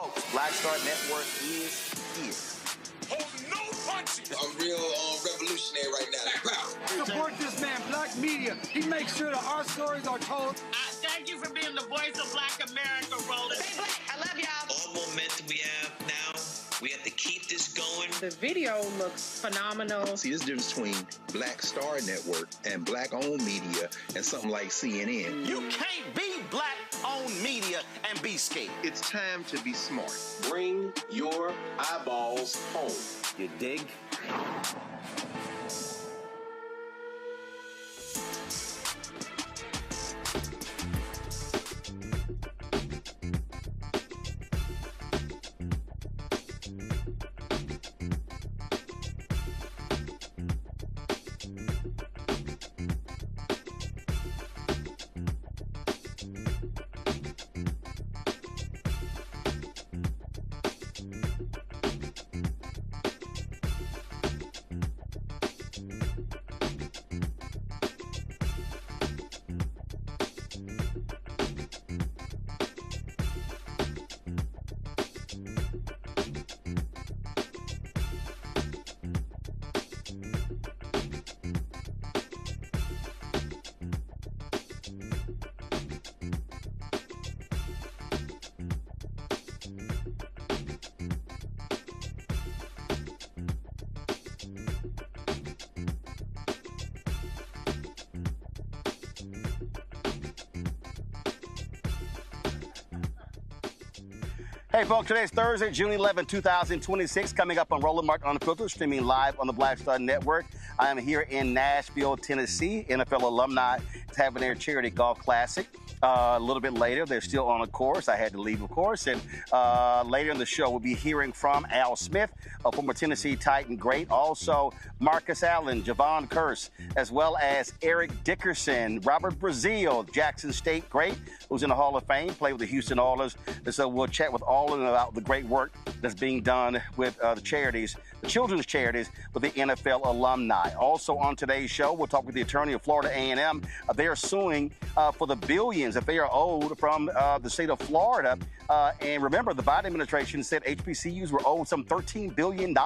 Folks, Black Star Network is here. Hold no punches. I'm real revolutionary right now. Support this man, Black Media. He makes sure that our stories are told. Thank you for being the voice of Black America, Roland. Stay black. I love y'all. All momentum we have now, we have to keep this going. The video looks phenomenal. See, this difference between Black Star Network and Black-owned media and something like CNN. You can't be Black-owned media and be scared. It's time to be smart. Bring your eyeballs home. You dig? Hey, folks, today's Thursday, June 11, 2026, coming up on Roland Mark Unfiltered, streaming live on the Black Star Network. I am here in Nashville, Tennessee. NFL alumni is having their charity golf classic. A little bit later, they're still on a course. I had to leave, of course. And later in the show, we'll be hearing from Al Smith, a former Tennessee Titan great. Also, Marcus Allen, Javon Curse, as well as Eric Dickerson, Robert Brazile, Jackson State great, who's in the Hall of Fame, played with the Houston Oilers. And so we'll chat with all of them about the great work that's being done with the charities, the children's charities, with the NFL alumni. Also on today's show, we'll talk with the attorney of Florida A&M. They are suing for the billions that they are owed from the state of Florida. And remember, the Biden administration said HBCUs were owed some $13 billion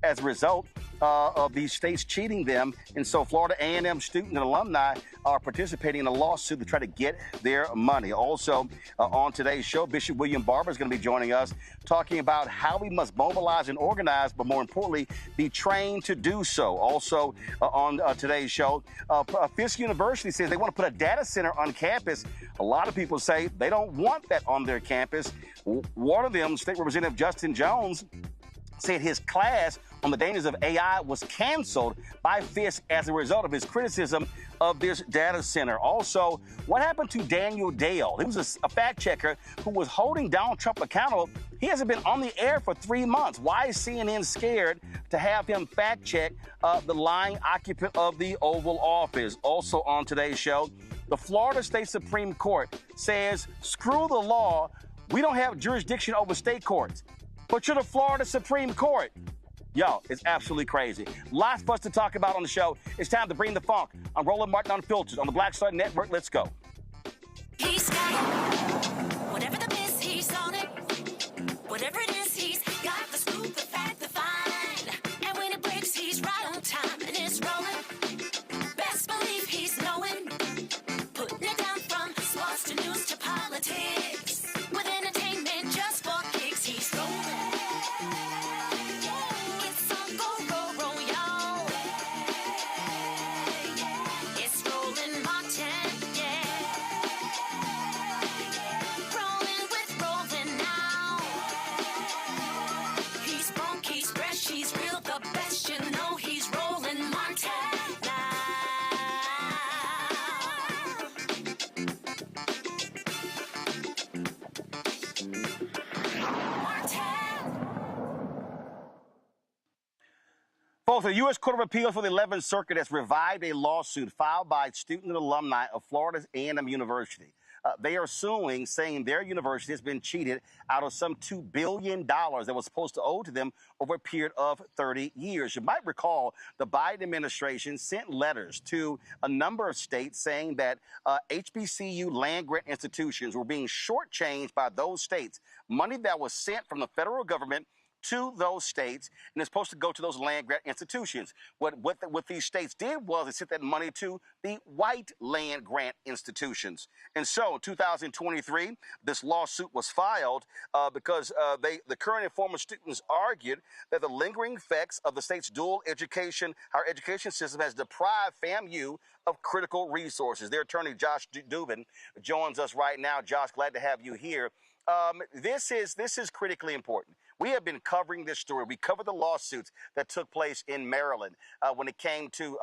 as a result of these states cheating them. And so Florida A&M students and alumni are participating in a lawsuit to try to get their money. Also on today's show, Bishop William Barber is going to be joining us, talking about how we must mobilize and organize, but more importantly, be trained to do so. Also on today's show, Fisk University says they want to put a data center on campus. A lot of people say they don't want that on their campus. One of them, State Representative Justin Jones, said his class on the dangers of AI was canceled by Fisk as a result of his criticism of this data center. Also, what happened to Daniel Dale? He was a fact checker who was holding Donald Trump accountable. He hasn't been on the air for 3 months. Why is CNN scared to have him fact check the lying occupant of the Oval Office? Also on today's show, the Florida State Supreme Court says, screw the law. We don't have jurisdiction over state courts. But you're the Florida Supreme Court. Yo, it's absolutely crazy. Lots for us to talk about on the show. It's time to bring the funk. I'm Roland Martin Unfiltered on the Black Star Network. Let's go. He's got it. Whatever the miss, he's on it. Whatever it is, he's got the scoop, the fact, the find. And when it breaks, he's right on time and it's rolling. Best believe he's knowing. Putting it down from sports to news to politics. With entertainment just for kicks, he's rolling. It's on go, y'all. It's Roland Martin, yeah. Rolling with Roland now. He's funky, he's fresh, he's real, the best, you know he's Roland Martin now. Folks, the U.S. Court of Appeals for the 11th Circuit has revived a lawsuit filed by student and alumni of Florida A&M University. They are suing, saying their university has been cheated out of some $2 billion that was supposed to owe to them over a period of 30 years. You might recall the Biden administration sent letters to a number of states saying that HBCU land-grant institutions were being shortchanged by those states. Money that was sent from the federal government to those states, and it's supposed to go to those land-grant institutions. What these states did was they sent that money to the white land-grant institutions. And so, in 2023, this lawsuit was filed because the current and former students argued that the lingering effects of the state's dual education, higher education system has deprived FAMU of critical resources. Their attorney, Josh Dubin, joins us right now. Josh, glad to have you here. This is critically important. We have been covering this story. We covered the lawsuits that took place in Maryland when it came to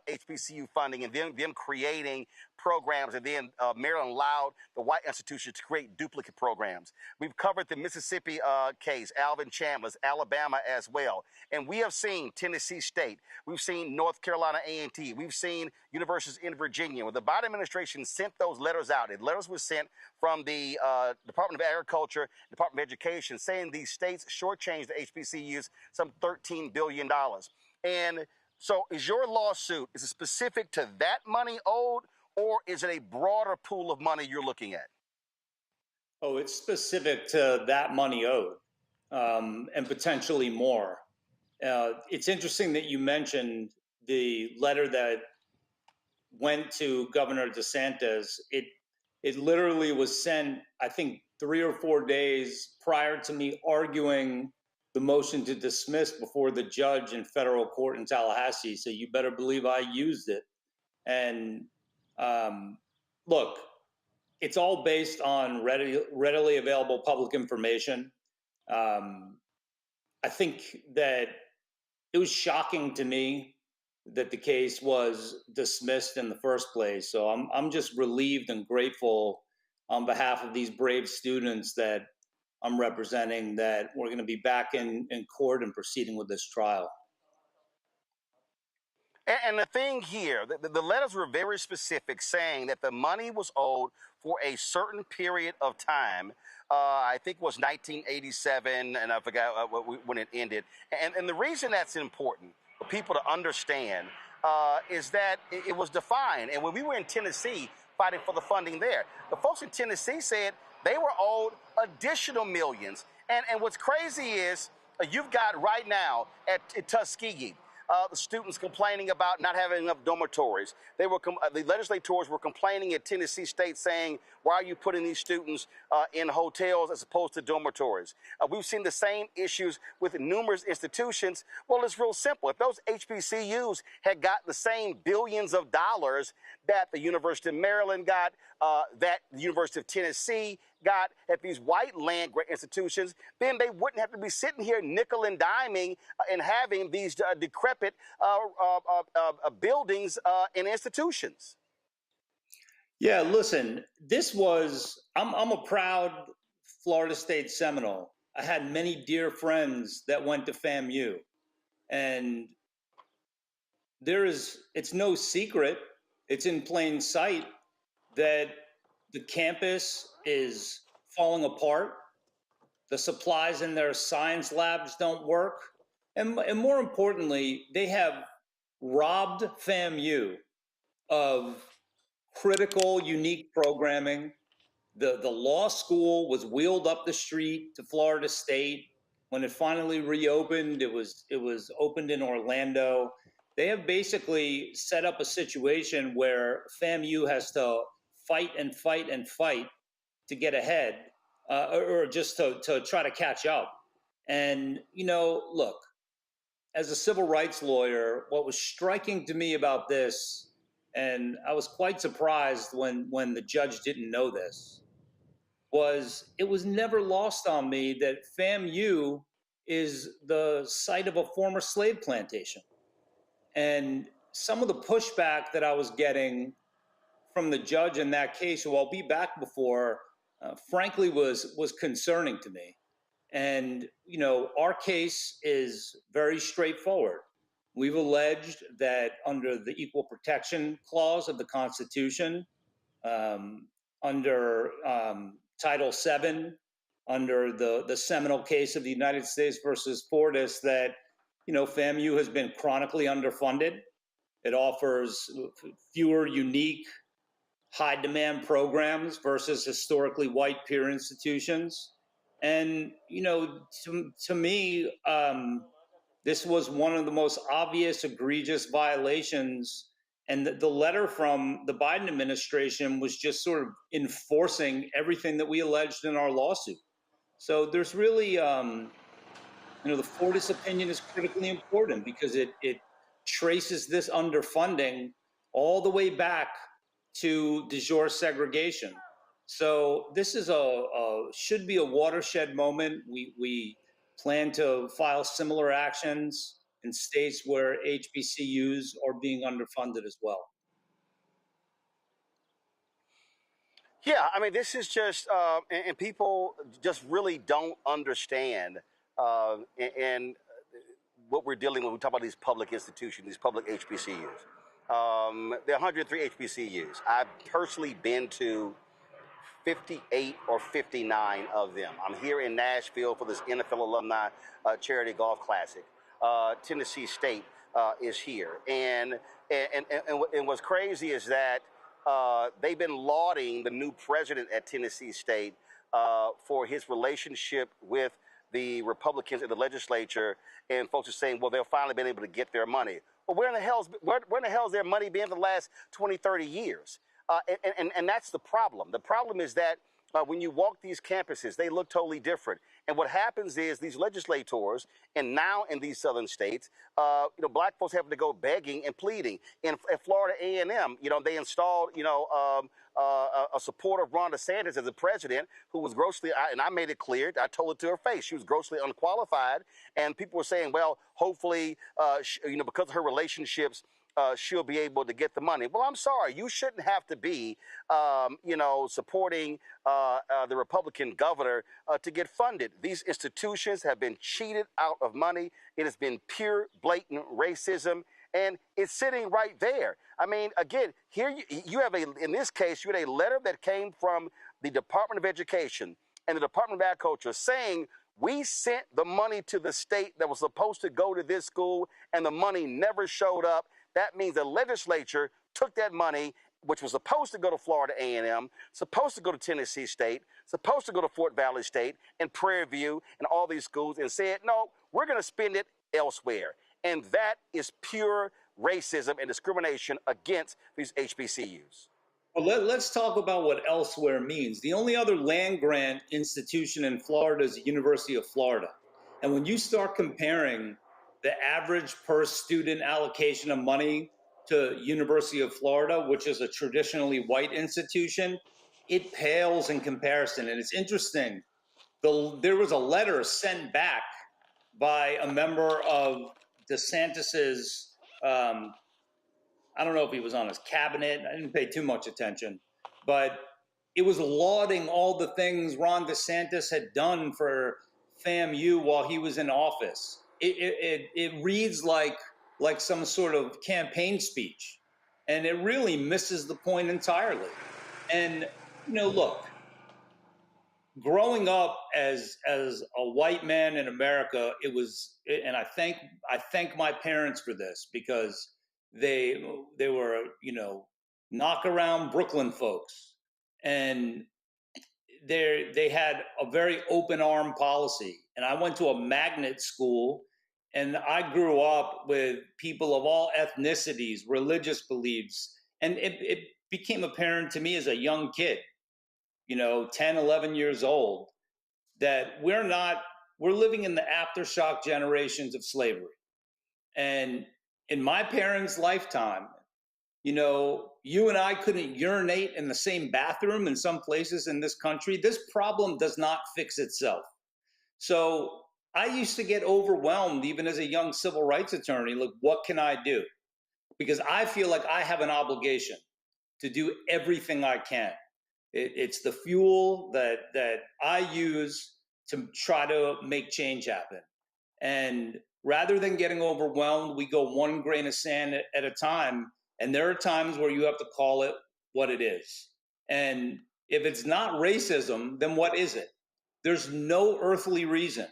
HBCU funding and them creating programs, and then Maryland allowed the white institutions to create duplicate programs. We've covered the Mississippi case, Alvin Chandler's, Alabama as well. And we have seen Tennessee State. We've seen North Carolina A&T. We've seen universities in Virginia. When the Biden administration sent those letters out, and letters were sent from the Department of Agriculture, Department of Education, saying these states shortchanged the HBCUs some $13 billion. And so is your lawsuit, is it specific to that money owed, or is it a broader pool of money you're looking at? Oh, it's specific to that money owed, and potentially more. It's interesting that you mentioned the letter that went to Governor DeSantis. It literally was sent, I think, 3 or 4 days prior to me arguing the motion to dismiss before the judge in federal court in Tallahassee. So you better believe I used it. And look, it's all based on readily available public information. I think that it was shocking to me that the case was dismissed in the first place. So I'm just relieved and grateful on behalf of these brave students that I'm representing that we're going to be back in court and proceeding with this trial. And the thing here, the letters were very specific, saying that the money was owed for a certain period of time. I think it was 1987, and I forgot when it ended. And the reason that's important for people to understand is that it was defined. And when we were in Tennessee fighting for the funding there, the folks in Tennessee said they were owed additional millions. And what's crazy is you've got right now at Tuskegee, the students complaining about not having enough dormitories. The legislators were complaining at Tennessee State saying, why are you putting these students in hotels as opposed to dormitories? We've seen the same issues with numerous institutions. Well, it's real simple. If those HBCUs had got the same billions of dollars that the University of Maryland got, that the University of Tennessee got at these white land-grant institutions, then they wouldn't have to be sitting here nickel and diming and having these decrepit buildings and institutions. Yeah, listen, I'm a proud Florida State Seminole. I had many dear friends that went to FAMU, and it's no secret, it's in plain sight that the campus is falling apart. The supplies in their science labs don't work. And more importantly, they have robbed FAMU of critical, unique programming. The law school was wheeled up the street to Florida State. When it finally reopened, it was opened in Orlando. They have basically set up a situation where FAMU has to fight and fight and fight to get ahead, or just to try to catch up. And, look, as a civil rights lawyer, what was striking to me about this, and I was quite surprised when the judge didn't know this, was it was never lost on me that FAMU is the site of a former slave plantation. And some of the pushback that I was getting from the judge in that case, who I'll be back before, frankly, was concerning to me. And, our case is very straightforward. We've alleged that under the Equal Protection Clause of the Constitution, under Title VII, under the seminal case of the United States versus Fortis, that, FAMU has been chronically underfunded. It offers fewer unique, high-demand programs versus historically white peer institutions. And, to me, this was one of the most obvious, egregious violations. And the letter from the Biden administration was just sort of enforcing everything that we alleged in our lawsuit. So there's really, the Fortis opinion is critically important because it traces this underfunding all the way back to de jure segregation. So this is should be a watershed moment. We plan to file similar actions in states where HBCUs are being underfunded as well. Yeah, I mean, this is just, and people just really don't understand, and what we're dealing with. We talk about these public institutions, these public HBCUs. There are 103 HBCUs. I've personally been to 58 or 59 of them. I'm here in Nashville for this NFL Alumni Charity Golf Classic. Tennessee State is here. And what's crazy is that they've been lauding the new president at Tennessee State for his relationship with the Republicans in the legislature, and folks are saying, well, they'll finally been able to get their money. Well, where in the hell's their money been for the last 20, 30 years? And that's the problem. The problem is that when you walk these campuses, they look totally different. And what happens is these legislators, and now in these southern states, black folks have to go begging and pleading. In Florida A&M, they installed, a supporter of Ron DeSantis as a president who was grossly, and I made it clear, I told it to her face, she was grossly unqualified. And people were saying, well, hopefully, because of her relationships, she'll be able to get the money. Well, I'm sorry, you shouldn't have to be, supporting the Republican governor to get funded. These institutions have been cheated out of money. It has been pure, blatant racism, and it's sitting right there. I mean, again, here you have in this case, you had a letter that came from the Department of Education and the Department of Agriculture saying, we sent the money to the state that was supposed to go to this school, and the money never showed up. That means the legislature took that money, which was supposed to go to Florida A&M, supposed to go to Tennessee State, supposed to go to Fort Valley State and Prairie View and all these schools, and said, no, we're going to spend it elsewhere. And that is pure racism and discrimination against these HBCUs. Well, let's talk about what elsewhere means. The only other land-grant institution in Florida is the University of Florida. And when you start comparing the average per student allocation of money to University of Florida, which is a traditionally white institution, it pales in comparison. And it's interesting. There was a letter sent back by a member of DeSantis's, I don't know if he was on his cabinet. I didn't pay too much attention, but it was lauding all the things Ron DeSantis had done for FAMU while he was in office. It reads like some sort of campaign speech, and it really misses the point entirely. And look, growing up as a white man in America, and I thank my parents for this, because they were knock around Brooklyn folks, and they had a very open arm policy. And I went to a magnet school. And I grew up with people of all ethnicities, religious beliefs. And it became apparent to me as a young kid, 10, 11 years old, that we're living in the aftershock generations of slavery. And in my parents' lifetime, you and I couldn't urinate in the same bathroom in some places in this country. This problem does not fix itself. So I used to get overwhelmed even as a young civil rights attorney. Look, what can I do? Because I feel like I have an obligation to do everything I can. It's the fuel that I use to try to make change happen. And rather than getting overwhelmed, we go one grain of sand at a time. And there are times where you have to call it what it is. And If it's not racism, then what is it? There's no earthly reason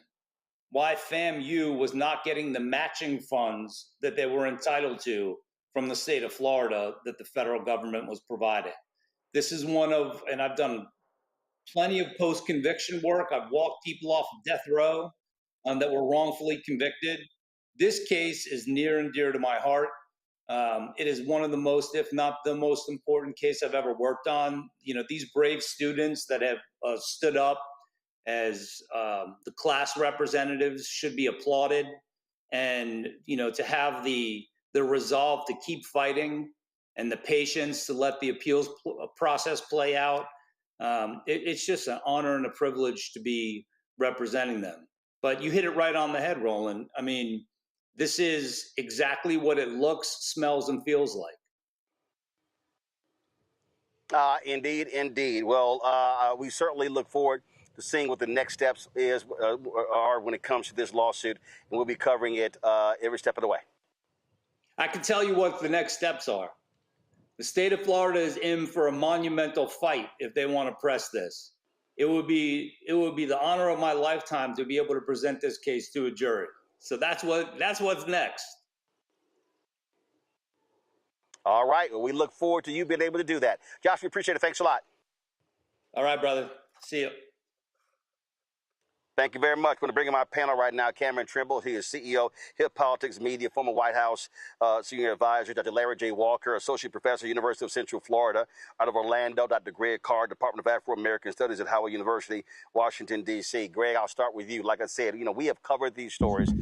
why FAMU was not getting the matching funds that they were entitled to from the state of Florida that the federal government was providing. This is one of, and I've done plenty of post-conviction work. I've walked people off of death row that were wrongfully convicted. This case is near and dear to my heart. It is one of the most, if not the most important case I've ever worked on. You know, these brave students that have stood up as the class representatives should be applauded. And, you know, to have the resolve to keep fighting and the patience to let the appeals process play out, it's just an honor and a privilege to be representing them. But you hit it right on the head, Roland. I mean, this is exactly what it looks, smells, and feels like. Indeed, indeed. Well, we certainly look forward to seeing what the next steps are when it comes to this lawsuit, and we'll be covering it every step of the way. I can tell you what the next steps are. The state of Florida is in for a monumental fight if they want to press this. It would be the honor of my lifetime to be able to present this case to a jury. So that's what's next. All right. Well, we look forward to you being able to do that. Josh, we appreciate it. Thanks a lot. All right, brother. See you. Thank you very much. I'm going to bring in my panel right now, Cameron Trimble. He is CEO, Hip Politics Media, former White House Senior Advisor, Dr. Larry J. Walker, Associate Professor, University of Central Florida, out of Orlando, Dr. Greg Carr, Department of Afro-American Studies at Howard University, Washington, D.C. Greg, I'll start with you. Like I said, you know, we have covered these stories,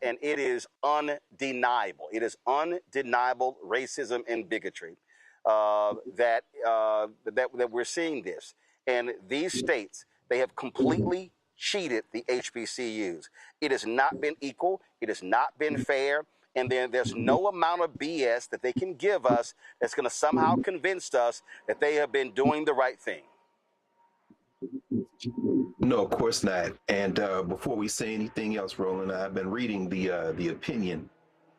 and it is undeniable. It is undeniable racism and bigotry that we're seeing this. And these states, they have completely cheated the HBCUs. It has not been equal. It has not been fair. And then there's no amount of BS that they can give us that's going to somehow convince us that they have been doing the right thing. No, of course not. And before we say anything else, Roland, I've been reading the opinion.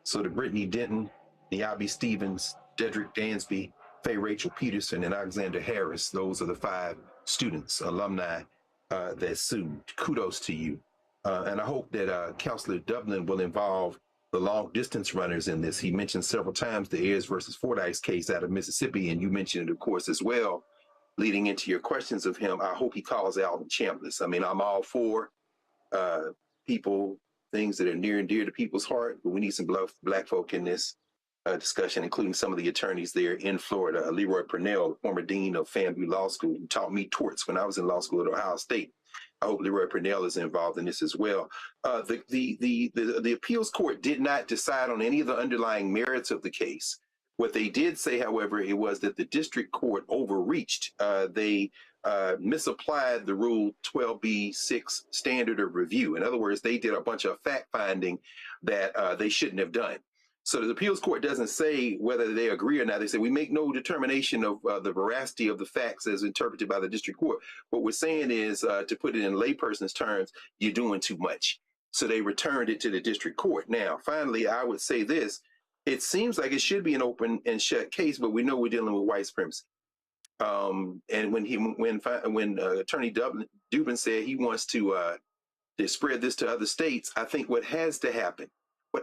So the Brittany Denton, Niabi Stevens, Dedrick Dansby, Faye Rachel Peterson, and Alexander Harris, those are the 5 students, alumni, that sued. Kudos to you. And I hope that Councilor Dublin will involve the long distance runners in this. He mentioned several times the Ayers versus Fordyce case out of Mississippi, and you mentioned it, of course, as well, leading into your questions of him. I hope he calls out and champions. I mean, I'm all for people, things that are near and dear to people's heart, but we need some black folk in this discussion, including some of the attorneys there in Florida. Leroy Purnell, former dean of FAMU Law School, who taught me torts when I was in law school at Ohio State. I hope Leroy Purnell is involved in this as well. The appeals court did not decide on any of the underlying merits of the case. What they did say, however, it was that the district court overreached. They misapplied the Rule 12b-6 standard of review. In other words, they did a bunch of fact finding that they shouldn't have done. So the appeals court doesn't say whether they agree or not. They say we make no determination of the veracity of the facts as interpreted by the district court. What we're saying is, to put it in layperson's terms, you're doing too much. So they returned it to the district court. Now, finally, I would say this. It seems like it should be an open and shut case, but we know we're dealing with white supremacy. And when Attorney Dubin said he wants to spread this to other states, I think what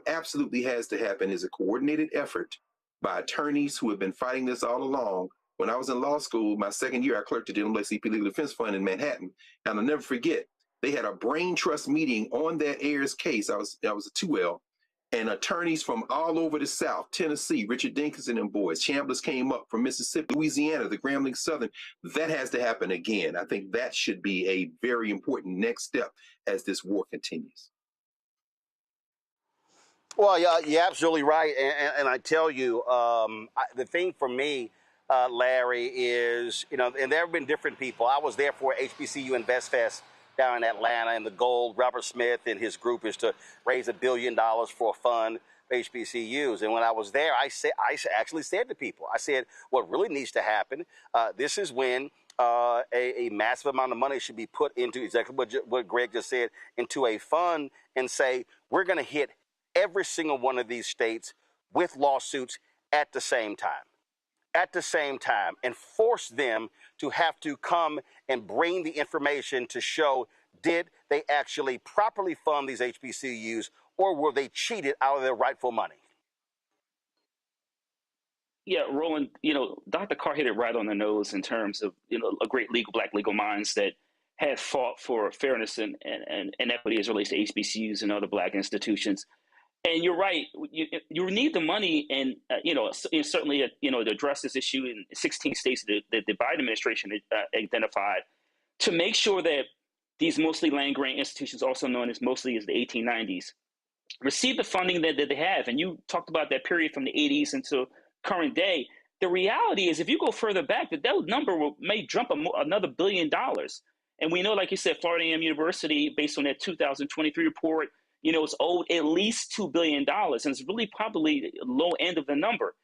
absolutely has to happen is a coordinated effort by attorneys who have been fighting this all along. When I was in law school, my second year, I clerked at the NAACP Legal Defense Fund in Manhattan. And I'll never forget, they had a brain trust meeting on that Ayers case. I was a 2L, and attorneys from all over the South, Tennessee, Richard Dinkinson and boys, Chambliss came up from Mississippi, Louisiana, the Grambling Southern. That has to happen again. I think that should be a very important next step as this war continues. Well, yeah, you're absolutely right. And I tell you, the thing for me, Larry, is, you know, and there have been different people. I was there for HBCU Invest Fest down in Atlanta, and the goal, Robert Smith and his group, is to raise $1 billion for a fund for HBCUs. And when I was there, I actually said to people, I said, what really needs to happen, this is when a massive amount of money should be put into exactly what Greg just said, into a fund, and say, we're going to hit every single one of these states with lawsuits at the same time. at the same time and force them to have to come and bring the information to show, did they actually properly fund these HBCUs, or were they cheated out of their rightful money? Yeah, Roland, Dr. Carr hit it right on the nose in terms of, a great black legal minds that have fought for fairness and equity as it relates to HBCUs and other black institutions. And you're right, you need the money and, certainly, to address this issue in 16 states that the Biden administration identified, to make sure that these mostly land-grant institutions, also known as mostly as the 1890s, receive the funding that they have. And you talked about that period from the 80s until current day. The reality is, if you go further back, that number may jump another $1 billion. And we know, like you said, Florida A&M University, based on that 2023 report, it's owed at least $2 billion. And it's really probably the low end of the number.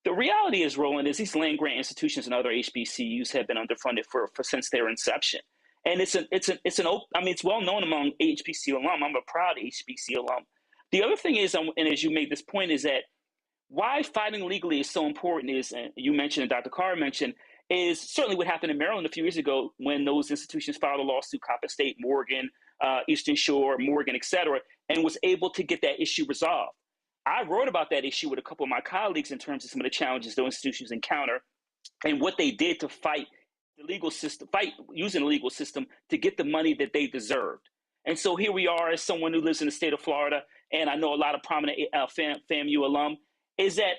The reality is, Roland, is these land grant institutions and other HBCUs have been underfunded for since their inception. And it's well known among HBCU alum. I'm a proud HBCU alum. The other thing is, and as you made this point, is that why fighting legally is so important is, and you mentioned and Dr. Carr mentioned, is certainly what happened in Maryland a few years ago when those institutions filed a lawsuit, Coppin State, Morgan, Eastern Shore, Morgan, et cetera, and was able to get that issue resolved. I wrote about that issue with a couple of my colleagues in terms of some of the challenges those institutions encounter and what they did to fight the legal system, using the legal system to get the money that they deserved. And so here we are, as someone who lives in the state of Florida, and I know a lot of prominent FAMU alum, is that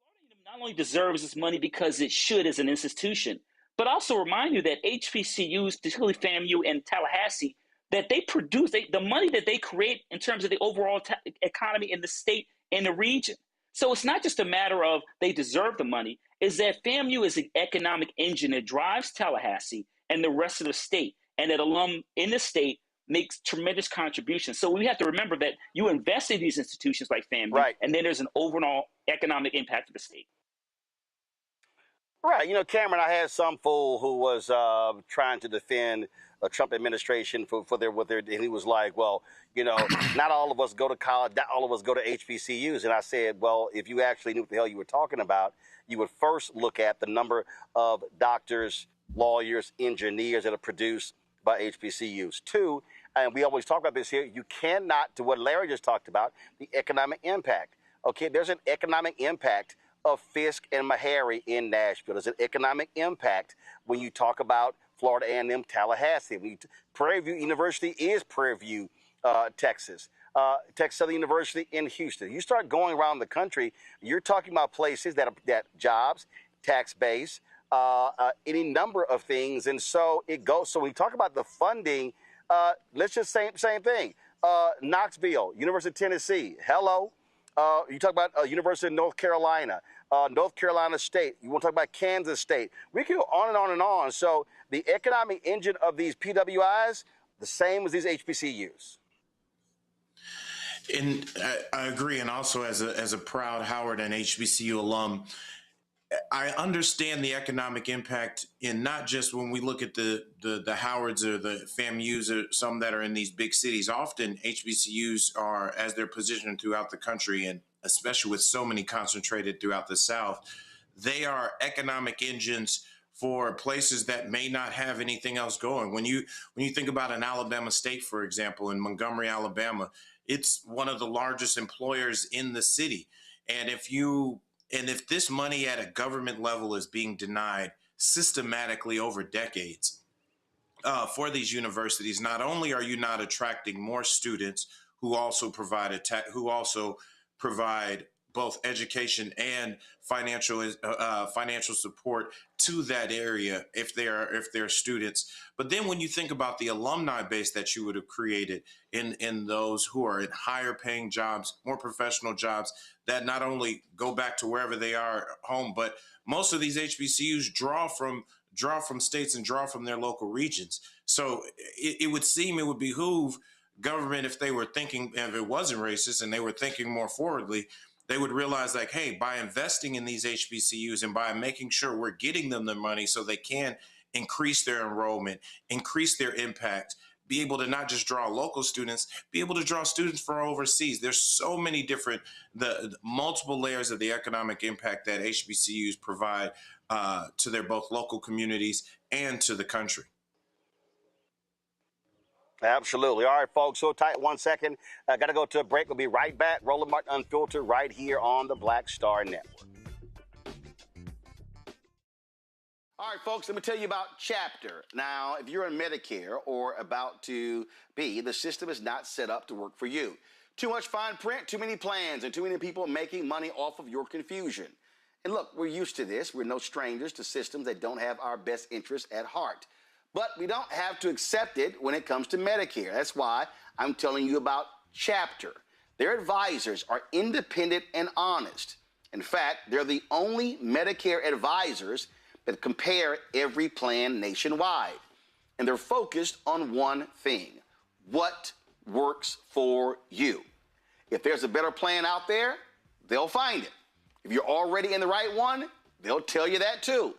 Florida not only deserves this money because it should as an institution, but also remind you that HBCUs, particularly FAMU and Tallahassee, that they produce, the money that they create in terms of the overall economy in the state and the region. So it's not just a matter of they deserve the money, is that FAMU is an economic engine that drives Tallahassee and the rest of the state, and that alum in the state makes tremendous contributions. So we have to remember that you invest in these institutions like FAMU, right, and then there's an overall economic impact to the state. Right. Cameron, I had some fool who was trying to defend a Trump administration for and he was like, well, not all of us go to college, not all of us go to HBCUs. And I said, well, if you actually knew what the hell you were talking about, you would first look at the number of doctors, lawyers, engineers that are produced by HBCUs. Two, and we always talk about this here, you cannot, to what Larry just talked about, the economic impact. Okay, there's an economic impact of Fisk and Meharry in Nashville. There's an economic impact when you talk about Florida A&M Tallahassee. Prairie View University is Prairie View, Texas. Texas Southern University in Houston. You start going around the country, you're talking about places that jobs, tax base, any number of things. And so it goes. So when we talk about the funding, let's just say same thing. Knoxville, University of Tennessee, hello. You talk about University of North Carolina, North Carolina State. You want to talk about Kansas State. We can go on and on and on. So the economic engine of these PWIs, the same as these HBCUs. And I agree. And also as a proud Howard and HBCU alum, I understand the economic impact in not just when we look at the Howards or the FAMUs or some that are in these big cities. Often HBCUs are, as they're positioned throughout the country, and especially with so many concentrated throughout the South, they are economic engines for places that may not have anything else going. When you think about an Alabama State, for example, in Montgomery, Alabama, it's one of the largest employers in the city. And if this money at a government level is being denied systematically over decades for these universities, not only are you not attracting more students who also provide both education and financial support to that area if they're students. But then when you think about the alumni base that you would have created in those who are in higher paying jobs, more professional jobs that not only go back to wherever they are home, but most of these HBCUs draw from states and draw from their local regions. So it would seem it would behoove government, if they were thinking, if it wasn't racist and they were thinking more forwardly, they would realize like, hey, by investing in these HBCUs and by making sure we're getting them the money so they can increase their enrollment, increase their impact, be able to not just draw local students, be able to draw students from overseas. There's so many different, the multiple layers of the economic impact that HBCUs provide to their both local communities and to the country. Absolutely. All right, folks, so tight. 1 second. Got to go to a break. We'll be right back. Roland Martin Unfiltered right here on the Black Star Network. All right, folks, let me tell you about Chapter. Now, if you're on Medicare or about to be, the system is not set up to work for you. Too much fine print, too many plans, and too many people making money off of your confusion. And look, we're used to this. We're no strangers to systems that don't have our best interests at heart. But we don't have to accept it when it comes to Medicare. That's why I'm telling you about Chapter. Their advisors are independent and honest. In fact, they're the only Medicare advisors that compare every plan nationwide. And they're focused on one thing: what works for you. If there's a better plan out there, they'll find it. If you're already in the right one, they'll tell you that too.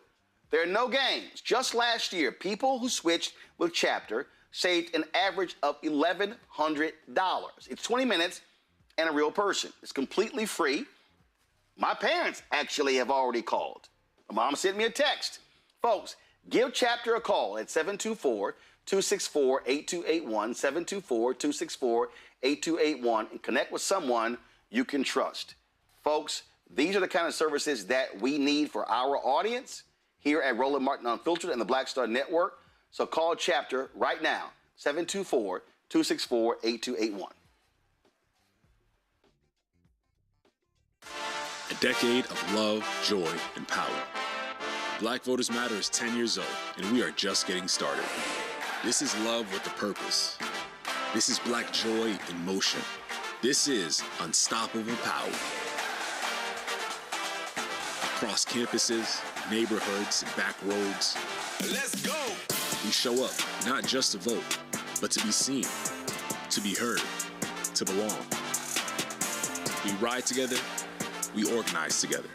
There are no games. Just last year, people who switched with Chapter saved an average of $1,100. It's 20 minutes and a real person. It's completely free. My parents actually have already called. My mom sent me a text. Folks, give Chapter a call at 724-264-8281, 724-264-8281, and connect with someone you can trust. Folks, these are the kind of services that we need for our audience here at Roland Martin Unfiltered and the Black Star Network. So call Chapter right now, 724-264-8281. A decade of love, joy, and power. Black Voters Matter is 10 years old, and we are just getting started. This is love with a purpose. This is Black joy in motion. This is unstoppable power. Across campuses, neighborhoods, and back roads. Let's go! We show up not just to vote, but to be seen, to be heard, to belong. We ride together, we organize together.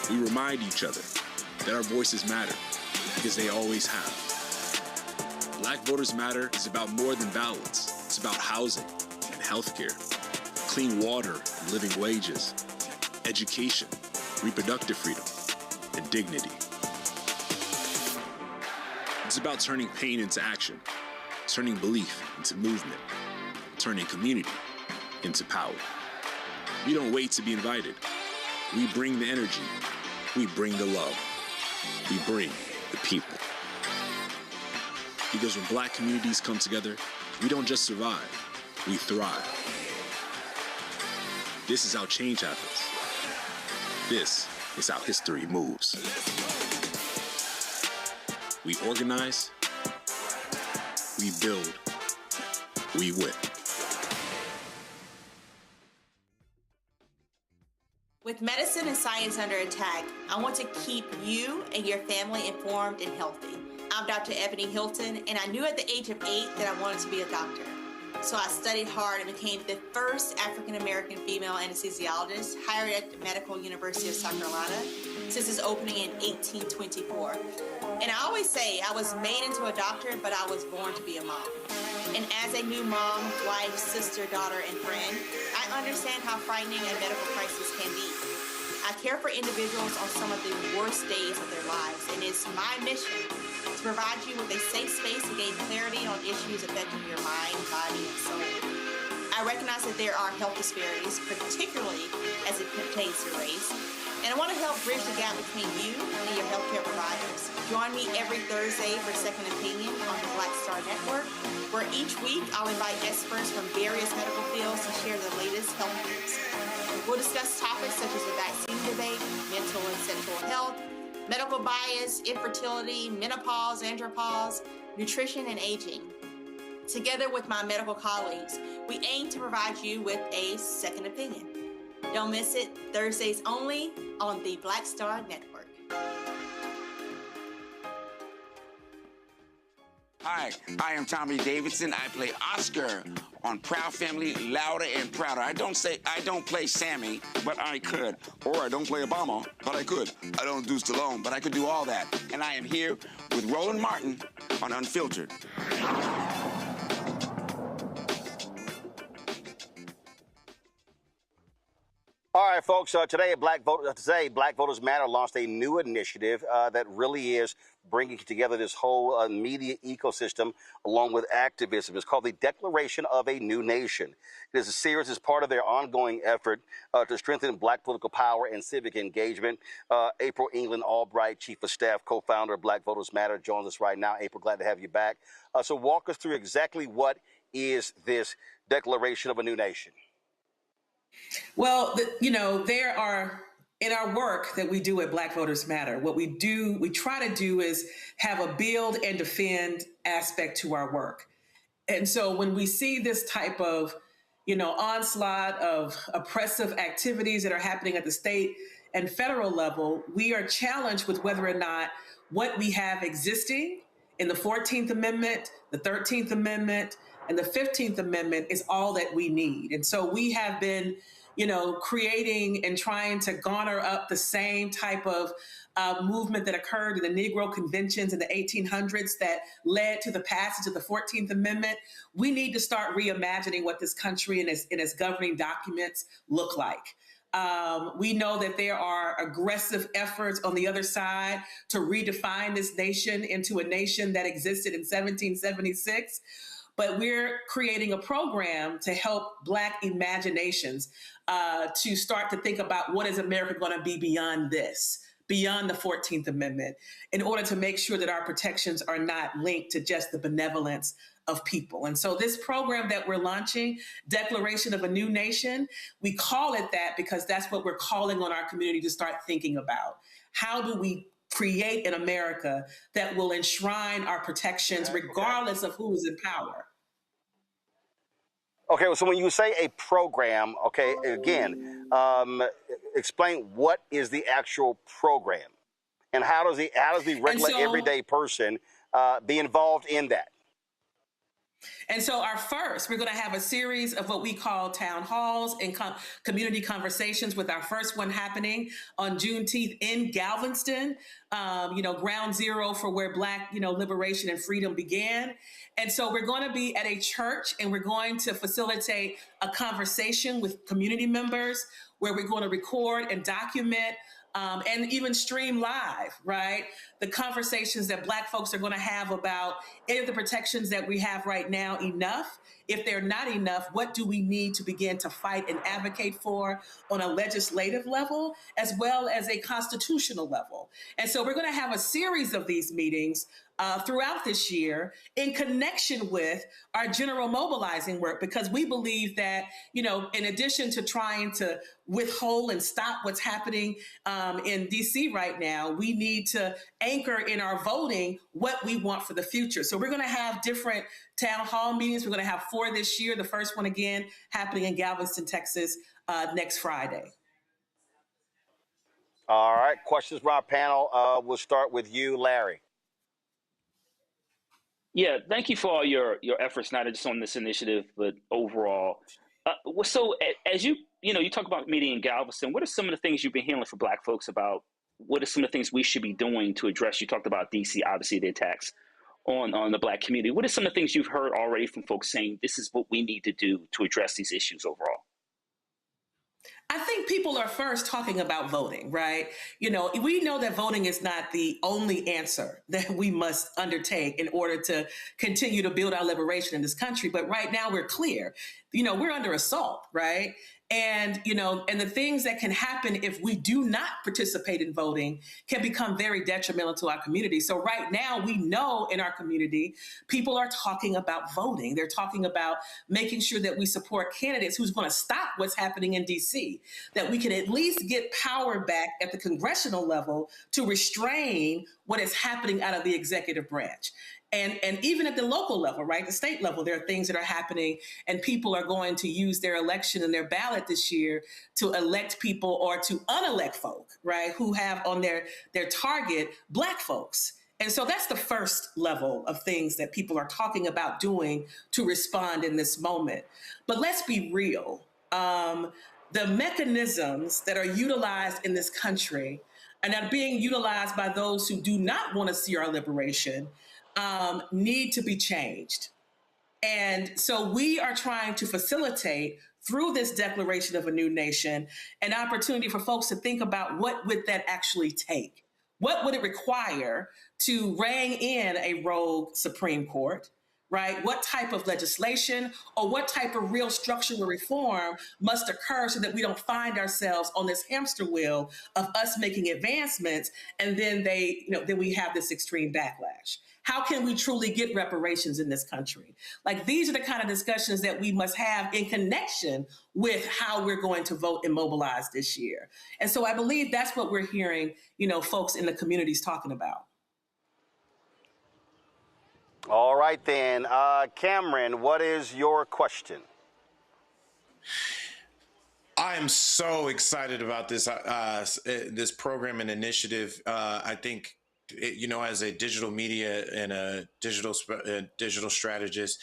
We remind each other that our voices matter, because they always have. Black Voters Matter is about more than ballots. It's about housing and healthcare, clean water and living wages, education, reproductive freedom, and dignity. It's about turning pain into action, turning belief into movement, turning community into power. We don't wait to be invited. We bring the energy. We bring the love. We bring the people. Because when Black communities come together, we don't just survive, we thrive. This is how change happens. This is how history moves. We organize, we build, we win. With medicine and science under attack, I want to keep you and your family informed and healthy. I'm Dr. Ebony Hilton, and I knew at the age of 8 that I wanted to be a doctor. So I studied hard and became the first African-American female anesthesiologist hired at the Medical University of South Carolina since its opening in 1824. And I always say I was made into a doctor, but I was born to be a mom. And as a new mom, wife, sister, daughter, and friend, I understand how frightening a medical crisis can be. I care for individuals on some of the worst days of their lives, and it's my mission to provide you with a safe space to gain clarity on issues affecting your mind, body, and soul. I recognize that there are health disparities, particularly as it pertains to race, and I want to help bridge the gap between you and your healthcare providers. Join me every Thursday for Second Opinion on the Black Star Network, where each week I'll invite experts from various medical fields to share the latest health news. We'll discuss topics such as the vaccine debate, mental and sexual health, medical bias, infertility, menopause, andropause, nutrition, and aging. Together with my medical colleagues, we aim to provide you with a second opinion. Don't miss it, Thursdays only on the Black Star Network. Hi, I am Tommy Davidson. I play Oscar on Proud Family, Louder and Prouder. I don't play Sammy, but I could. Or I don't play Obama, but I could. I don't do Stallone, but I could do all that. And I am here with Roland Martin on Unfiltered. All right, folks. Today, Black Voters Matter launched a new initiative that really is bringing together this whole media ecosystem along with activism. It's called the Declaration of a New Nation. It is a series as part of their ongoing effort to strengthen Black political power and civic engagement. April England Albright, Chief of Staff, co-founder of Black Voters Matter, joins us right now. April, glad to have you back. So walk us through exactly what is this Declaration of a New Nation. Well, there are, in our work that we do at Black Voters Matter, what we try to do is have a build and defend aspect to our work. And so when we see this type of, onslaught of oppressive activities that are happening at the state and federal level, we are challenged with whether or not what we have existing in the 14th Amendment, the 13th Amendment, and the 15th Amendment is all that we need. And so we have been, creating and trying to garner up the same type of movement that occurred in the Negro conventions in the 1800s that led to the passage of the 14th Amendment. We need to start reimagining what this country and its governing documents look like. We know that there are aggressive efforts on the other side to redefine this nation into a nation that existed in 1776. But we're creating a program to help Black imaginations to start to think about what is America going to be beyond this, beyond the 14th Amendment, in order to make sure that our protections are not linked to just the benevolence of people. And so this program that we're launching, Declaration of a New Nation, we call it that because that's what we're calling on our community to start thinking about. How do we create an America that will enshrine our protections regardless of who is in power? Okay, so when you say a program, okay, again, explain what is the actual program, and how does the regular everyday person be involved in that? And so we're going to have a series of what we call town halls and community conversations, with our first one happening on Juneteenth in Galveston, ground zero for where Black, liberation and freedom began. And so we're going to be at a church, and we're going to facilitate a conversation with community members where we're going to record and document and even stream live, right? The conversations that Black folks are going to have about, are the protections that we have right now enough? If they're not enough, what do we need to begin to fight and advocate for on a legislative level, as well as a constitutional level? And so we're going to have a series of these meetings throughout this year in connection with our general mobilizing work, because we believe that, in addition to trying to withhold and stop what's happening in DC right now, we need to anchor in our voting what we want for the future. So we're going to have different town hall meetings. We're going to have 4 this year. The first one, again, happening in Galveston, Texas, next Friday. All right. Questions from our panel. We'll start with you, Larry. Yeah, thank you for all your efforts, not just on this initiative, but overall. So as you talk about meeting in Galveston, what are some of the things you've been hearing for Black folks about? What are some of the things we should be doing to address? You talked about DC, obviously the attacks on the Black community. What are some of the things you've heard already from folks saying this is what we need to do to address these issues overall? I think people are first talking about voting, right? We know that voting is not the only answer that we must undertake in order to continue to build our liberation in this country. But right now we're clear, we're under assault, right? And, and the things that can happen if we do not participate in voting can become very detrimental to our community. So right now, we know in our community, people are talking about voting. They're talking about making sure that we support candidates who's going to stop what's happening in DC, that we can at least get power back at the congressional level to restrain what is happening out of the executive branch. And even at the local level, right, the state level, there are things that are happening, and people are going to use their election and their ballot this year to elect people or to unelect folk, right, who have on their target Black folks. And so that's the first level of things that people are talking about doing to respond in this moment. But let's be real. The mechanisms that are utilized in this country and are being utilized by those who do not want to see our liberation need to be changed. And so we are trying to facilitate through this declaration of a new nation, an opportunity for folks to think about what would that actually take? What would it require to rein in a rogue Supreme Court, right? What type of legislation or what type of real structural reform must occur so that we don't find ourselves on this hamster wheel of us making advancements and then then we have this extreme backlash? How can we truly get reparations in this country? Like, these are the kind of discussions that we must have in connection with how we're going to vote and mobilize this year. And so I believe that's what we're hearing, folks in the communities talking about. All right, then. Cameron, what is your question? I am so excited about this this program and initiative. I think, as a digital media and a digital strategist,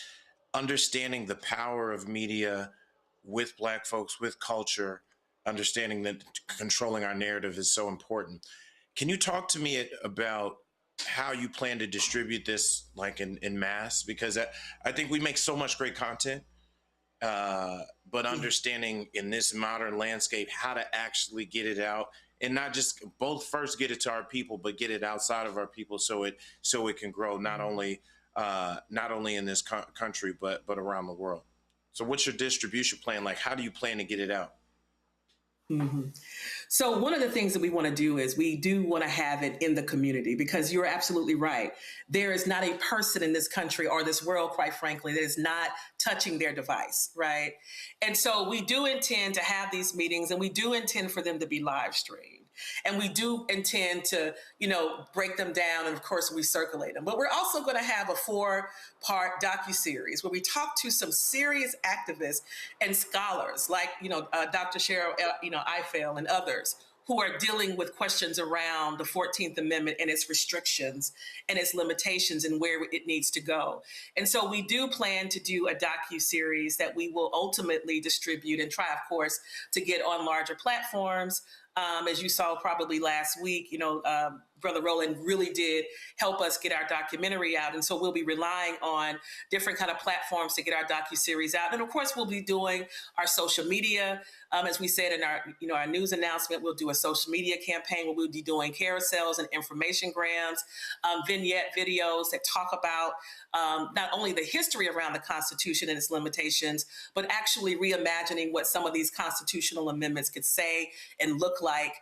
understanding the power of media with Black folks, with culture, understanding that controlling our narrative is so important. Can you talk to me about how you plan to distribute this, like in mass? Because I think we make so much great content, but understanding in this modern landscape how to actually get it out, and not just both first get it to our people, but get it outside of our people so it can grow not only in this country but around the world. So what's your distribution plan like? How do you plan to get it out? Mm-hmm. So one of the things that we want to do is we do want to have it in the community, because you're absolutely right. There is not a person in this country or this world, quite frankly, that is not touching their device, right? And so we do intend to have these meetings, and we do intend for them to be live streamed. And we do intend to, break them down, and of course we circulate them. But we're also going to have a 4-part docuseries where we talk to some serious activists and scholars like, Dr. Cheryl, Eifel and others who are dealing with questions around the 14th Amendment and its restrictions and its limitations and where it needs to go. And so we do plan to do a docuseries that we will ultimately distribute and try, of course, to get on larger platforms. As you saw probably last week, Brother Roland really did help us get our documentary out. And so we'll be relying on different kind of platforms to get our docuseries out. And of course, we'll be doing our social media. As we said in our news announcement, we'll do a social media campaign where we'll be doing carousels and information grams, vignette videos that talk about not only the history around the Constitution and its limitations, but actually reimagining what some of these constitutional amendments could say and look like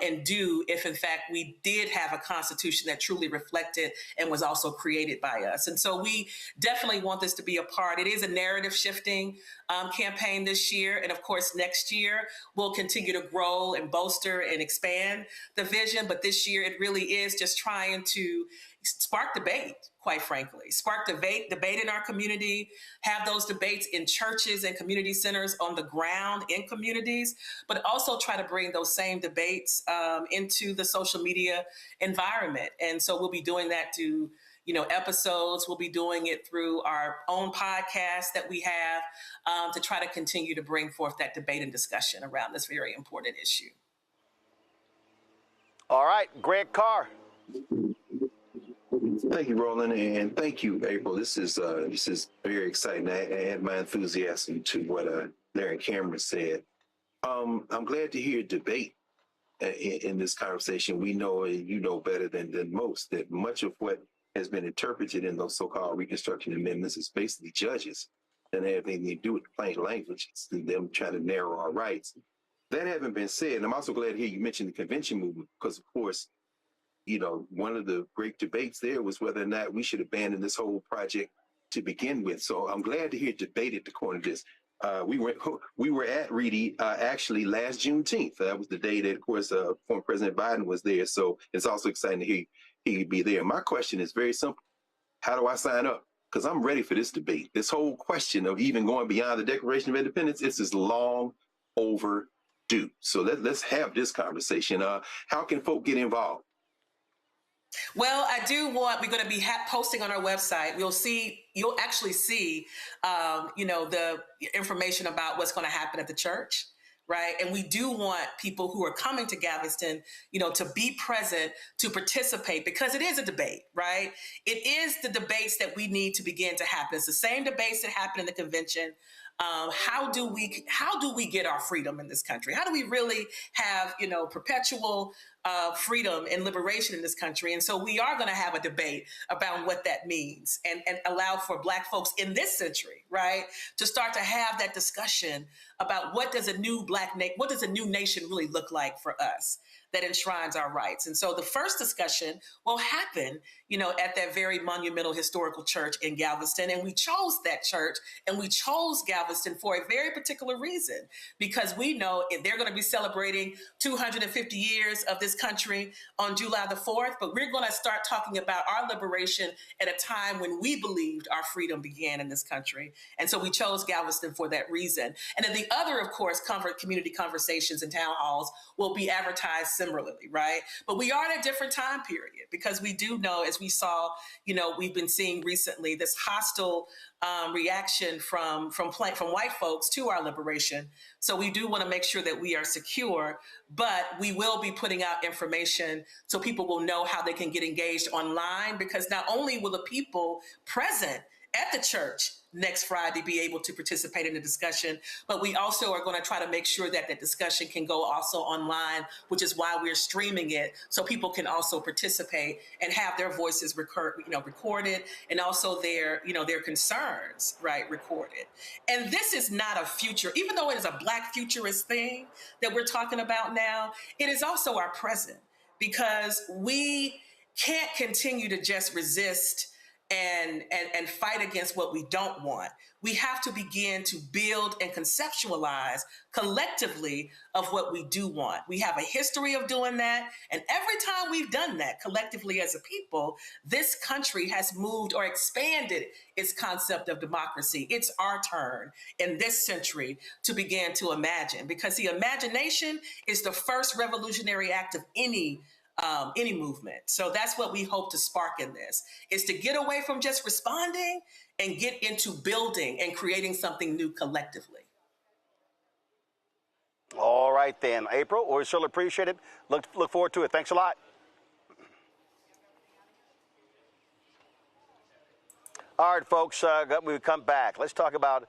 and do if, in fact, we did have a Constitution that truly reflected and was also created by us. And so we definitely want this to be a part. It is a narrative shifting campaign this year. And of course, next year, we'll continue to grow and bolster and expand the vision. But this year, it really is just trying to spark debate, quite frankly, spark debate in our community, have those debates in churches and community centers on the ground in communities, but also try to bring those same debates into the social media environment. And so we'll be doing that through, episodes. We'll be doing it through our own podcast that we have to try to continue to bring forth that debate and discussion around this very important issue. All right, Greg Carr. Thank you, Roland, and thank you, April. This is very exciting. I add my enthusiasm to what Larry Cameron said. I'm glad to hear debate in this conversation. We know, you know better than most, that much of what has been interpreted in those so-called Reconstruction Amendments is basically judges and everything they do with plain language. It's them trying to narrow our rights. That having been said, and I'm also glad to hear you mention the convention movement, because, of course, one of the great debates there was whether or not we should abandon this whole project to begin with. So I'm glad to hear debate at the corner of this. We were at Reedy actually last Juneteenth. That was the day that, of course, former President Biden was there. So it's also exciting to hear he be there. My question is very simple. How do I sign up? Because I'm ready for this debate. This whole question of even going beyond the Declaration of Independence, it's just long overdue. So let's have this conversation. How can folk get involved? Well, we're going to be posting on our website. You'll actually see, the information about what's going to happen at the church. right? And we do want people who are coming to Galveston, to be present, to participate, because it is a debate, right? It is the debates that we need to begin to happen. It's the same debates that happen in the convention. How do we get our freedom in this country? How do we really have, perpetual freedom and liberation in this country? And so we are going to have a debate about what that means and allow for Black folks in this century, right, to start to have that discussion about what does a new nation really look like for us that enshrines our rights. And so the first discussion will happen, at that very monumental historical church in Galveston. And we chose that church and we chose Galveston for a very particular reason, because we know they're going to be celebrating 250 years of this country on July the 4th, but we're going to start talking about our liberation at a time when we believed our freedom began in this country. And so we chose Galveston for that reason. And then the other, of course, community conversations and town halls will be advertised similarly, right? But we are at a different time period, because we do know, as we saw, we've been seeing recently this hostile reaction from white folks to our liberation. So we do want to make sure that we are secure, but we will be putting out information so people will know how they can get engaged online, because not only will the people present at the church next Friday be able to participate in the discussion, but we also are going to try to make sure that the discussion can go also online, which is why we're streaming it, so people can also participate and have their voices recorded, and also their concerns, right, recorded. And this is not a future, even though it is a Black futurist thing that we're talking about now, it is also our present, because we can't continue to just resist and fight against what we don't want. We have to begin to build and conceptualize collectively of what we do want. We have a history of doing that. And every time we've done that collectively as a people, this country has moved or expanded its concept of democracy. It's our turn in this century to begin to imagine, because the imagination is the first revolutionary act of any movement. So that's what we hope to spark in this, is to get away from just responding and get into building and creating something new collectively. All right then, April, we surely appreciate it. Look forward to it. Thanks a lot. All right, folks, we come back. Let's talk about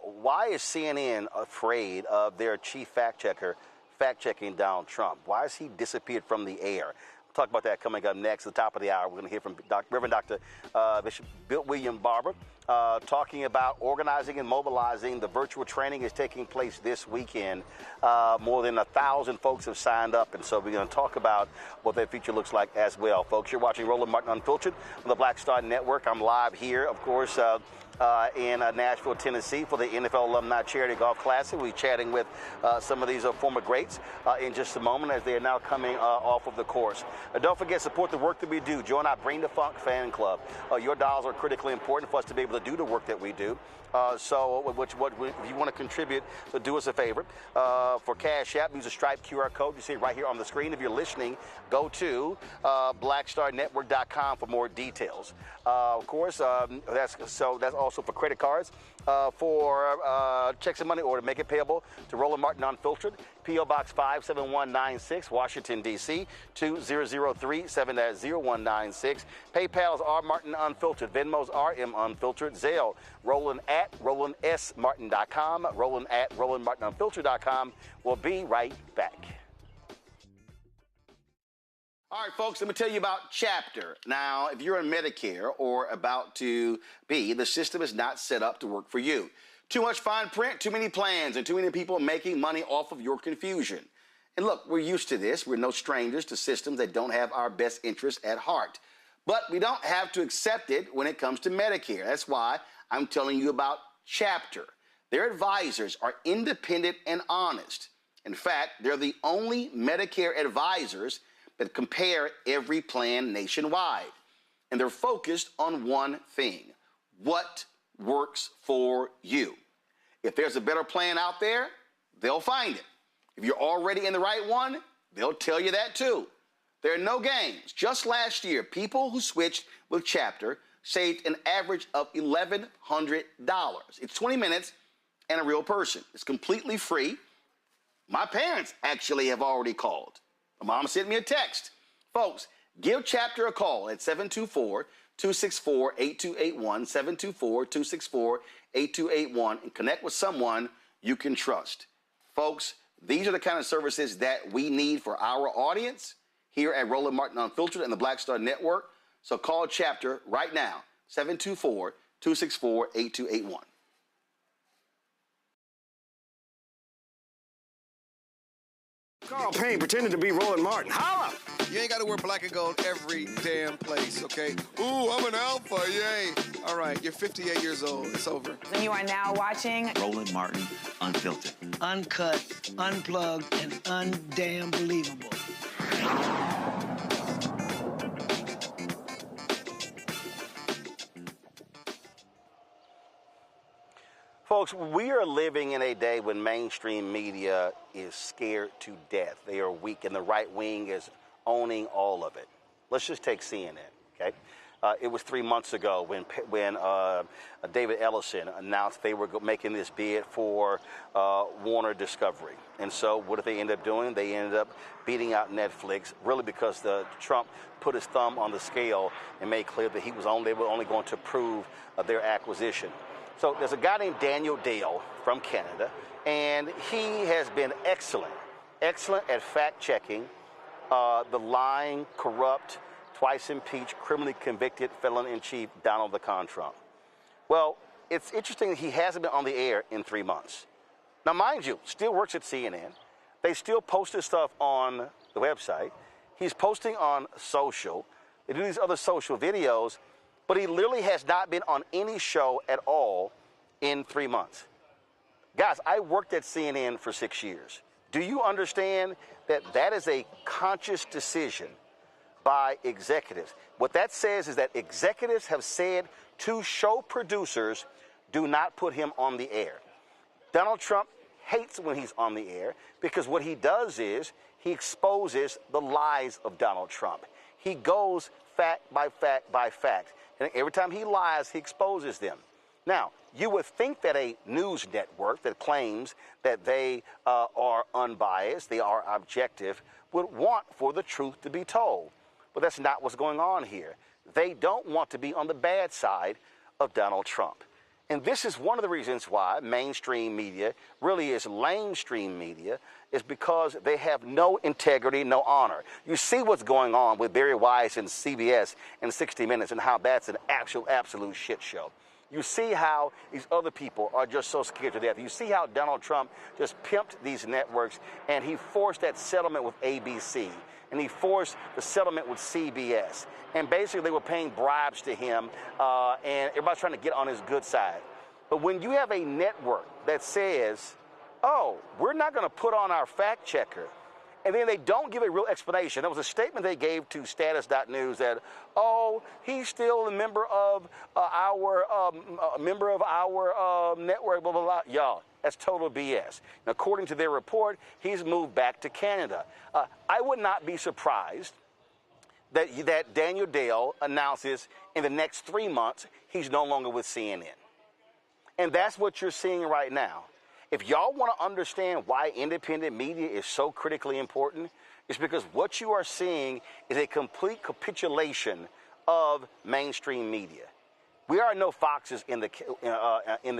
why is CNN afraid of their chief fact-checking Donald Trump? Why has he disappeared from the air? We'll talk about that coming up next at the top of the hour. We're going to hear from Reverend Dr. Bishop Bill William Barber talking about organizing and mobilizing. The virtual training is taking place this weekend. More than 1,000 folks have signed up, and so we're going to talk about what that future looks like as well. Folks, you're watching Roland Martin Unfiltered on the Black Star Network. I'm live here, of course, in Nashville, Tennessee for the NFL Alumni Charity Golf Classic. We're chatting with some of these former greats in just a moment as they are now coming off of the course. Don't forget, support the work that we do. Join our Bring the Funk fan club. Your dollars are critically important for us to be able to do the work that we do. If you want to contribute, so do us a favor. For Cash App, use a Stripe QR code. You see it right here on the screen. If you're listening, go to blackstarnetwork.com for more details. Of course, that's also for credit cards, for checks and money order. Make it payable to Roland Martin Unfiltered, P.O. Box 57196, Washington, D.C. 20037-0196. PayPal's R Martin Unfiltered. Venmo's RM Unfiltered. Zelle, Roland at RolandSMartin.com. Roland at RolandMartinUnfiltered.com. We'll be right back. All right, folks, let me tell you about Chapter. Now, if you're in Medicare or about to be, the system is not set up to work for you. Too much fine print, too many plans, and too many people making money off of your confusion. And look, we're used to this. We're no strangers to systems that don't have our best interests at heart. But we don't have to accept it when it comes to Medicare. That's why I'm telling you about Chapter. Their advisors are independent and honest. In fact, they're the only Medicare advisors that compare every plan nationwide. And they're focused on one thing: what works for you. If there's a better plan out there, they'll find it. If you're already in the right one, they'll tell you that too. There are no games. Just last year, people who switched with Chapter saved an average of $1,100. It's 20 minutes and a real person. It's completely free. My parents actually have already called. My mom sent me a text. Folks, give Chapter a call at 724-264-8281, 724-264-8281, and connect with someone you can trust. Folks, these are the kind of services that we need for our audience here at Roland Martin Unfiltered and the Black Star Network. So call Chapter right now, 724-264-8281. Carl Payne pretending to be Roland Martin. Holla! You ain't got to wear black and gold every damn place, okay? Ooh, I'm an alpha, yay. All right, you're 58 years old. It's over. And you are now watching Roland Martin Unfiltered. Uncut, unplugged, and undamn believable. Folks, we are living in a day when mainstream media is scared to death. They are weak, and the right wing is owning all of it. Let's just take CNN, okay? It was 3 months ago when David Ellison announced they were making this bid for Warner Discovery. And so what did they end up doing? They ended up beating out Netflix, really because Trump put his thumb on the scale and made clear that they were only going to approve their acquisition. So there's a guy named Daniel Dale from Canada, and he has been excellent at fact-checking the lying, corrupt, twice impeached, criminally convicted felon-in-chief Donald the Con Trump. Well, it's interesting that he hasn't been on the air in 3 months. Now, mind you, still works at CNN. They still post his stuff on the website. He's posting on social. They do these other social videos, but he literally has not been on any show at all in 3 months. Guys, I worked at CNN for 6 years. Do you understand that that is a conscious decision by executives? What that says is that executives have said to show producers, do not put him on the air. Donald Trump hates when he's on the air because what he does is he exposes the lies of Donald Trump. He goes fact by fact by fact. And every time he lies, he exposes them. Now, you would think that a news network that claims that they are unbiased, they are objective, would want for the truth to be told. But that's not what's going on here. They don't want to be on the bad side of Donald Trump. And this is one of the reasons why mainstream media really is lamestream media, is because they have no integrity, no honor. You see what's going on with Barry Weiss and CBS and 60 Minutes and how that's an absolute shit show. You see how these other people are just so scared to death. You see how Donald Trump just pimped these networks, and he forced that settlement with ABC, and he forced the settlement with CBS. And basically they were paying bribes to him, and everybody's trying to get on his good side. But when you have a network that says, oh, we're not going to put on our fact checker, and then they don't give a real explanation. There was a statement they gave to status.news that, oh, he's still a member of our network, blah, blah, blah. Y'all, that's total BS. And according to their report, he's moved back to Canada. I would not be surprised that Daniel Dale announces in the next 3 months he's no longer with CNN. And that's what you're seeing right now. If y'all want to understand why independent media is so critically important, it's because what you are seeing is a complete capitulation of mainstream media. We are no foxes in the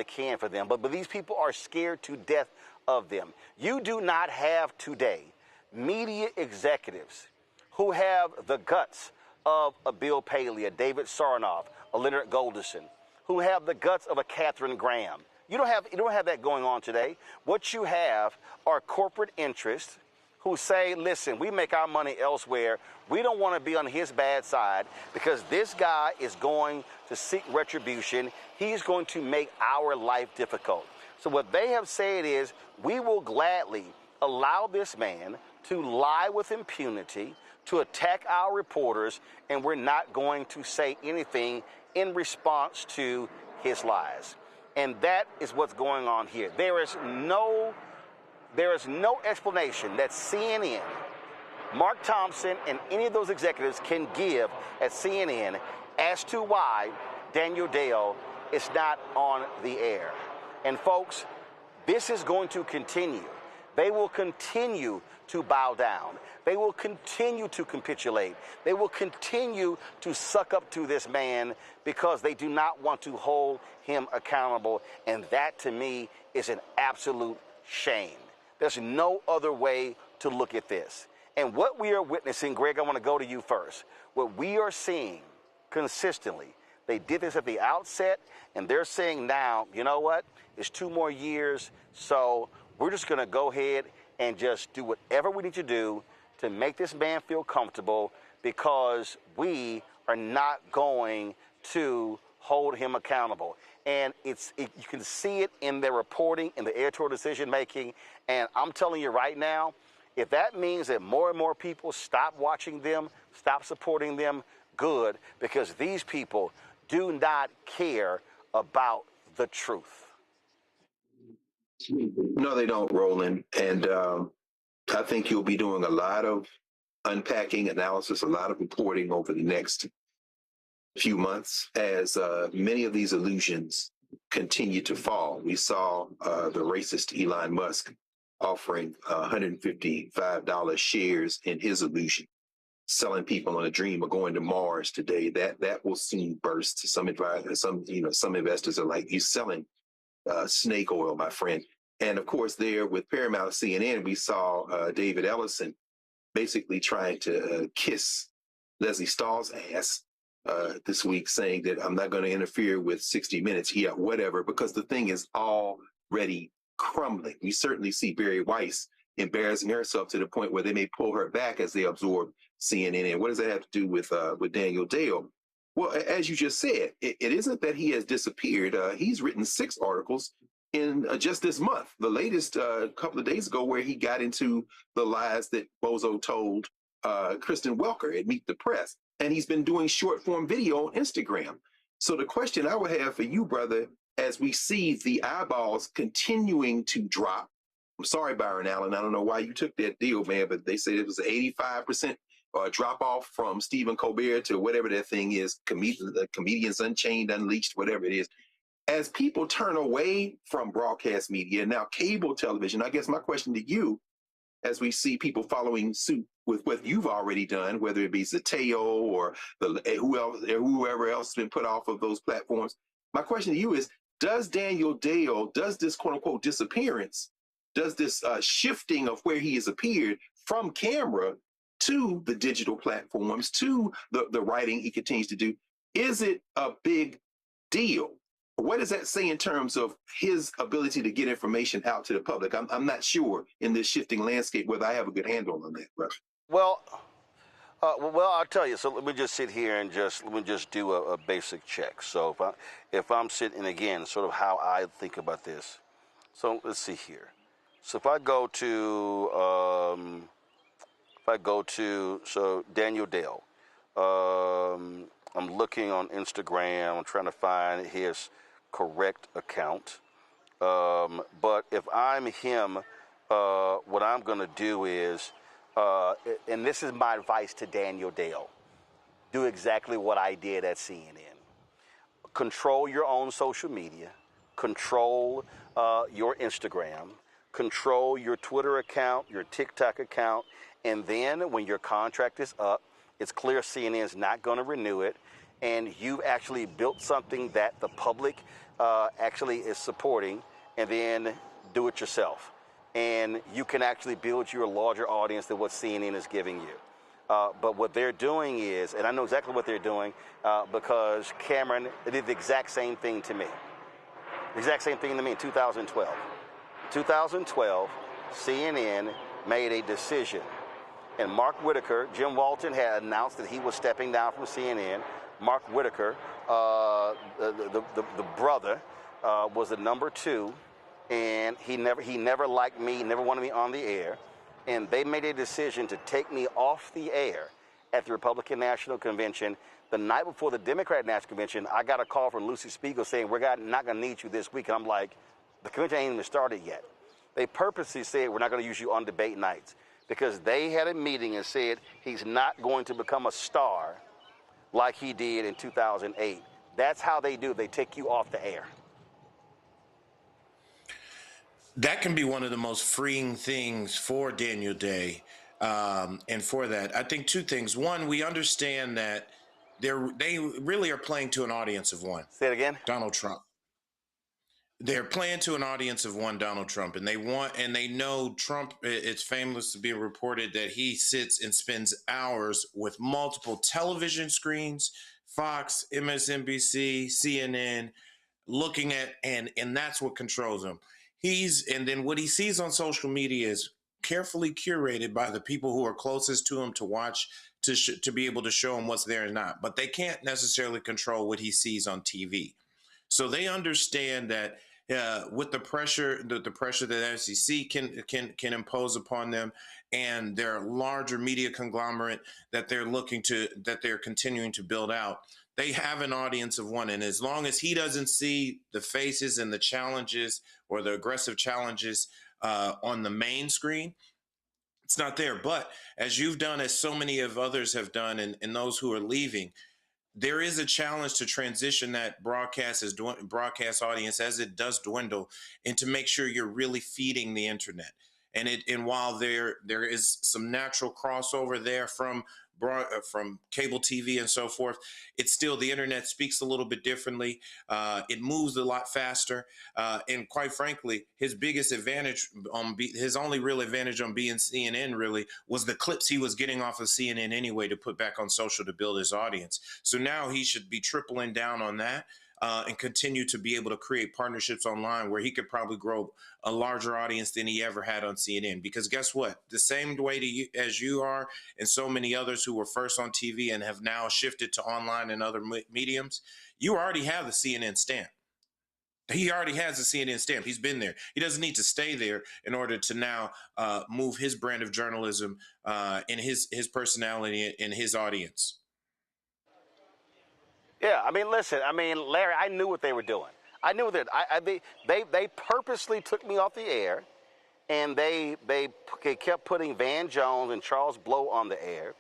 can for them, but these people are scared to death of them. You do not have today media executives who have the guts of a Bill Paley, a David Sarnoff, a Leonard Golderson, who have the guts of a Katharine Graham. You don't have that going on today. What you have are corporate interests who say, listen, we make our money elsewhere. We don't want to be on his bad side because this guy is going to seek retribution. He's going to make our life difficult. So what they have said is, we will gladly allow this man to lie with impunity, to attack our reporters, and we're not going to say anything in response to his lies. And that is what's going on here. There is no explanation that CNN, Mark Thompson, and any of those executives can give at CNN as to why Daniel Dale is not on the air. And folks, this is going to continue they will continue to bow down. They will continue to capitulate. They will continue to suck up to this man because they do not want to hold him accountable. And that, to me, is an absolute shame. There's no other way to look at this. And what we are witnessing, Greg, I want to go to you first. What we are seeing consistently, they did this at the outset, and they're saying now, you know what? It's 2 more years, so we're just going to go ahead and just do whatever we need to do to make this man feel comfortable, because we are not going to hold him accountable. And you can see it in their reporting, in the editorial decision making. And I'm telling you right now, if that means that more and more people stop watching them, stop supporting them, good, because these people do not care about the truth. No, they don't, Roland. And I think you'll be doing a lot of unpacking, analysis, a lot of reporting over the next few months as many of these illusions continue to fall. We saw the racist Elon Musk offering $155 shares in his illusion, selling people on a dream of going to Mars today. That will soon burst. Some investors are like, "You're selling snake oil, my friend." And of course, there with Paramount CNN, we saw David Ellison basically trying to kiss Leslie Stahl's ass this week, saying that I'm not going to interfere with 60 Minutes. Yeah, whatever, because the thing is already crumbling. We certainly see Barry Weiss embarrassing herself to the point where they may pull her back as they absorb CNN. And what does that have to do with Daniel Dale? Well, as you just said, it isn't that he has disappeared. He's written 6 articles in just this month. The latest a couple of days ago, where he got into the lies that Bozo told Kristen Welker at Meet the Press. And he's been doing short form video on Instagram. So the question I would have for you, brother, as we see the eyeballs continuing to drop, I'm sorry, Byron Allen, I don't know why you took that deal, man, but they said it was an 85% drop off from Stephen Colbert to whatever that thing is, Comedians Unchained, Unleashed, whatever it is. As people turn away from broadcast media, now cable television, I guess my question to you, as we see people following suit with what you've already done, whether it be Zateo or whoever else has been put off of those platforms, my question to you is, does Daniel Dale, does this quote unquote disappearance, does this shifting of where he has appeared from camera to the digital platforms, to the writing he continues to do, is it a big deal? What does that say in terms of his ability to get information out to the public? I'm not sure in this shifting landscape whether I have a good handle on that, brother. Well, I'll tell you. So let me just sit here and let me just do a basic check. So if I'm sitting, again, sort of how I think about this. So let's see here. So if I go to Daniel Dale, I'm looking on Instagram. I'm trying to find his correct account. But if I'm him, what I'm going to do is, and this is my advice to Daniel Dale, do exactly what I did at CNN. Control your own social media. Control your Instagram. Control your Twitter account, your TikTok account. And then when your contract is up, it's clear CNN's not going to renew it, and you've actually built something that the public actually is supporting, and then do it yourself. And you can actually build your larger audience than what CNN is giving you. But what they're doing is, and I know exactly what they're doing, because Cameron did the exact same thing to me. The exact same thing to me in 2012. In 2012, CNN made a decision. And Mark Whitaker, Jim Walton had announced that he was stepping down from CNN. Mark Whitaker, the brother, was the number 2, and he never liked me, never wanted me on the air. And they made a decision to take me off the air at the Republican National Convention. The night before the Democratic National Convention, I got a call from Lucy Spiegel saying, "We're not going to need you this week." And I'm like, the convention ain't even started yet. They purposely said, "We're not going to use you on debate nights," because they had a meeting and said he's not going to become a star like he did in 2008. That's how they do. They take you off the air. That can be one of the most freeing things for Daniel Day. And for that, I think two things. One, we understand that they really are playing to an audience of one. Say it again. Donald Trump. They're playing to an audience of one, Donald Trump, and they know Trump. It's famous to be reported that he sits and spends hours with multiple television screens, Fox, MSNBC, CNN, looking at, and that's what controls him. And then what he sees on social media is carefully curated by the people who are closest to him to watch, to be able to show him what's there and not. But they can't necessarily control what he sees on TV. So they understand that with the pressure that FCC can impose upon them, and their larger media conglomerate that they're continuing to build out, they have an audience of one. And as long as he doesn't see the faces and the challenges or the aggressive challenges on the main screen, it's not there. But as you've done, as so many of others have done, and those who are leaving, there is a challenge to transition that broadcast audience as it does dwindle, and to make sure you're really feeding the internet. And while there is some natural crossover there from cable TV and so forth, it's still, the internet speaks a little bit differently. It moves a lot faster. And quite frankly, his biggest advantage his only real advantage on being CNN really was the clips he was getting off of CNN anyway to put back on social to build his audience. So now he should be tripling down on that. And continue to be able to create partnerships online where he could probably grow a larger audience than he ever had on CNN. Because guess what? The same way as you are, and so many others who were first on TV and have now shifted to online and other mediums, you already have the CNN stamp. He already has the CNN stamp. He's been there. He doesn't need to stay there in order to now move his brand of journalism and his personality and his audience. Yeah, I mean, listen, Larry, I knew what they were doing. I knew that they purposely took me off the air, and they kept putting Van Jones and Charles Blow on the air,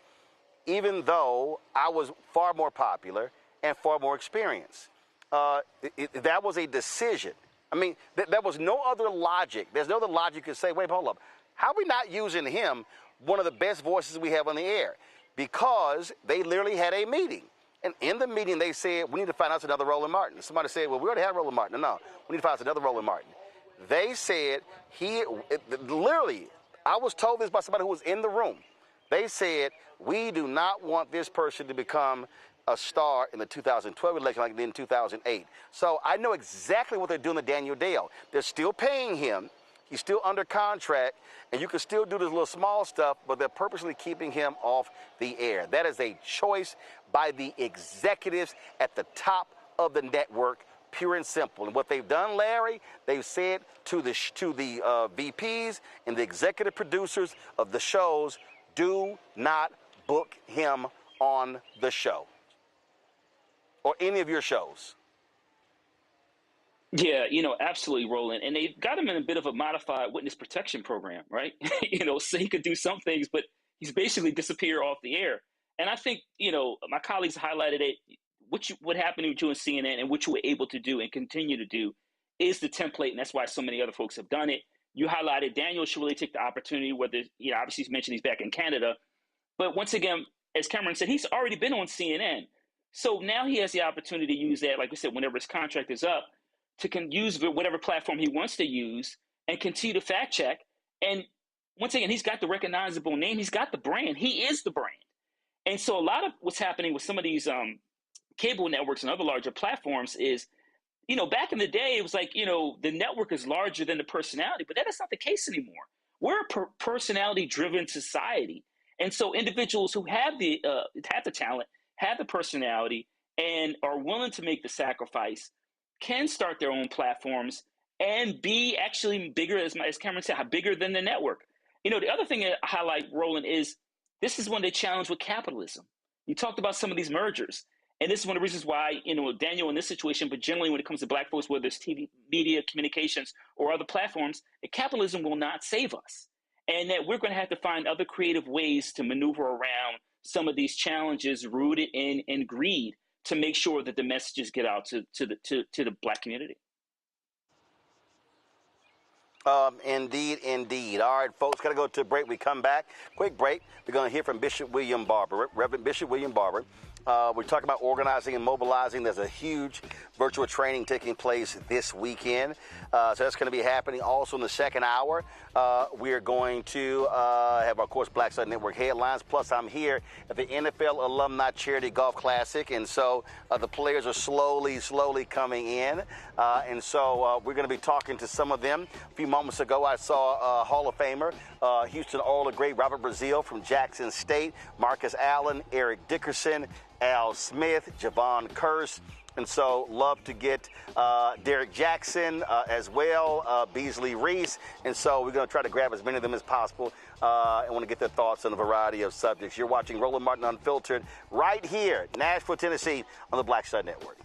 even though I was far more popular and far more experienced. That was a decision. I mean, there was no other logic. There's no other logic you could say, wait, hold up. How are we not using him, one of the best voices we have on the air? Because they literally had a meeting. And in the meeting, they said, we need to find out another Roland Martin. Somebody said, well, we already have Roland Martin. No, we need to find out another Roland Martin. They said, literally, I was told this by somebody who was in the room. They said, we do not want this person to become a star in the 2012 election like they did in 2008. So I know exactly what they're doing to Daniel Dale. They're still paying him. He's still under contract, and you can still do this little small stuff, but they're purposely keeping him off the air. That is a choice by the executives at the top of the network, pure and simple. And what they've done, Larry, they've said to the VPs and the executive producers of the shows, do not book him on the show or any of your shows. Yeah, absolutely, Roland. And they've got him in a bit of a modified witness protection program, right? So he could do some things, but he's basically disappeared off the air. And I think, my colleagues highlighted it. What happened to you in CNN and what you were able to do and continue to do is the template. And that's why so many other folks have done it. You highlighted Daniel should really take the opportunity, whether, obviously he's mentioned he's back in Canada. But once again, as Cameron said, he's already been on CNN. So now he has the opportunity to use that, like we said, whenever his contract is up, to use whatever platform he wants to use and continue to fact check. And once again, he's got the recognizable name. He's got the brand. He is the brand. And so a lot of what's happening with some of these cable networks and other larger platforms is, back in the day, it was like, the network is larger than the personality, but that is not the case anymore. We're a personality-driven society. And so individuals who have the talent, have the personality, and are willing to make the sacrifice can start their own platforms and be actually bigger, as Cameron said, bigger than the network. The other thing I highlight, Roland, is this is one of the challenges with capitalism. You talked about some of these mergers, and this is one of the reasons why, Daniel in this situation, but generally when it comes to Black folks, whether it's TV, media, communications, or other platforms, that capitalism will not save us. And that we're going to have to find other creative ways to maneuver around some of these challenges rooted in greed, to make sure that the messages get out to the Black community. Indeed, indeed. All right, folks, got to go to a break. We come back. Quick break. We're going to hear from Bishop William Barber, Reverend Bishop William Barber. We're talking about organizing and mobilizing. There's a huge virtual training taking place this weekend. So that's going to be happening. Also in the second hour, we are going to have, of course, Black Star Network headlines. Plus, I'm here at the NFL Alumni Charity Golf Classic. And so the players are slowly coming in. And so we're going to be talking to some of them. A few moments ago, I saw Hall of Famer, Houston Oil great Robert Brazile from Jackson State, Marcus Allen, Eric Dickerson, Al Smith, Javon Curse. And so love to get Derek Jackson as well, Beasley Reese. And so we're going to try to grab as many of them as possible. I want to get their thoughts on a variety of subjects. You're watching Roland Martin Unfiltered right here, Nashville, Tennessee, on the Black Star Network.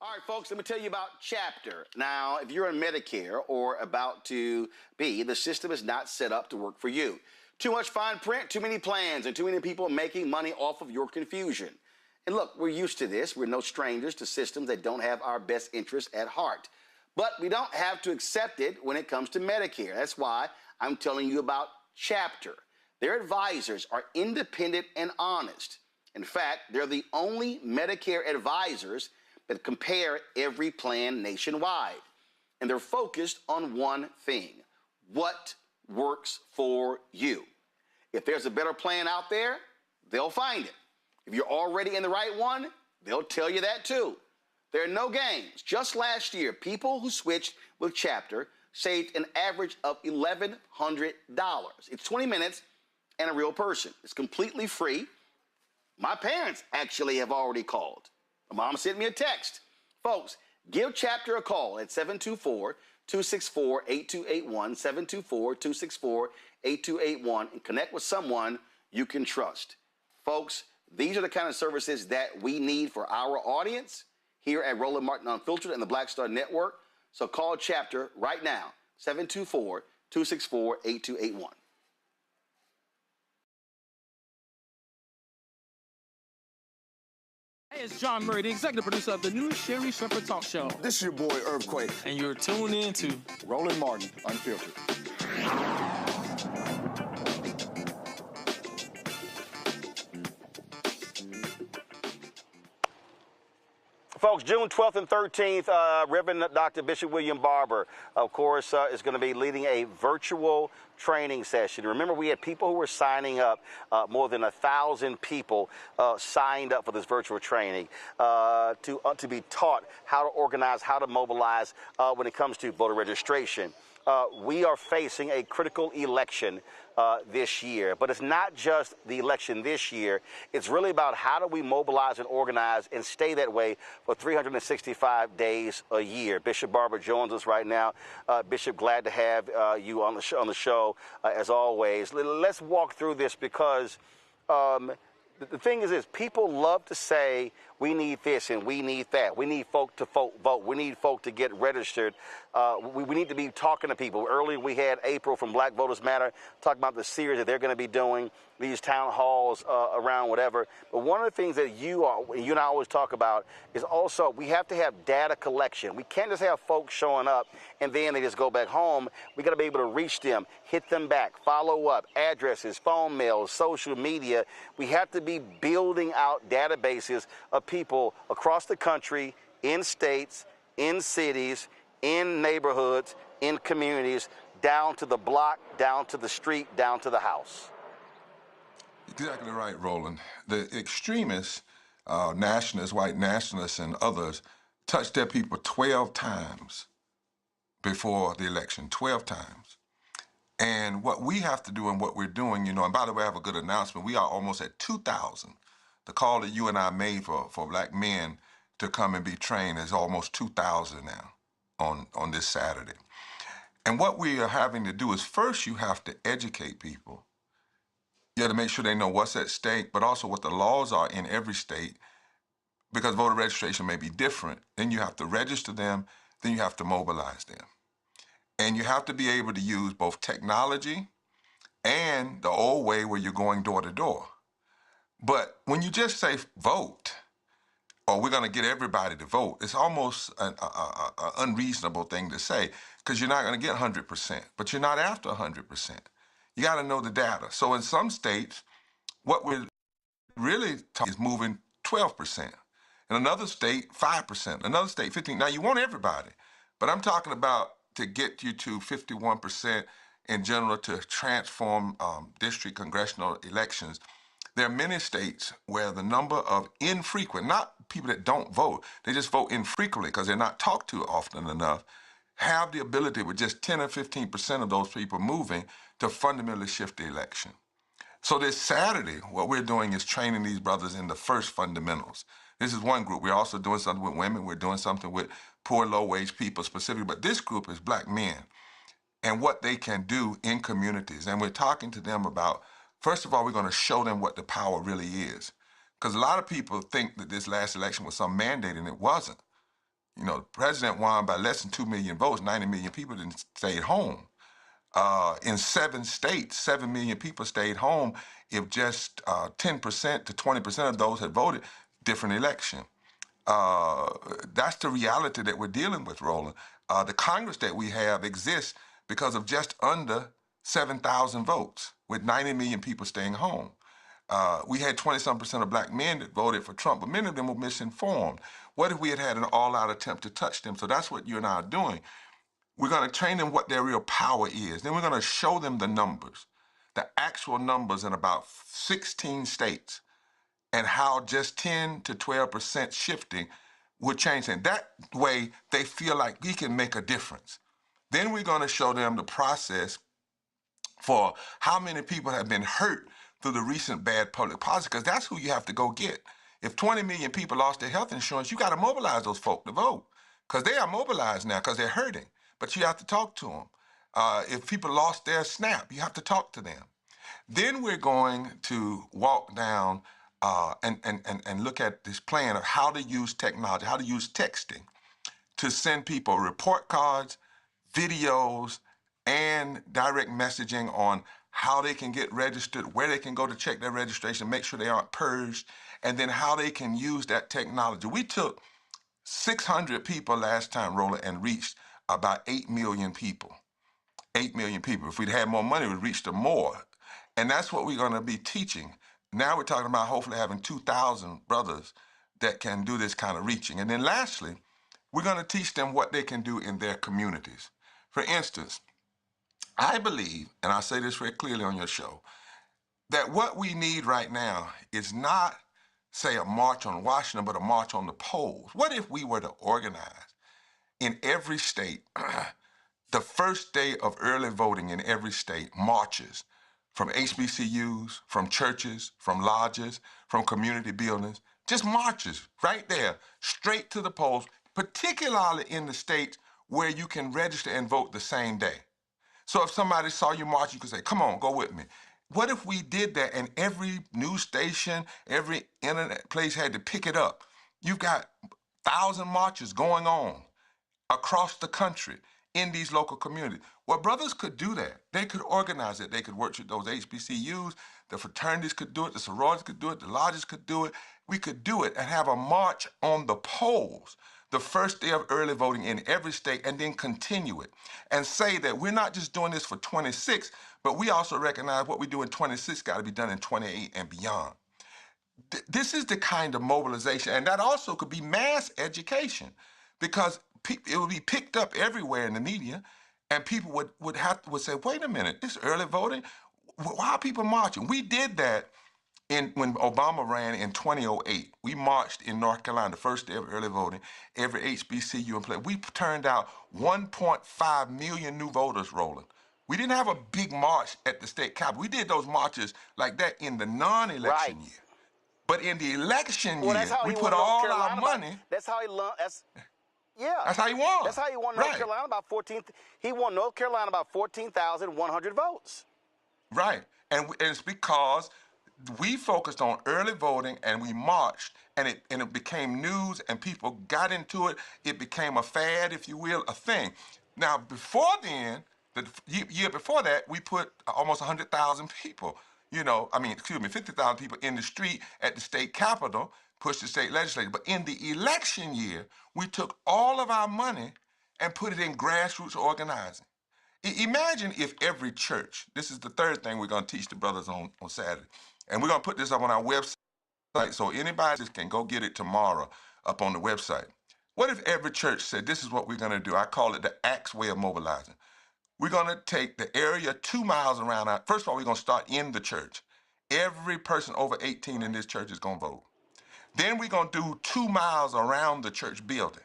All right, folks, let me tell you about Chapter. Now, if you're on Medicare or about to be, the system is not set up to work for you. Too much fine print, too many plans, and too many people making money off of your confusion. And look, we're used to this. We're no strangers to systems that don't have our best interests at heart. But we don't have to accept it when it comes to Medicare. That's why I'm telling you about Chapter. Their advisors are independent and honest. In fact, they're the only Medicare advisors that compare every plan nationwide. And they're focused on one thing: what works for you. If there's a better plan out there, they'll find it. If you're already in the right one, they'll tell you that too. There are no games. Just last year, people who switched with Chapter saved an average of $1,100. It's 20 minutes and a real person. It's completely free. My parents actually have already called. My mom sent me a text. Folks, give Chapter a call at 724-264-8281, 724-264-8281, and connect with someone you can trust. Folks, these are the kind of services that we need for our audience here at Roland Martin Unfiltered and the Black Star Network. So call Chapter right now, 724-264-8281. Hey, it's John Murray, the executive producer of the new Sherry Shepherd Talk Show. This is your boy, Earthquake. And you're tuned in to Roland Martin Unfiltered. Folks, June 12th and 13th, Reverend Dr. Bishop William Barber, of course, is going to be leading a virtual training session. Remember, we had people who were signing up, more than 1,000 people signed up for this virtual training to be taught how to organize, how to mobilize when it comes to voter registration. We are facing a critical election this year, but it's not just the election this year. It's really about how do we mobilize and organize and stay that way for 365 days a year. Bishop Barber joins us right now. Bishop, glad to have you on the show as always. Let's walk through this because the thing is this: people love to say we need this and we need that. We need folk to vote. We need folk to get registered. We need to be talking to people. Earlier we had April from Black Voters Matter talking about the series that they're going to be doing, these town halls around whatever. But one of the things that you and I always talk about is also we have to have data collection. We can't just have folks showing up and then they just go back home. We got to be able to reach them, hit them back, follow up, addresses, phone mails, social media. We have to be building out databases of people across the country, in states, in cities, in neighborhoods, in communities, down to the block, down to the street, down to the house. Exactly right, Roland. The extremists, nationalists, white nationalists, and others touched their people 12 times before the election, 12 times. And what we have to do and what we're doing, and by the way, I have a good announcement. We are almost at 2,000. The call that you and I made for black men to come and be trained is almost 2,000 now on this Saturday. And what we are having to do is first you have to educate people. You have to make sure they know what's at stake, but also what the laws are in every state, because voter registration may be different. Then you have to register them, then you have to mobilize them. And you have to be able to use both technology and the old way where you're going door to door. But when you just say vote, or we're going to get everybody to vote. It's almost an unreasonable thing to say, because you're not going to get 100%, but you're not after 100%. You got to know the data. So in some states, what we're really talking is moving 12%. In another state, 5%. Another state, 15%. Now, you want everybody, but I'm talking about to get you to 51% in general to transform district congressional elections. There are many states where the number of infrequent, not people that don't vote, they just vote infrequently because they're not talked to often enough, have the ability with just 10 or 15% of those people moving to fundamentally shift the election. So this Saturday, what we're doing is training these brothers in the first fundamentals. This is one group. We're also doing something with women. We're doing something with poor, low-wage people specifically. But this group is black men and what they can do in communities. And we're talking to them about, first of all, we're going to show them what the power really is. Because a lot of people think that this last election was some mandate, and it wasn't. You know, the president won by less than 2 million votes. 90 million people didn't stay at home. In 7 states, 7 million people stayed home. If just 10% to 20% of those had voted, different election. That's the reality that we're dealing with, Roland. The Congress that we have exists because of just under 7,000 votes, with 90 million people staying home. We had 20-some% of black men that voted for Trump, but many of them were misinformed. What if we had had an all-out attempt to touch them? So that's what you and I are doing. We're going to train them what their real power is. Then we're going to show them the numbers, the actual numbers in about 16 states, and how just 10 to 12% shifting would change things. That way, they feel like we can make a difference. Then we're going to show them the process for how many people have been hurt through the recent bad public policy, because that's who you have to go get. If 20 million people lost their health insurance, you got to mobilize those folk to vote, because they are mobilized now because they're hurting. But you have to talk to them. If people lost their SNAP, you have to talk to them. Then we're going to walk down and look at this plan of how to use technology, how to use texting to send people report cards, videos, and direct messaging on how they can get registered, where they can go to check their registration, make sure they aren't purged, and then how they can use that technology. We took 600 people last time, Roland, and reached about 8 million people. 8 million people. If we'd had more money, we'd reach them more. And that's what we're going to be teaching. Now we're talking about hopefully having 2,000 brothers that can do this kind of reaching. And then lastly, we're going to teach them what they can do in their communities. For instance, I believe, and I say this very clearly on your show, that what we need right now is not, say, a march on Washington, but a march on the polls. What if we were to organize in every state, the first day of early voting in every state, marches from HBCUs, from churches, from lodges, from community buildings, just marches right there, straight to the polls, particularly in the states where you can register and vote the same day. So if somebody saw you march, you could say, come on, go with me. What if we did that and every news station, every internet place had to pick it up? You've got 1,000 marches going on across the country in these local communities. Well, brothers could do that. They could organize it. They could work with those HBCUs. The fraternities could do it. The sororities could do it. The lodges could do it. We could do it and have a march on the polls the first day of early voting in every state, and then continue it and say that we're not just doing this for 26, but we also recognize what we do in 26 got to be done in 28 and beyond. This is the kind of mobilization, and that also could be mass education, because it would be picked up everywhere in the media, and people would say, wait a minute, this early voting, why are people marching? We did that when Obama ran in 2008. We marched in North Carolina, the first day of early voting, every HBCU in place. We turned out 1.5 million new voters, Roland. We didn't have a big march at the state capitol. We did those marches like that in the non-election year. But in the election year, we put all our money. That's how he Yeah. That's how he won. That's how he won North Carolina about 14. He won North Carolina about 14,100 votes. Right. And it's because we focused on early voting and we marched, and it became news and people got into it. It became a fad, if you will, a thing. Now, before then, the year before that, we put almost 100,000 people, 50,000 people in the street at the state capitol, push the state legislature. But in the election year, we took all of our money and put it in grassroots organizing. Imagine if every church, this is the third thing we're going to teach the brothers on Saturday, and we're going to put this up on our website so anybody can go get it tomorrow up on the website. What if every church said, this is what we're going to do? I call it the Acts way of mobilizing. We're going to take the area 2 miles around. First of all, we're going to start in the church. Every person over 18 in this church is going to vote. Then we're going to do 2 miles around the church building,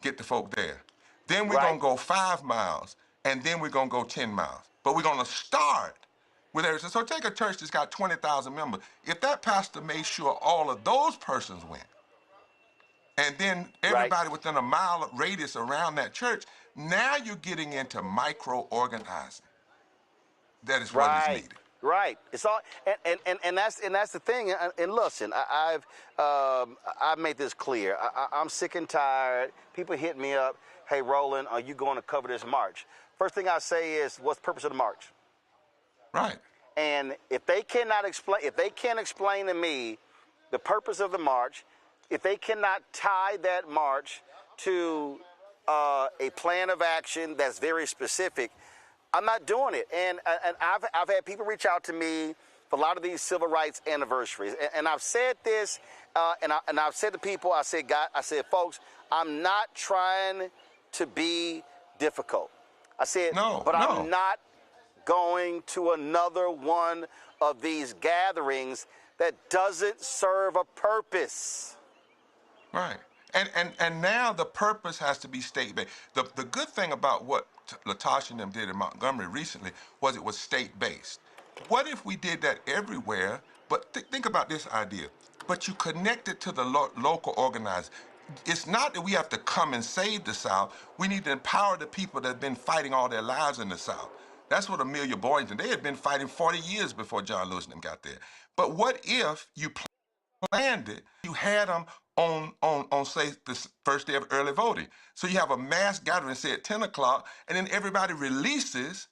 get the folk there. Then we're going to go 5 miles, and then we're going to go 10 miles. But we're going to start with everything. So take a church that's got 20,000 members. If that pastor made sure all of those persons went, and then everybody within a mile radius around that church, now you're getting into micro-organizing. That is what is needed. Right. It's all, and that's the thing. And listen, I've made this clear. I'm sick and tired. People hit me up. Hey, Roland, are you going to cover this march? First thing I say is, what's the purpose of the march? Right. And if they cannot explain, if they can't explain to me the purpose of the march, if they cannot tie that march to a plan of action that's very specific, I'm not doing it. And I've had people reach out to me for a lot of these civil rights anniversaries, and I've said this, and I've said to people, I said, folks, I'm not trying to be difficult. I said, I'm not going to another one of these gatherings that doesn't serve a purpose. Right. And now the purpose has to be state-based. The good thing about what Latasha and them did in Montgomery recently was it was state-based. What if we did that everywhere? But think about this idea. But you connect it to the local organizers. It's not that we have to come and save the South. We need to empower the people that have been fighting all their lives in the South. That's what Amelia Boynton, they had been fighting 40 years before John Lewis and them got there. But what if you planned it, you had them on say, the first day of early voting. So you have a mass gathering, say at 10 o'clock, and then everybody releases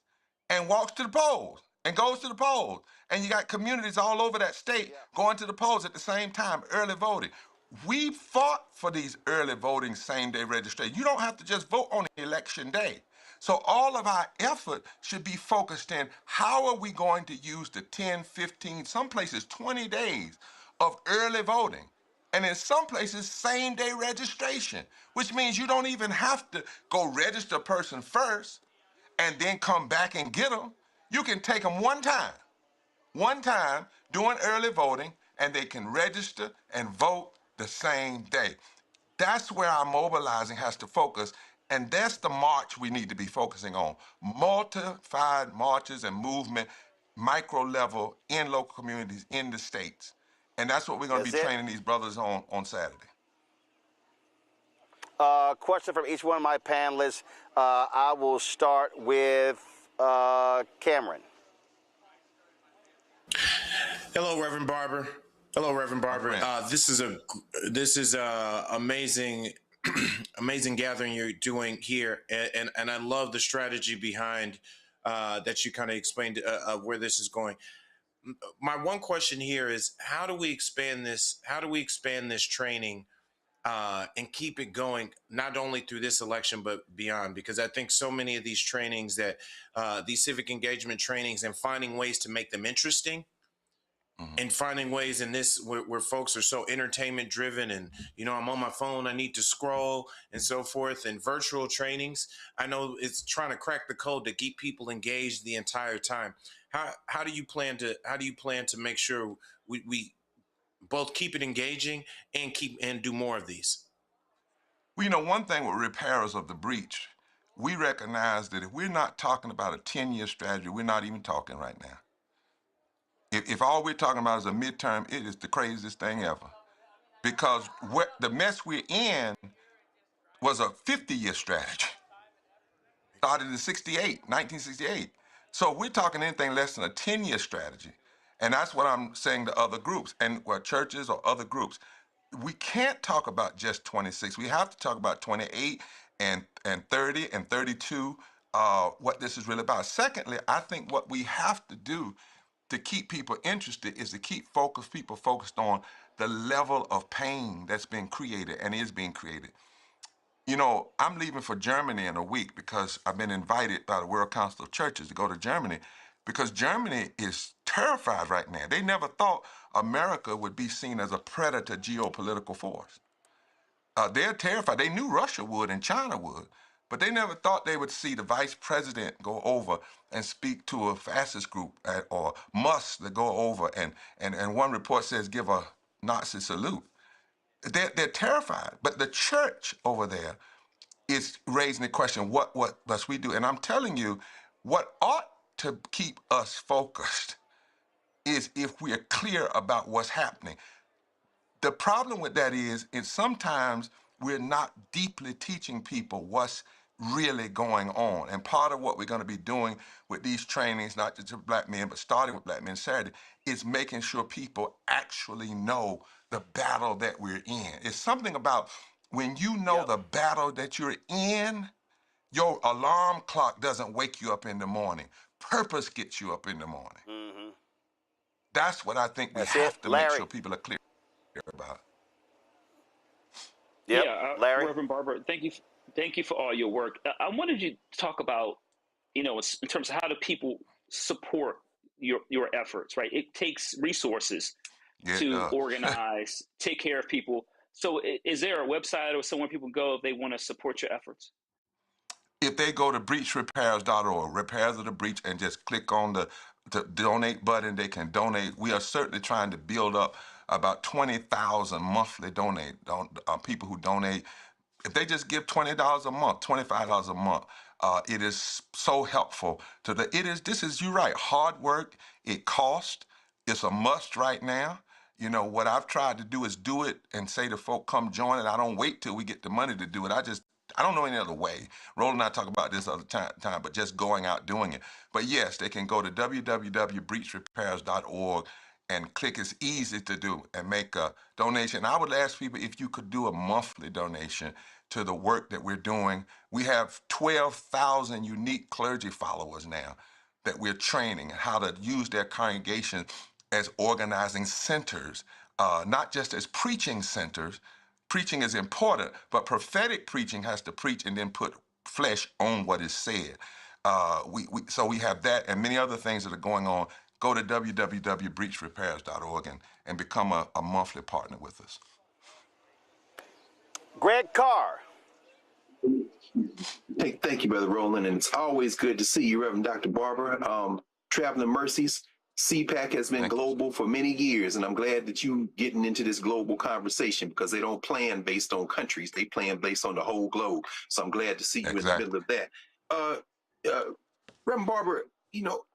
and walks to the polls and goes to the polls. And you got communities all over that state going to the polls at the same time, early voting. We fought for these early voting same-day registration. You don't have to just vote on election day. So all of our effort should be focused in how are we going to use the 10, 15, some places 20 days of early voting. And in some places, same-day registration, which means you don't even have to go register a person first and then come back and get them. You can take them one time doing early voting, and they can register and vote the same day. That's where our mobilizing has to focus, and that's the march we need to be focusing on. Multified marches and movement, micro level, in local communities, in the states. And that's what we're going to be training these brothers on Saturday. Question from each one of my panelists. I will start with Cameron. Hello, Reverend Barber. This is a amazing gathering you're doing here, and I love the strategy behind that you kind of explained of where this is going. My one question here is, how do we expand this? How do we expand this training and keep it going, not only through this election, but beyond? Because I think so many of these trainings these civic engagement trainings, and finding ways to make them interesting, and finding ways in this where folks are so entertainment driven, and, I'm on my phone, I need to scroll and so forth, and virtual trainings. I know it's trying to crack the code to keep people engaged the entire time. How do you plan to make sure we both keep it engaging and do more of these? Well, one thing with repairers of the breach, we recognize that if we're not talking about a 10-year strategy, we're not even talking right now. If all we're talking about is a midterm, it is the craziest thing ever. Because the mess we're in was a 50-year strategy. Started in 1968. So we're talking anything less than a 10-year strategy. And that's what I'm saying to other groups, and churches or other groups. We can't talk about just 26. We have to talk about 28 and 30 and 32, what this is really about. Secondly, I think what we have to do to keep people interested is to keep people focused on the level of pain that's been created and is being created. You know, I'm leaving for Germany in a week because I've been invited by the World Council of Churches to go to Germany because Germany is terrified right now. They never thought America would be seen as a predator geopolitical force. They're terrified. They knew Russia would and China would, but they never thought they would see the vice president go over and speak to a fascist group or Musk to go over and one report says give a Nazi salute. They're terrified. But the church over there is raising the question, what must we do? And I'm telling you, what ought to keep us focused is if we are clear about what's happening. The problem with that is sometimes we're not deeply teaching people what's really going on. And part of what we're going to be doing with these trainings, not just to Black men, but starting with Black Men Saturday, is making sure people actually know the battle that we're in. It's something about when you know the battle that you're in, your alarm clock doesn't wake you up in the morning. Purpose gets you up in the morning. Mm-hmm. That's what I think we have to make sure people are clear about. Yep. Yeah, Larry? Reverend Barber, thank you for all your work. I wanted you to talk about, in terms of how do people support your efforts, right? It takes resources to organize, take care of people. So is there a website or somewhere people go if they want to support your efforts? If they go to breachrepairs.org, repairs of the breach, and just click on the donate button, they can donate. We are certainly trying to build up about 20,000 monthly people who donate. If they just give $20 a month, $25 a month, it is so helpful to you're right, hard work, it costs, it's a must right now. You know, what I've tried to do is do it and say to folk, come join it. I don't wait till we get the money to do it. I don't know any other way. Roland and I talk about this other time, but just going out doing it. But yes, they can go to www.breachrepairs.org and click. It's easy to do and make a donation. I would ask people if you could do a monthly donation to the work that we're doing. We have 12,000 unique clergy followers now that we're training and how to use their congregation as organizing centers, not just as preaching centers. Preaching is important, but prophetic preaching has to preach and then put flesh on what is said. So we have that and many other things that are going on. Go to www.breachrepairs.org and become a monthly partner with us. Greg Carr. Thank you, Brother Roland, and it's always good to see you, Reverend Dr. Barber. Traveling Mercies, CPAC has been global for many years, and I'm glad that you getting into this global conversation because they don't plan based on countries. They plan based on the whole globe. So I'm glad to see you in the middle of that. Reverend Barber,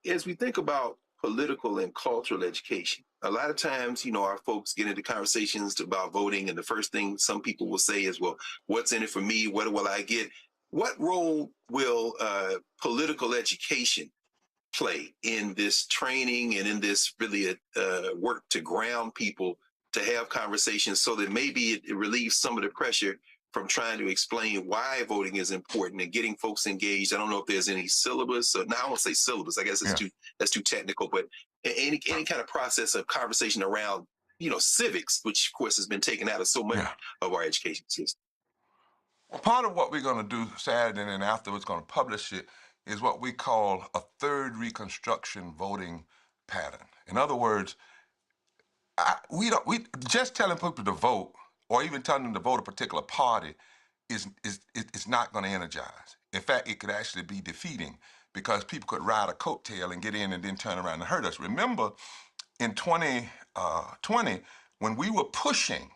as we think about political and cultural education, a lot of times, our folks get into conversations about voting, and the first thing some people will say is, well, what's in it for me? What will I get? What role will political education play in this training and in this really work to ground people to have conversations so that maybe it relieves some of the pressure from trying to explain why voting is important and getting folks engaged? I don't know if there's any syllabus. I won't say syllabus. I guess that's too technical, but any kind of process of conversation around, civics, which of course has been taken out of so much of our education system. Well, part of what we're going to do Saturday and then afterwards going to publish it is what we call a third Reconstruction voting pattern. In other words, we just telling people to vote or even telling them to vote a particular party is not going to energize. In fact, it could actually be defeating because people could ride a coattail and get in and then turn around and hurt us. Remember, in 2020, when we were pushing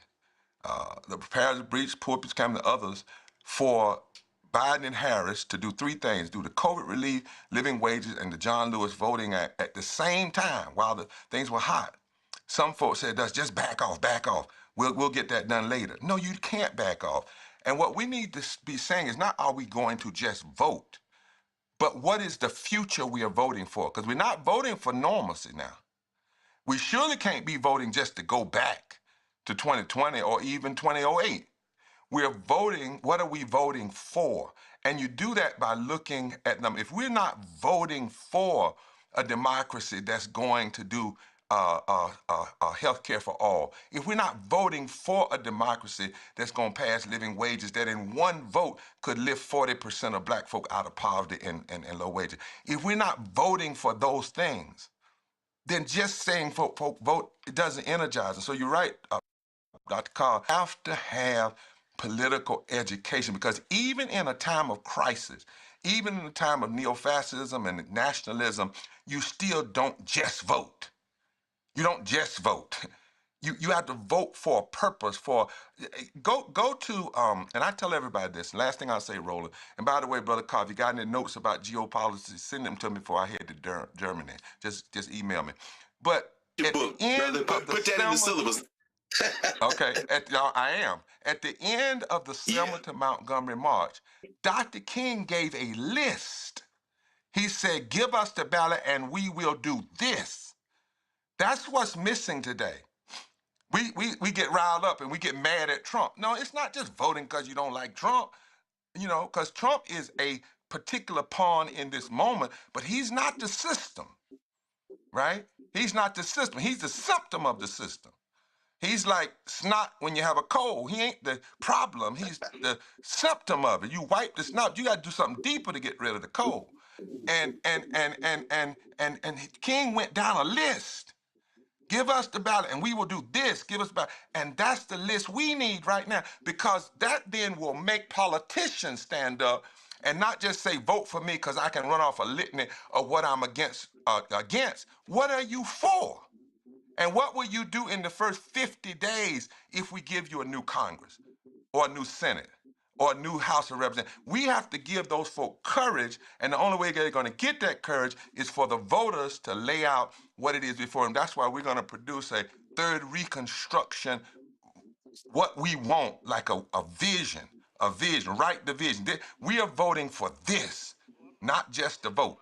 the Preparers of Breach, Poor People's Campaign, and others for Biden and Harris to do three things: do the COVID relief, living wages, and the John Lewis voting at the same time while the things were hot. Some folks said, just back off. We'll get that done later. No, you can't back off. And what we need to be saying is not are we going to just vote, but what is the future we are voting for? Because we're not voting for normalcy now. We surely can't be voting just to go back to 2020 or even 2008. We're voting, what are we voting for? And you do that by looking at them. If we're not voting for a democracy that's going to do health care for all, if we're not voting for a democracy that's going to pass living wages that in one vote could lift 40% of black folk out of poverty and low wages, if we're not voting for those things, then just saying folk vote, it doesn't energize us. So you're right, Dr. Carr, have to have political education, because even in a time of crisis, even in a time of neo-fascism and nationalism, you still don't just vote. You don't just vote. You have to vote for a purpose. Go to and I tell everybody this. Last thing I'll say, Roland. And by the way, Brother Carr, if you got any notes about geopolitics, send them to me before I head to Germany. Just email me. But at the end of the put that in the syllabus. Okay, I am. At the end of the Selma to Montgomery March, Dr. King gave a list. He said, give us the ballot and we will do this. That's what's missing today. We get riled up and we get mad at Trump. No, it's not just voting because you don't like Trump, because Trump is a particular pawn in this moment, but he's not the system, right? He's not the system. He's the symptom of the system. He's like snot when you have a cold. He ain't the problem. He's the symptom of it. You wipe the snot. You got to do something deeper to get rid of the cold. And King went down a list. Give us the ballot, and we will do this. Give us the ballot. And that's the list we need right now, because that then will make politicians stand up and not just say, vote for me because I can run off a litany of what I'm against. What are you for? And what will you do in the first 50 days if we give you a new Congress or a new Senate or a new House of Representatives? We have to give those folk courage, and the only way they're going to get that courage is for the voters to lay out what it is before them. That's why we're going to produce a third reconstruction, what we want, like a vision, write the vision. We are voting for this, not just to vote.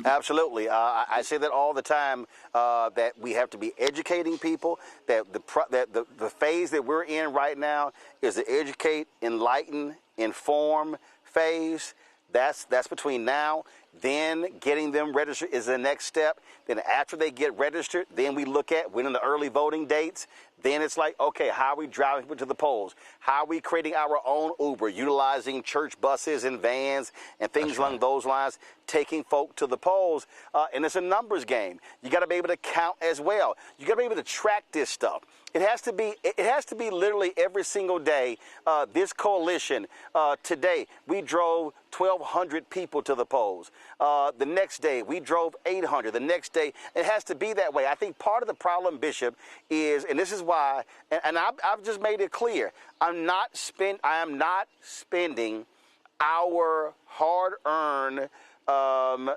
Absolutely. I say that all the time, that we have to be educating people, that the phase that we're in right now is the educate, enlighten, inform phase. That's between now, then getting them registered is the next step. Then after they get registered, then we look at when in the early voting dates. Then it's like, okay, how are we driving people to the polls? How are we creating our own Uber, utilizing church buses and vans and things along those lines, taking folk to the polls? And it's a numbers game. You got to be able to count as well. You got to be able to track this stuff. It has to be literally every single day. This coalition, today, we drove 1,200 people to the polls. The next day, we drove 800. The next day, it has to be that way. I think part of the problem, Bishop, is, and this is why, and I've just made it clear, I am not spending our hard-earned,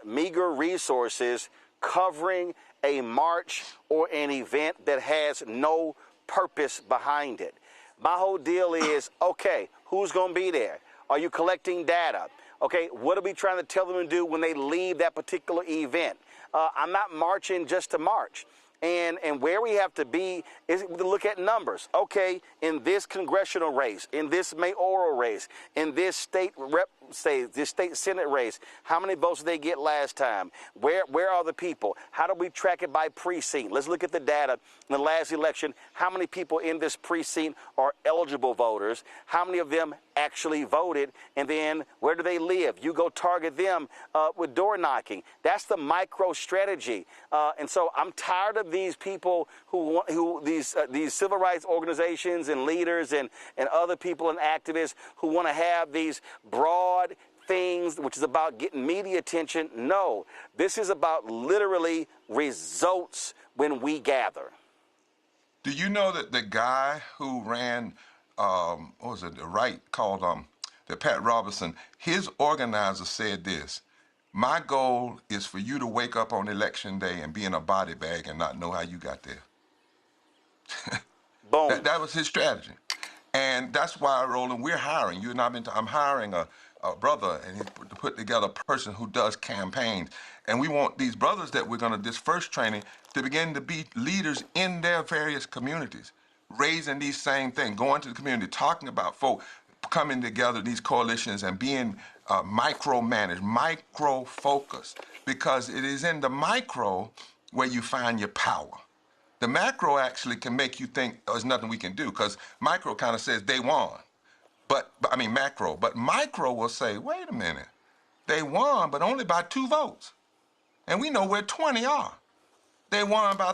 meager resources covering a march or an event that has no purpose behind it. My whole deal is, okay, who's going to be there? Are you collecting data? Okay, what are we trying to tell them to do when they leave that particular event? I'm not marching just to march. And where we have to be is to look at numbers. Okay, in this congressional race, in this mayoral race, in this state Senate race, how many votes did they get last time? Where are the people? How do we track it by precinct? Let's look at the data. In the last election, how many people in this precinct are eligible voters? How many of them actually voted? And then where do they live? You go target them with door knocking. That's the micro strategy. And so I'm tired of these people these civil rights organizations and leaders and other people and activists who want to have these broad things, which is about getting media attention. No, this is about literally results when we gather. Do you know that the guy who ran, the right, called the Pat Robertson, his organizer said this: my goal is for you to wake up on election day and be in a body bag and not know how you got there. Boom. That was his strategy. And that's why, Roland, we're hiring. You and I I'm hiring a brother, and he's put together a person who does campaigns. And we want these brothers that we're going to disperse training to begin to be leaders in their various communities, raising these same things, going to the community, talking about folk, coming together, these coalitions, and being micromanage, micro-focus, because it is in the micro where you find your power. The macro actually can make you think there's nothing we can do, because micro kind of says they won. I mean macro, but micro will say, wait a minute, they won, but only by 2 votes. And we know where 20 are. They won by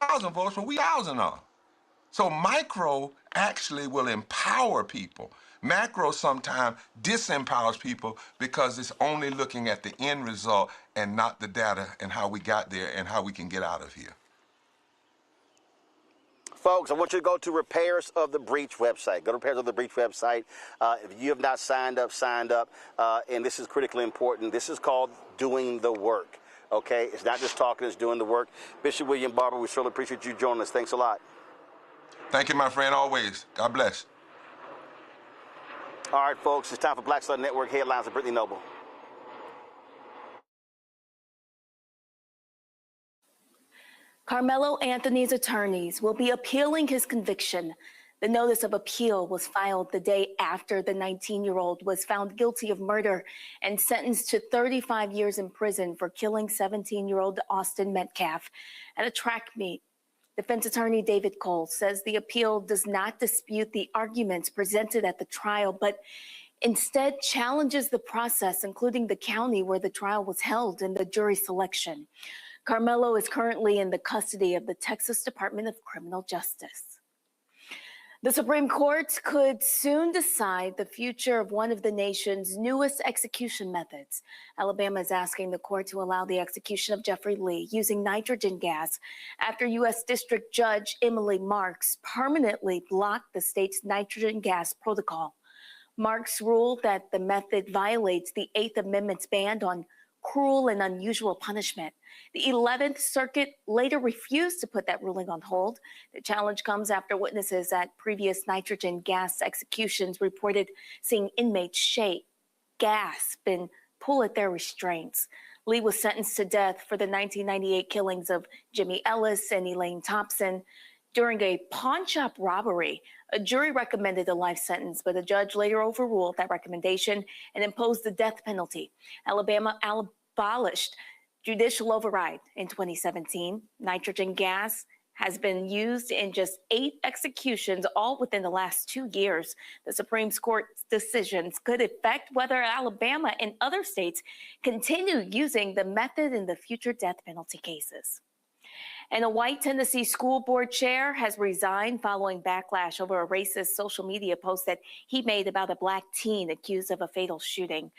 1,000 votes, but we 1,000 are. So micro actually will empower people. Macro sometimes disempowers people because it's only looking at the end result and not the data and how we got there and how we can get out of here. Folks, I want you to go to Repairs of the Breach website. Go to Repairs of the Breach website. If you have not signed up. And this is critically important. This is called doing the work. Okay? It's not just talking, it's doing the work. Bishop William Barber, we certainly appreciate you joining us. Thanks a lot. Thank you, my friend, always. God bless. All right, folks, it's time for Black Star Network Headlines with Brittany Noble. Carmelo Anthony's attorneys will be appealing his conviction. The notice of appeal was filed the day after the 19-year-old was found guilty of murder and sentenced to 35 years in prison for killing 17-year-old Austin Metcalf at a track meet. Defense attorney David Cole says the appeal does not dispute the arguments presented at the trial, but instead challenges the process, including the county where the trial was held and the jury selection. Carmelo is currently in the custody of the Texas Department of Criminal Justice. The Supreme Court could soon decide the future of one of the nation's newest execution methods. Alabama is asking the court to allow the execution of Jeffrey Lee using nitrogen gas after U.S. District Judge Emily Marks permanently blocked the state's nitrogen gas protocol. Marks ruled that the method violates the Eighth Amendment's ban on cruel and unusual punishment. The 11th Circuit later refused to put that ruling on hold. The challenge comes after witnesses at previous nitrogen gas executions reported seeing inmates shake, gasp, and pull at their restraints. Lee was sentenced to death for the 1998 killings of Jimmy Ellis and Elaine Thompson. During a pawn shop robbery, a jury recommended a life sentence, but a judge later overruled that recommendation and imposed the death penalty. Alabama abolished judicial override in 2017. Nitrogen gas has been used in just 8 executions, all within the last 2 years. The Supreme Court's decisions could affect whether Alabama and other states continue using the method in the future death penalty cases. And a white Tennessee school board chair has resigned following backlash over a racist social media post that he made about a black teen accused of a fatal shooting.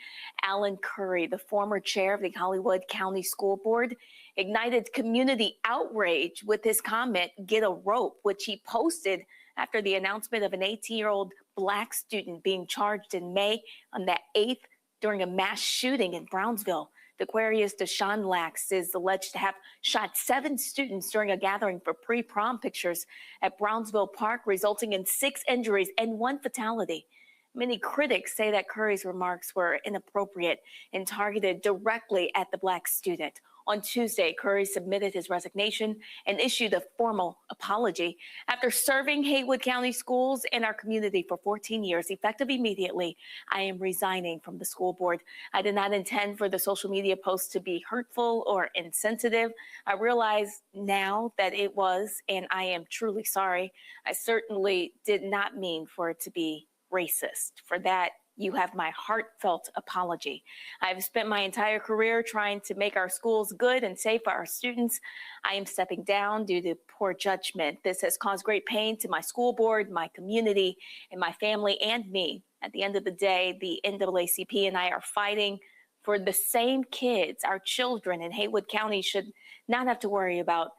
Alan Curry, the former chair of the Hollywood County School Board, ignited community outrage with his comment, "Get a rope," which he posted after the announcement of an 18-year-old black student being charged in May on the 8th during a mass shooting in Brownsville. The Aquarius Deshaun Lax is alleged to have shot 7 students during a gathering for pre-prom pictures at Brownsville Park, resulting in 6 injuries and 1 fatality. Many critics say that Curry's remarks were inappropriate and targeted directly at the black student. On Tuesday, Curry submitted his resignation and issued a formal apology. After serving Haywood County schools and our community for 14 years, effective immediately, I am resigning from the school board. I did not intend for the social media post to be hurtful or insensitive. I realize now that it was, and I am truly sorry. I certainly did not mean for it to be racist. For that, you have my heartfelt apology. I have spent my entire career trying to make our schools good and safe for our students. I am stepping down due to poor judgment. This has caused great pain to my school board, my community, and my family and me. At the end of the day, the NAACP and I are fighting for the same kids. Our children in Haywood County should not have to worry about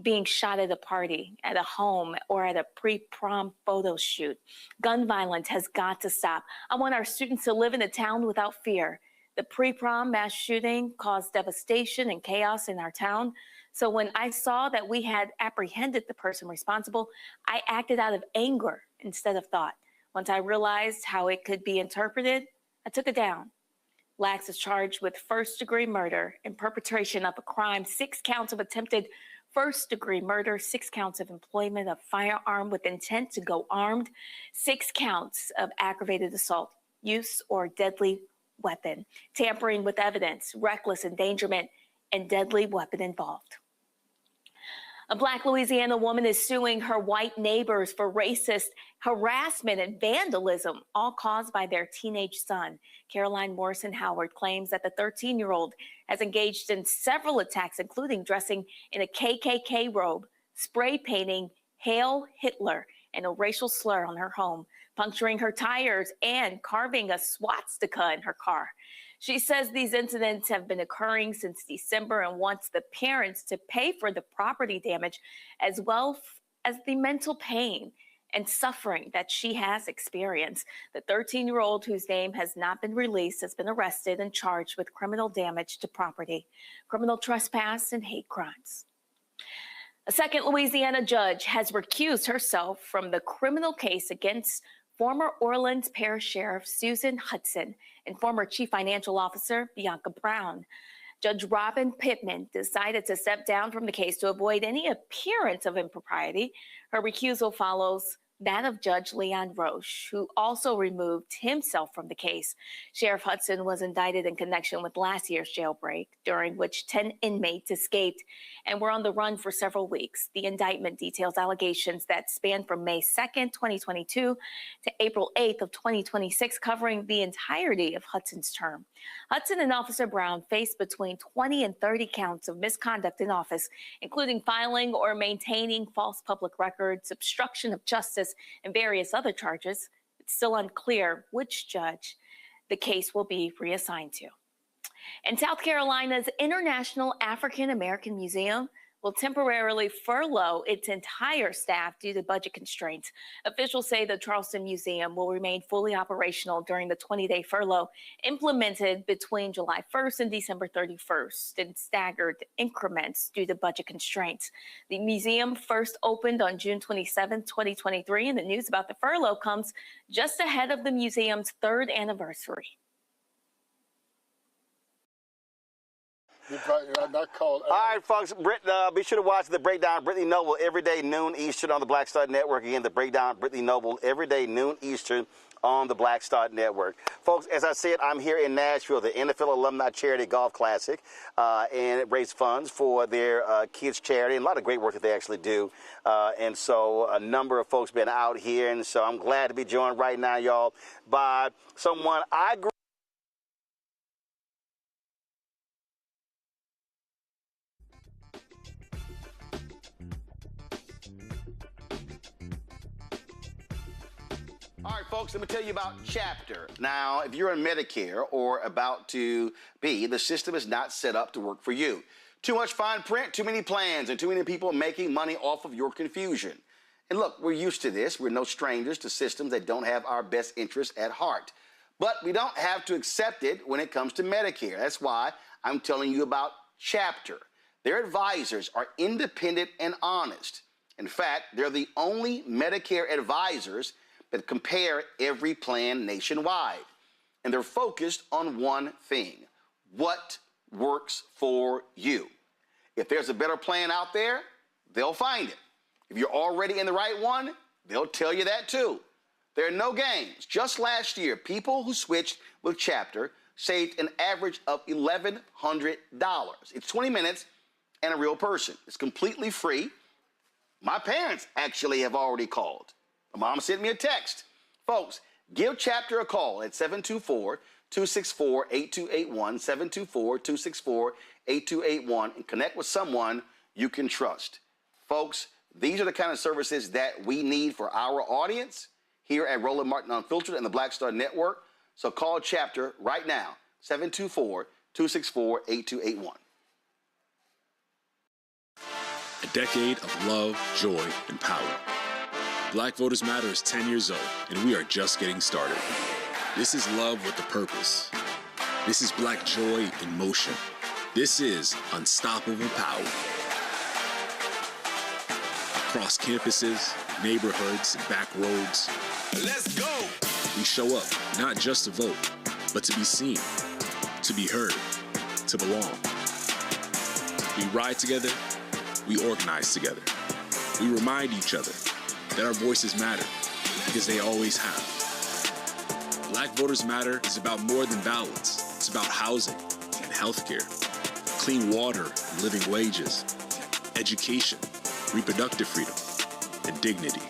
being shot at a party, at a home, or at a pre-prom photo shoot. Gun violence has got to stop. I want our students to live in a town without fear. The pre-prom mass shooting caused devastation and chaos in our town. So when I saw that we had apprehended the person responsible, I acted out of anger instead of thought. Once I realized how it could be interpreted, I took it down. Lax is charged with first-degree murder and perpetration of a crime, 6 counts of attempted first-degree murder, 6 counts of employment of firearm with intent to go armed, 6 counts of aggravated assault, use or deadly weapon, tampering with evidence, reckless endangerment, and deadly weapon involved. A Black Louisiana woman is suing her white neighbors for racist harassment and vandalism, all caused by their teenage son. Caroline Morrison Howard claims that the 13-year-old has engaged in several attacks, including dressing in a KKK robe, spray painting Hail Hitler and a racial slur on her home, puncturing her tires, and carving a swastika in her car. She says these incidents have been occurring since December and wants the parents to pay for the property damage as well as the mental pain and suffering that she has experienced. The 13-year-old, whose name has not been released, has been arrested and charged with criminal damage to property, criminal trespass, and hate crimes. A second Louisiana judge has recused herself from the criminal case against former Orleans Parish Sheriff Susan Hudson and former Chief Financial Officer Bianca Brown. Judge Robin Pittman decided to step down from the case to avoid any appearance of impropriety. Her recusal follows that of Judge Leon Roche, who also removed himself from the case. Sheriff Hudson was indicted in connection with last year's jailbreak, during which 10 inmates escaped and were on the run for several weeks. The indictment details allegations that span from May 2nd, 2022 to April 8th of 2026, covering the entirety of Hudson's term. Hudson and Officer Brown faced between 20 and 30 counts of misconduct in office, including filing or maintaining false public records, obstruction of justice, and various other charges. It's still unclear which judge the case will be reassigned to. And South Carolina's International African American Museum will temporarily furlough its entire staff due to budget constraints. Officials say the Charleston Museum will remain fully operational during the 20-day furlough implemented between July 1st and December 31st in staggered increments due to budget constraints. The museum first opened on June 27, 2023, and the news about the furlough comes just ahead of the museum's third anniversary. All right, folks, be sure to watch The Breakdown, Brittany Noble, every day, noon Eastern on the Black Star Network. Again, The Breakdown, Brittany Noble, every day, noon Eastern on the Black Star Network. Folks, as I said, I'm here in Nashville, the NFL Alumni Charity Golf Classic, and it raised funds for their kids' charity, and a lot of great work that they actually do. And so a number of folks been out here, and so I'm glad to be joined right now, y'all, by someone I grew. All right, folks, let me tell you about Chapter. Now, if you're on Medicare or about to be, the system is not set up to work for you. Too much fine print, too many plans, and too many people making money off of your confusion. And look, we're used to this. We're no strangers to systems that don't have our best interests at heart. But we don't have to accept it when it comes to Medicare. That's why I'm telling you about Chapter. Their advisors are independent and honest. In fact, they're the only Medicare advisors that compare every plan nationwide. And they're focused on one thing: what works for you. If there's a better plan out there, they'll find it. If you're already in the right one, they'll tell you that too. There are no games. Just last year, people who switched with Chapter saved an average of $1,100. It's 20 minutes and a real person. It's completely free. My parents actually have already called. My mom sent me a text. Folks, give Chapter a call at 724-264-8281, 724-264-8281, and connect with someone you can trust. Folks, these are the kind of services that we need for our audience here at Roland Martin Unfiltered and the Black Star Network. So call Chapter right now, 724-264-8281. A decade of love, joy, and power. Black Voters Matter is 10 years old, and we are just getting started. This is love with a purpose. This is Black joy in motion. This is unstoppable power. Across campuses, neighborhoods, and back roads. Let's go! We show up not just to vote, but to be seen, to be heard, to belong. We ride together, we organize together. We remind each other that our voices matter, because they always have. Black Voters Matter is about more than ballots. It's about housing and healthcare, clean water and living wages, education, reproductive freedom, and dignity.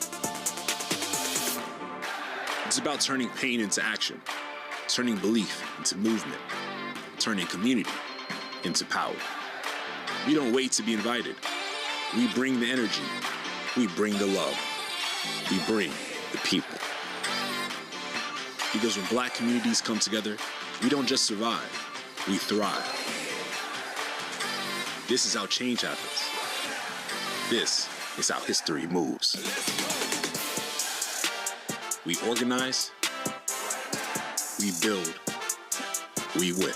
It's about turning pain into action, turning belief into movement, turning community into power. We don't wait to be invited. We bring the energy. We bring the love. We bring the people. Because when Black communities come together, we don't just survive, we thrive. This is how change happens. This is how history moves. We organize, we build, we win.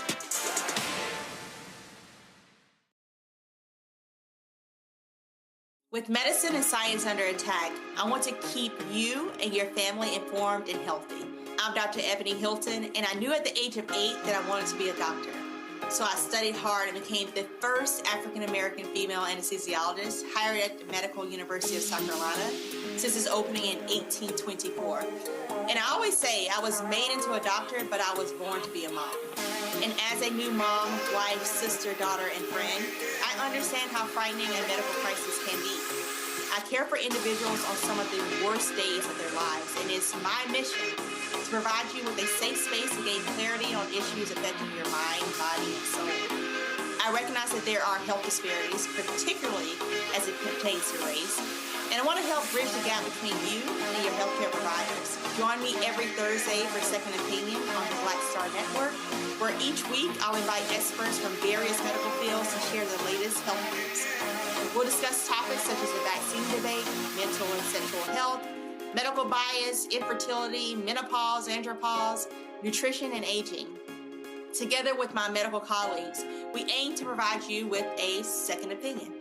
With medicine and science under attack, I want to keep you and your family informed and healthy. I'm Dr. Ebony Hilton, and I knew at the age of 8 that I wanted to be a doctor. So I studied hard and became the first African-American female anesthesiologist hired at the Medical University of South Carolina since its opening in 1824. And I always say I was made into a doctor, but I was born to be a mom. And as a new mom, wife, sister, daughter, and friend, I understand how frightening a medical crisis can be. I care for individuals on some of the worst days of their lives, and it's my mission to provide you with a safe space to gain clarity on issues affecting your mind, body, and soul. I recognize that there are health disparities, particularly as it pertains to race, and I want to help bridge the gap between you and your healthcare providers. Join me every Thursday for Second Opinion on the Black Star Network, where each week I'll invite experts from various medical fields to share the latest health news. We'll discuss topics such as the vaccine debate, mental and sexual health, medical bias, infertility, menopause, andropause, nutrition, and aging. Together with my medical colleagues, we aim to provide you with a second opinion.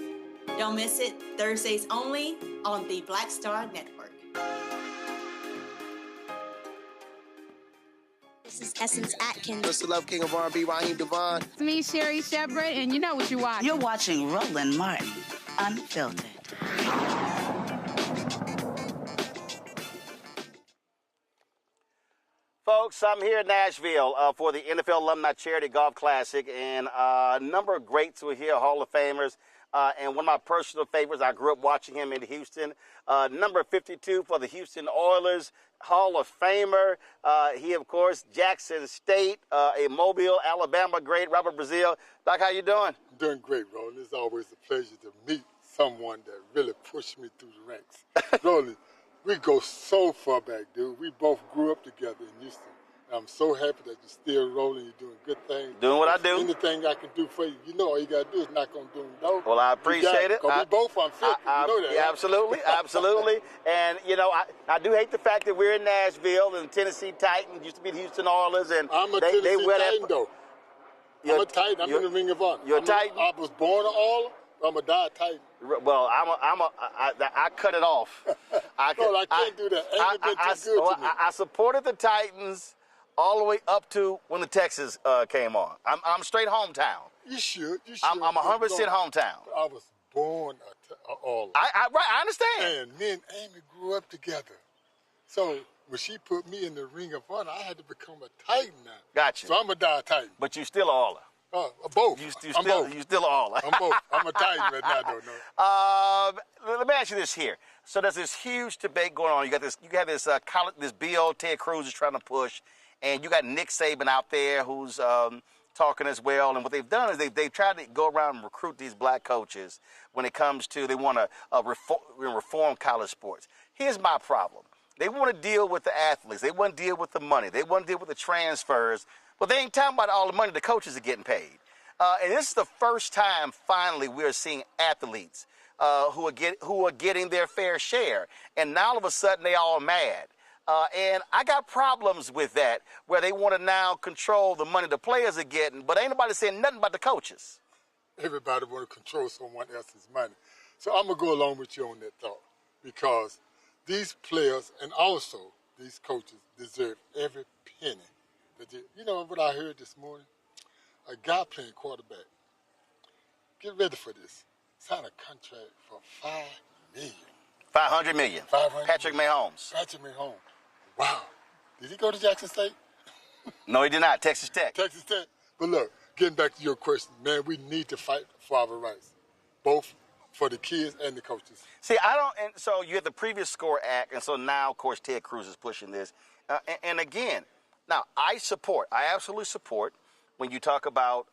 Don't miss it, Thursdays only on the Black Star Network. This is Essence Atkins. Mr. Love King of R&B, Raheem Devon. It's me, Sherry Shepard, and you know what you watch. You're watching Roland Martin, Unfiltered. Folks, I'm here in Nashville for the NFL Alumni Charity Golf Classic, and a number of greats who are here, Hall of Famers. And one of my personal favorites, I grew up watching him in Houston. Number 52 for the Houston Oilers, Hall of Famer. He, of course, Jackson State, a Mobile, Alabama great, Robert Brazile. Doc, how you doing? I'm doing great, Roland. It's always a pleasure to meet someone that really pushed me through the ranks. Roland, we go so far back, dude. We both grew up together in Houston. I'm so happy that you're still rolling. You're doing good things. Doing what I do. Anything I can do for you, you know all you got to do is knock on doing the door. Well, I appreciate it. We both unfiltered. You know that. Yeah, absolutely, absolutely. And, you know, I do hate the fact that we're in Nashville and Tennessee Titans used to be the Houston Oilers. And I'm a Tennessee Titan, though. I'm a Titan. I'm in the Ring of Honor. You're a Titan? I was born an Oiler. I'm a die Titan. Well, I cut it off. I can't do that. Ain't been too good to me. I supported the Titans all the way up to when the Texans came on. I'm straight hometown. You should. I'm 100% hometown. I was born all. I understand. And me and Amy grew up together. So when she put me in the Ring of Honor, I had to become a Titan now. Gotcha. So I'm a die Titan. But you still all both. I'm both. You still all I'm both. I'm a Titan right now, though. Let me ask you this here. So there's this huge debate going on. You got this college, this bill Ted Cruz is trying to push, and you got Nick Saban out there who's talking as well. And what they've done is they've tried to go around and recruit these black coaches when it comes to they want to reform college sports. Here's my problem. They want to deal with the athletes. They want to deal with the money. They want to deal with the transfers. But they ain't talking about all the money the coaches are getting paid. And this is the first time, finally, we're seeing athletes who are getting their fair share. And now all of a sudden, they all mad. And I got problems with that, where they want to now control the money the players are getting, but ain't nobody saying nothing about the coaches. Everybody want to control someone else's money. So I'm going to go along with you on that thought, because these players and also these coaches deserve every penny. You know what I heard this morning? A guy playing quarterback. Get ready for this. Signed a contract for $5 million. $500 million. Patrick Mahomes. Patrick Mahomes. Wow. Did he go to Jackson State? No, he did not. Texas Tech. Texas Tech. But look, getting back to your question, man, we need to fight for our rights, both for the kids and the coaches. See, and so you had the previous SCORE Act, and so now, of course, Ted Cruz is pushing this. And again, now, I absolutely support when you talk about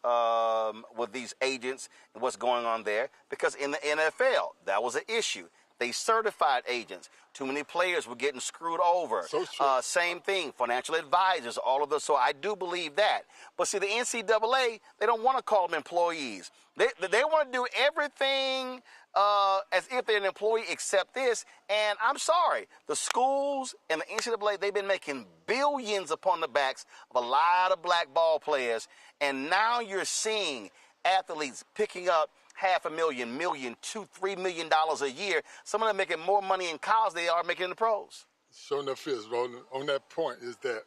with these agents and what's going on there, because in the NFL, that was an issue. They certified agents. Too many players were getting screwed over. So same thing, financial advisors, all of those. So I do believe that. But see, the NCAA, they don't want to call them employees. They want to do everything as if they're an employee except this. And I'm sorry, the schools and the NCAA, they've been making billions upon the backs of a lot of black ball players. And now you're seeing athletes picking up $500,000, $1 million, $2, $3 million a year. Some of them making more money in college than they are making in the pros. Sure enough is, Roland. On that point is that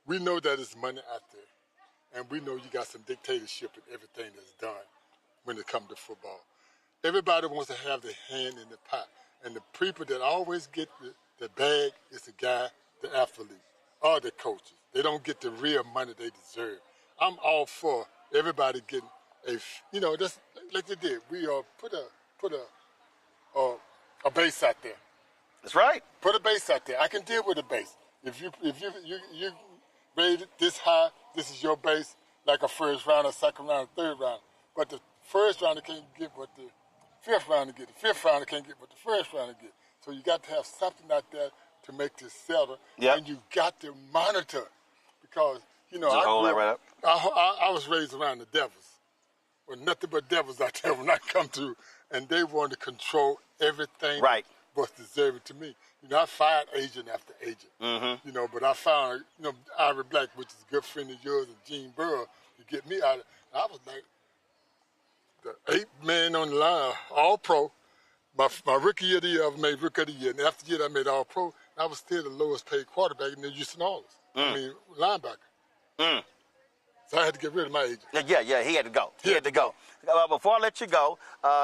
we know that there's money out there, and we know you got some dictatorship in everything that's done when it comes to football. Everybody wants to have their hand in the pot, and the people that always get the bag is the guy, the athlete, or the coaches. They don't get the real money they deserve. I'm all for everybody getting just like they did. We put a base out there. That's right. Put a base out there. I can deal with a base. If you rated this high, this is your base, like a first round, a second round, a third round. But the first rounder can't get what the fifth rounder get. The fifth rounder can't get what the first rounder get. So you got to have something out there to make this settle. Yep. And you got to monitor, because I was raised around the devils. Well, nothing but devils out there when I come through, and they want to control everything. Right. What's deserving to me. I fired agent after agent. Mm-hmm. But I found, Ivy Black, which is a good friend of yours, and Gene Burrow, to get me out of it. I was like the 8th man on the line, all pro. My rookie year of the year, I made rookie of the year. And after the year, I made all pro. I was still the lowest paid quarterback in the Houston Oilers. Linebacker. So I had to get rid of my agent. Yeah, he had to go. He had to go. Before I let you go,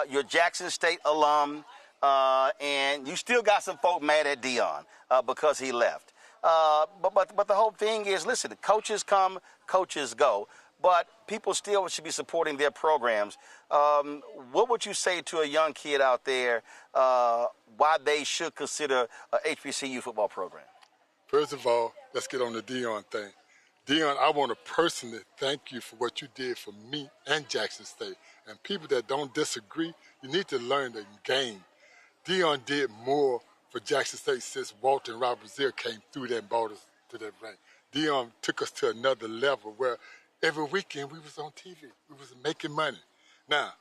you're a Jackson State alum, and you still got some folk mad at Dion because he left. But the whole thing is, listen, coaches come, coaches go, but people still should be supporting their programs. What would you say to a young kid out there why they should consider a HBCU football program? First of all, let's get on the Dion thing. Dion, I want to personally thank you for what you did for me and Jackson State. And people that don't disagree, you need to learn the game. Dion did more for Jackson State since Walter and Robert Brazile came through there and brought us to that rank. Dion took us to another level where every weekend we was on TV. We was making money. Now,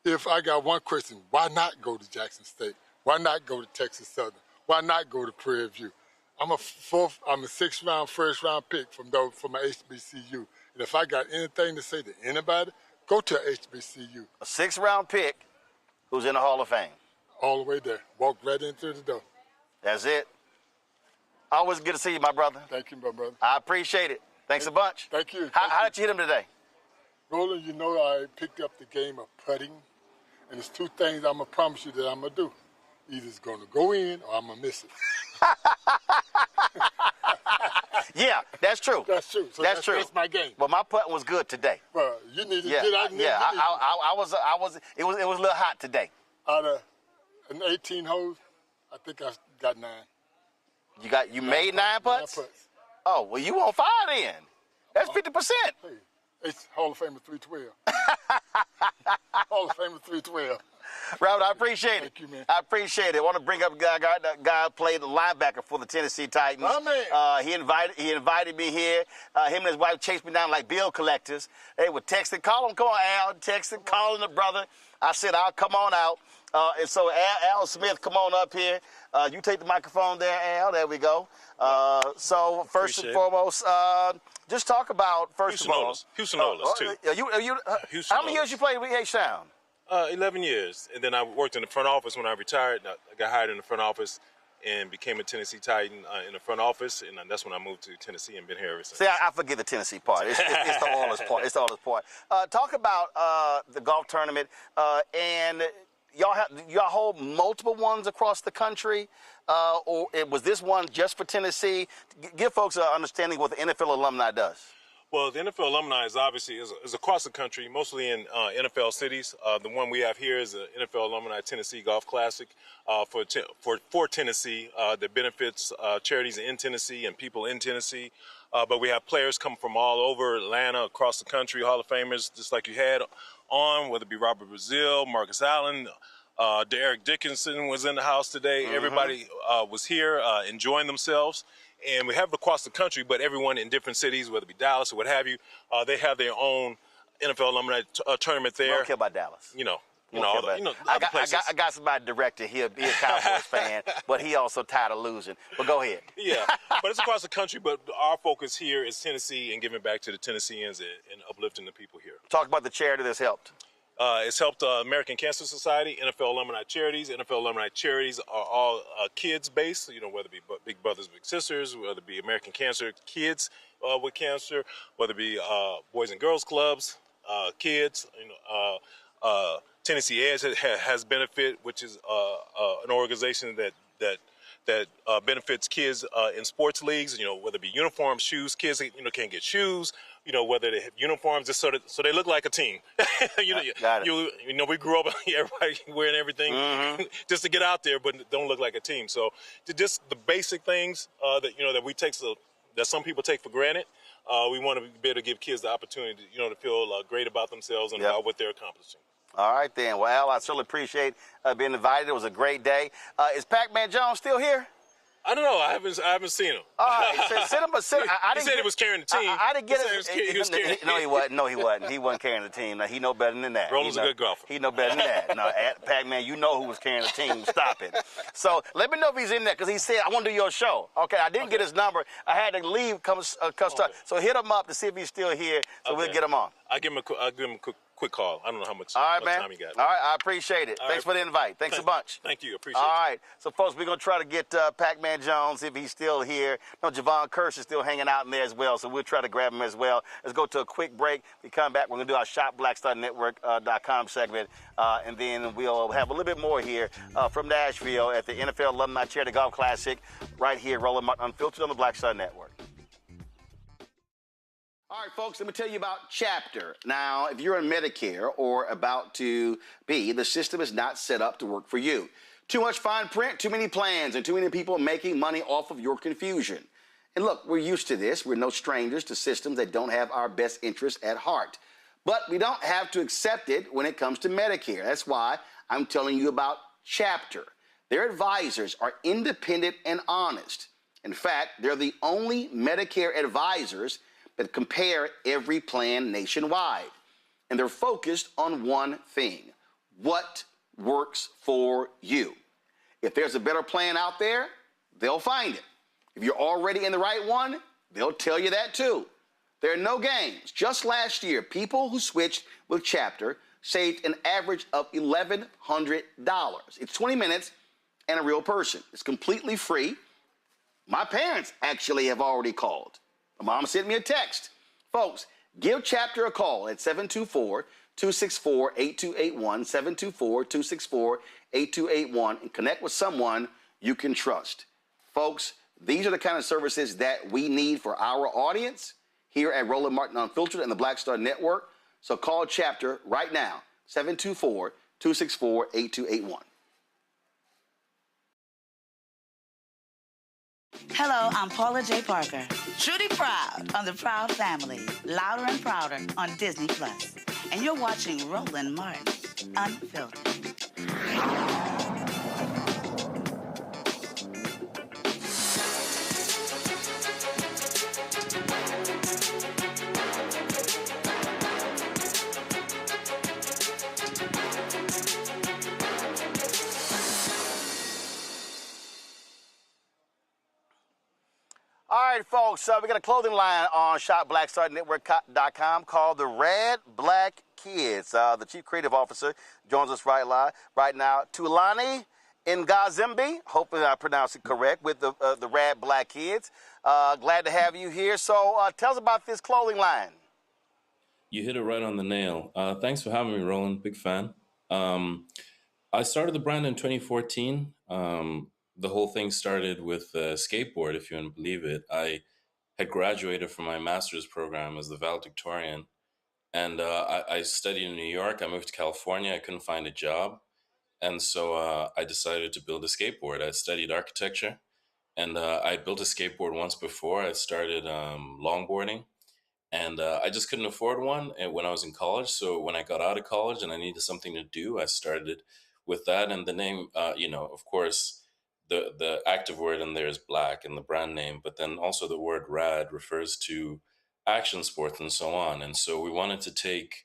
if I got one question, why not go to Jackson State? Why not go to Texas Southern? Why not go to Prairie View? I'm a 6th round, first round pick from my HBCU. And if I got anything to say to anybody, go to a HBCU. A 6th round pick who's in the Hall of Fame. All the way there. Walk right in through the door. That's it. Always good to see you, my brother. Thank you, my brother. I appreciate it. Thanks a bunch. Thank you. How did you hit him today? Roland, I picked up the game of putting, and there's 2 things I'm going to promise you that I'm going to do. Either it's going to go in or I'm going to miss it. Yeah, that's true. That's true. So that's true. That's my game. Well, my putting was good today. Well, you need to get out there. Yeah, I was. It was a little hot today. Out of an 18 holes, I think I got 9. You made 9 putts? 9 putts. Oh, well, you on fire then. That's 50%. Hey, it's Hall of Fame of 312. Hall of Fame of 312. Robert, I appreciate it. Thank you, man. I appreciate it. I want to bring up a guy who played the linebacker for the Tennessee Titans. My man. He invited me here. Him and his wife chased me down like bill collectors. They were texting, call him, come on, Al. Texting, calling the brother. I said, I'll come on out. And so Al Smith, come on up here. You take the microphone there, Al. There we go. So first and foremost, just talk about Houston Oilers, too. How many years you played with H-Town? 11 years, and then I worked in the front office when I retired. I got hired in the front office and became a Tennessee Titan in the front office, and that's when I moved to Tennessee and been here ever since. See, I forget the Tennessee part. It's the Oilers part. It's the Oilers part. Talk about the golf tournament, and y'all hold multiple ones across the country. or was this one just for Tennessee? Give folks an understanding of what the NFL alumni does. Well, the NFL alumni is obviously is across the country, mostly in NFL cities. The one we have here is the NFL Alumni Tennessee Golf Classic for Tennessee that benefits charities in Tennessee and people in Tennessee. But we have players come from all over Atlanta, across the country, Hall of Famers, just like you had on, whether it be Robert Brazile, Marcus Allen, Derek Dickinson was in the house today. Everybody was here enjoying themselves. And we have it across the country, but everyone in different cities, whether it be Dallas or what have you, they have their own NFL alumni tournament there. I don't care about Dallas. I got somebody director. He'll be a Cowboys fan, but he also tired of losing. But go ahead. Yeah, but it's across the country. But our focus here is Tennessee and giving back to the Tennesseans and uplifting the people here. Talk about the charity that's helped. It's helped American Cancer Society, NFL alumni charities. NFL alumni charities are all kids-based, whether it be Big Brothers, Big Sisters, whether it be American Cancer Kids with Cancer, whether it be Boys and Girls Clubs, kids. Tennessee Edge has Benefit, which is an organization that benefits kids in sports leagues, whether it be uniforms, shoes. Kids, can't get shoes, whether they have uniforms, just so they look like a team. Got it. We grew up, everybody wearing everything just to get out there, but don't look like a team. So just the basic things that we take, that some people take for granted. We want to be able to give kids the opportunity, to feel great about themselves and about what they're accomplishing. All right, then. Well, I certainly appreciate being invited. It was a great day. Is Pac-Man Jones still here? I don't know. I haven't seen him. All right, send him. He said he was carrying the team. I didn't get it. No, he wasn't. No, he wasn't. He wasn't carrying the team. Now, he know better than that. Roland's a good golfer. He know better than that. No, Pac-Man, you know who was carrying the team. Stop it. So let me know if he's in there, because he said, I want to do your show. Okay, I didn't get his number. I had to leave. So hit him up to see if he's still here, so we'll get him on. I'll give him a quick call. I don't know how much time he got. All right, I appreciate it. Thanks for the invite. Thanks a bunch. Thank you. Appreciate it. All right. So, folks, we're going to try to get Pac-Man Jones, if he's still here. No, Javon Kirsch is still hanging out in there as well, so we'll try to grab him as well. Let's go to a quick break. We come back. We're going to do our ShopBlackStarNetwork.com segment, and then we'll have a little bit more here from Nashville at the NFL Alumni Charity Golf Classic right here, Roland Martin Unfiltered on the Black Star Network. All right, folks, let me tell you about Chapter. Now, if you're on Medicare or about to be, the system is not set up to work for you. Too much fine print, too many plans, and too many people making money off of your confusion. And look, we're used to this. We're no strangers to systems that don't have our best interests at heart. But we don't have to accept it when it comes to Medicare. That's why I'm telling you about Chapter. Their advisors are independent and honest. In fact, they're the only Medicare advisors that compare every plan nationwide. And they're focused on one thing: what works for you. If there's a better plan out there, they'll find it. If you're already in the right one, they'll tell you that too. There are no games. Just last year, people who switched with Chapter saved an average of $1,100. It's 20 minutes and a real person. It's completely free. My parents actually have already called. My mom sent me a text. Folks, give Chapter a call at 724-264-8281, 724-264-8281, and connect with someone you can trust. Folks, these are the kind of services that we need for our audience here at Roland Martin Unfiltered and the Black Star Network. So call Chapter right now, 724-264-8281. Hello, I'm Paula J. Parker. Truly proud on the Proud Family, Louder and Prouder on Disney+. And you're watching Roland Martin Unfiltered. All right, folks, we got a clothing line on ShopBlackStarNetwork.com called the Red Black Kids. The Chief Creative Officer joins us right now. Tulani Ngazimbi, hopefully I pronounced it correct, with the Red Black Kids. Glad to have you here. So tell us about this clothing line. You hit it right on the nail. Thanks for having me, Roland. Big fan. I started the brand in 2014. the whole thing started with a skateboard, if you want to believe it. I had graduated from my master's program as the valedictorian, and I studied in New York. I moved to California. I couldn't find a job, and so I decided to build a skateboard. I studied architecture, and I built a skateboard once before. I started longboarding, and I just couldn't afford one when I was in college. So when I got out of college and I needed something to do, I started with that. And the name, of course, the active word in there is black in the brand name, but then also the word rad refers to action sports and so on. And so I wanted to take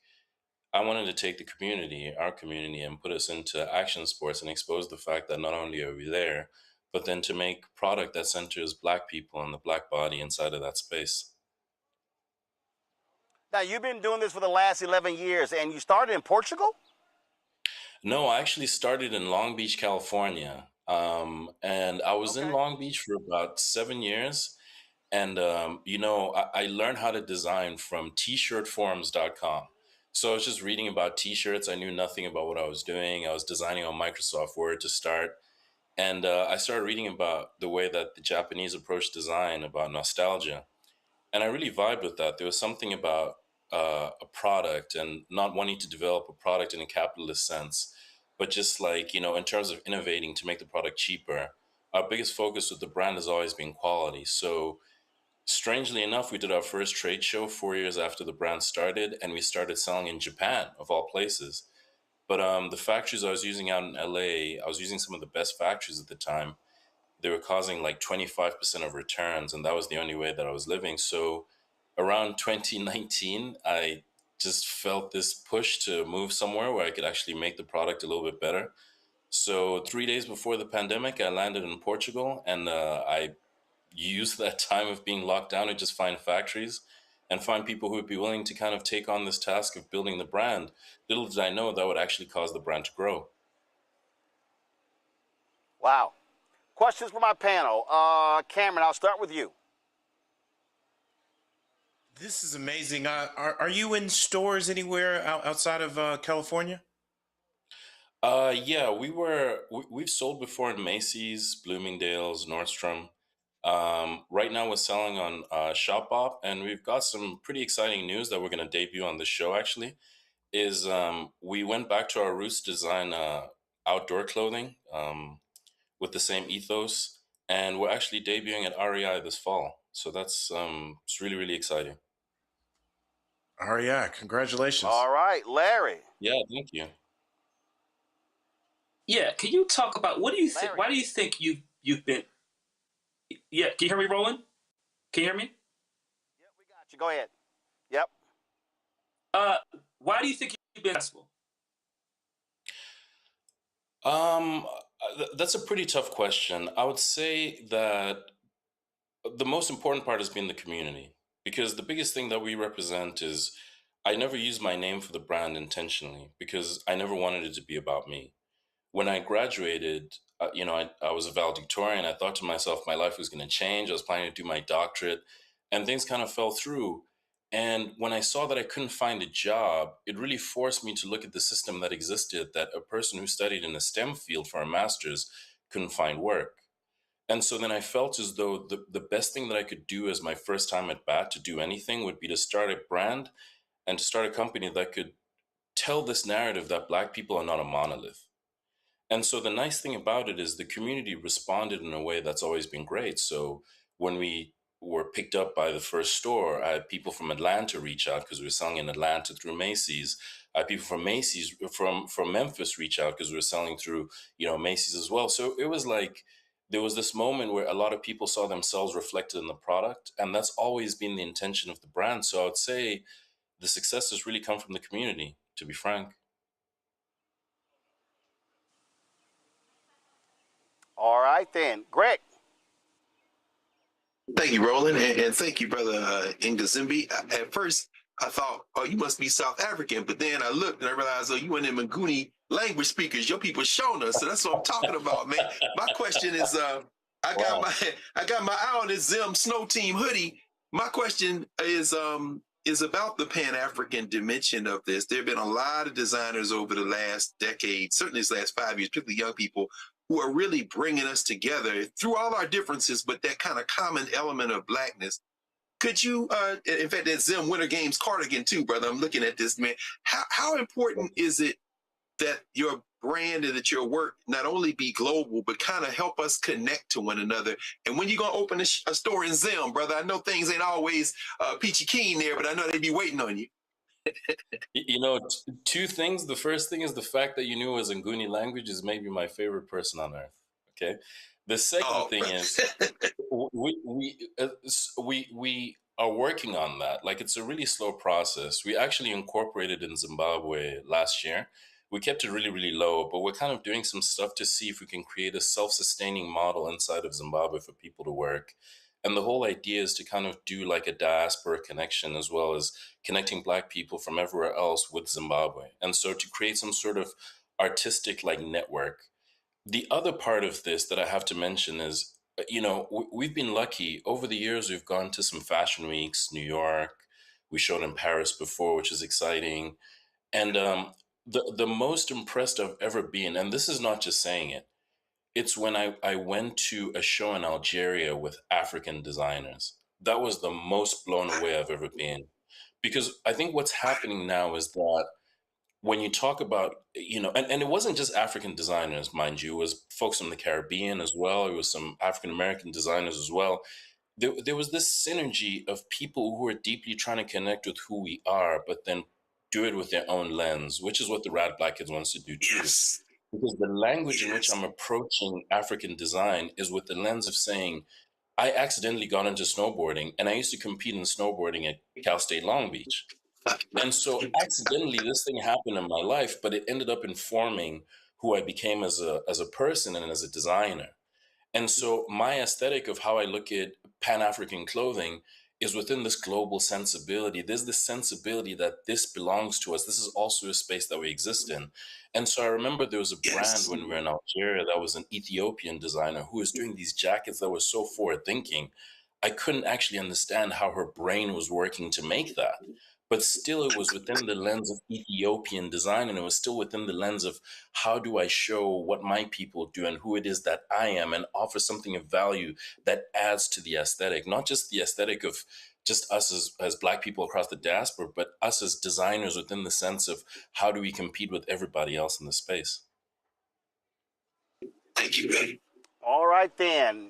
the community, our community, and put us into action sports and expose the fact that not only are we there, but then to make product that centers Black people and the Black body inside of that space. Now, you've been doing this for the last 11 years, and you started in Portugal? No, I actually started in Long Beach, California. And I was in Long Beach for about 7 years. And, I learned how to design from tshirtforums.com. So I was just reading about t-shirts. I knew nothing about what I was doing. I was designing on Microsoft Word to start. And I started reading about the way that the Japanese approach design, about nostalgia. And I really vibed with that. There was something about a product and not wanting to develop a product in a capitalist sense, but just like, in terms of innovating to make the product cheaper. Our biggest focus with the brand has always been quality. So strangely enough, we did our first trade show 4 years after the brand started, and we started selling in Japan, of all places. But the factories I was using out in LA, I was using some of the best factories at the time. They were causing like 25% of returns, and that was the only way that I was living. So around 2019, I just felt this push to move somewhere where I could actually make the product a little bit better. So 3 days before the pandemic, I landed in Portugal, and I used that time of being locked down to just find factories and find people who would be willing to kind of take on this task of building the brand. Little did I know that would actually cause the brand to grow. Wow. Questions for my panel. Cameron, I'll start with you. This is amazing. Are you in stores anywhere outside of California? Yeah, we've sold before in Macy's, Bloomingdale's, Nordstrom. Right now we're selling on Shopbop, and we've got some pretty exciting news that we're going to debut on the show, actually, is we went back to our roots to design outdoor clothing with the same ethos, and we're actually debuting at REI this fall. So that's it's really, really exciting. REI, congratulations. All right, Larry. Yeah, thank you. Yeah, can you talk about what do you think? Why do you think you've been? Yeah, can you hear me, Roland? Can you hear me? Yep, we got you. Go ahead. Yep. Why do you think you've been successful? That's a pretty tough question. I would say that the most important part has been the community, because the biggest thing that we represent is I never used my name for the brand intentionally because I never wanted it to be about me. When I graduated, I was a valedictorian. I thought to myself, my life was going to change. I was planning to do my doctorate, and things kind of fell through. And when I saw that I couldn't find a job, it really forced me to look at the system that existed, that a person who studied in a STEM field for a master's couldn't find work. And so then I felt as though the best thing that I could do as my first time at bat to do anything would be to start a brand and to start a company that could tell this narrative that Black people are not a monolith. And so the nice thing about it is the community responded in a way that's always been great. So when we were picked up by the first store, I had people from Atlanta reach out because we were selling in Atlanta through Macy's. I had people from Macy's, from Memphis reach out because we were selling through, Macy's as well. So it was like there was this moment where a lot of people saw themselves reflected in the product. And that's always been the intention of the brand. So I would say the success has really come from the community, to be frank. All right, then. Greg. Thank you, Roland, and thank you, brother Ngazimbi. At first, I thought, oh, you must be South African, but then I looked and I realized, oh, you one of them Nguni language speakers. Your people showing us, so that's what I'm talking about, man. My question is, I got my eye on this Zim Snow Team hoodie. My question is about the Pan-African dimension of this. There have been a lot of designers over the last decade, certainly this last 5 years, particularly young people, who are really bringing us together through all our differences, but that kind of common element of Blackness. Could you, in fact, that Zim Winter Games cardigan too, brother, I'm looking at this, man. How important is it that your brand and that your work not only be global, but kind of help us connect to one another? And when you going to open a store in Zim, brother, I know things ain't always peachy keen there, but I know they be waiting on you. You know, two things. The first thing is the fact that you knew it was Nguni language is maybe my favorite person on earth. Okay. The second thing is we are working on that. Like, it's a really slow process. We actually incorporated in Zimbabwe last year. We kept it really, really low, but we're kind of doing some stuff to see if we can create a self-sustaining model inside of Zimbabwe for people to work. And the whole idea is to kind of do like a diaspora connection, as well as connecting Black people from everywhere else with Zimbabwe. And so to create some sort of artistic like network. The other part of this that I have to mention is, you know, we've been lucky. Over the years, we've gone to some fashion weeks, New York. We showed in Paris before, which is exciting. And the most impressed I've ever been, and this is not just saying it, it's when I went to a show in Algeria with African designers. That was the most blown away I've ever been. Because I think what's happening now is that when you talk about, you know, and it wasn't just African designers, mind you, it was folks from the Caribbean as well. It was some African-American designers as well. There was this synergy of people who are deeply trying to connect with who we are, but then do it with their own lens, which is what the Rad Black Kids wants to do too. Yes. Because the language in which I'm approaching African design is with the lens of saying, I accidentally got into snowboarding, and I used to compete in snowboarding at Cal State Long Beach. And so accidentally this thing happened in my life, but it ended up informing who I became as a person and as a designer. And so my aesthetic of how I look at Pan-African clothing is within this global sensibility. There's this sensibility that this belongs to us. This is also a space that we exist in. And so I remember there was a brand when we were in Algeria that was an Ethiopian designer who was doing these jackets that were so forward thinking. I couldn't actually understand how her brain was working to make that. But still, it was within the lens of Ethiopian design, and it was still within the lens of how do I show what my people do and who it is that I am, and offer something of value that adds to the aesthetic, not just the aesthetic of just us as Black people across the diaspora, but us as designers within the sense of how do we compete with everybody else in the space. Thank you, Ben. All right, then.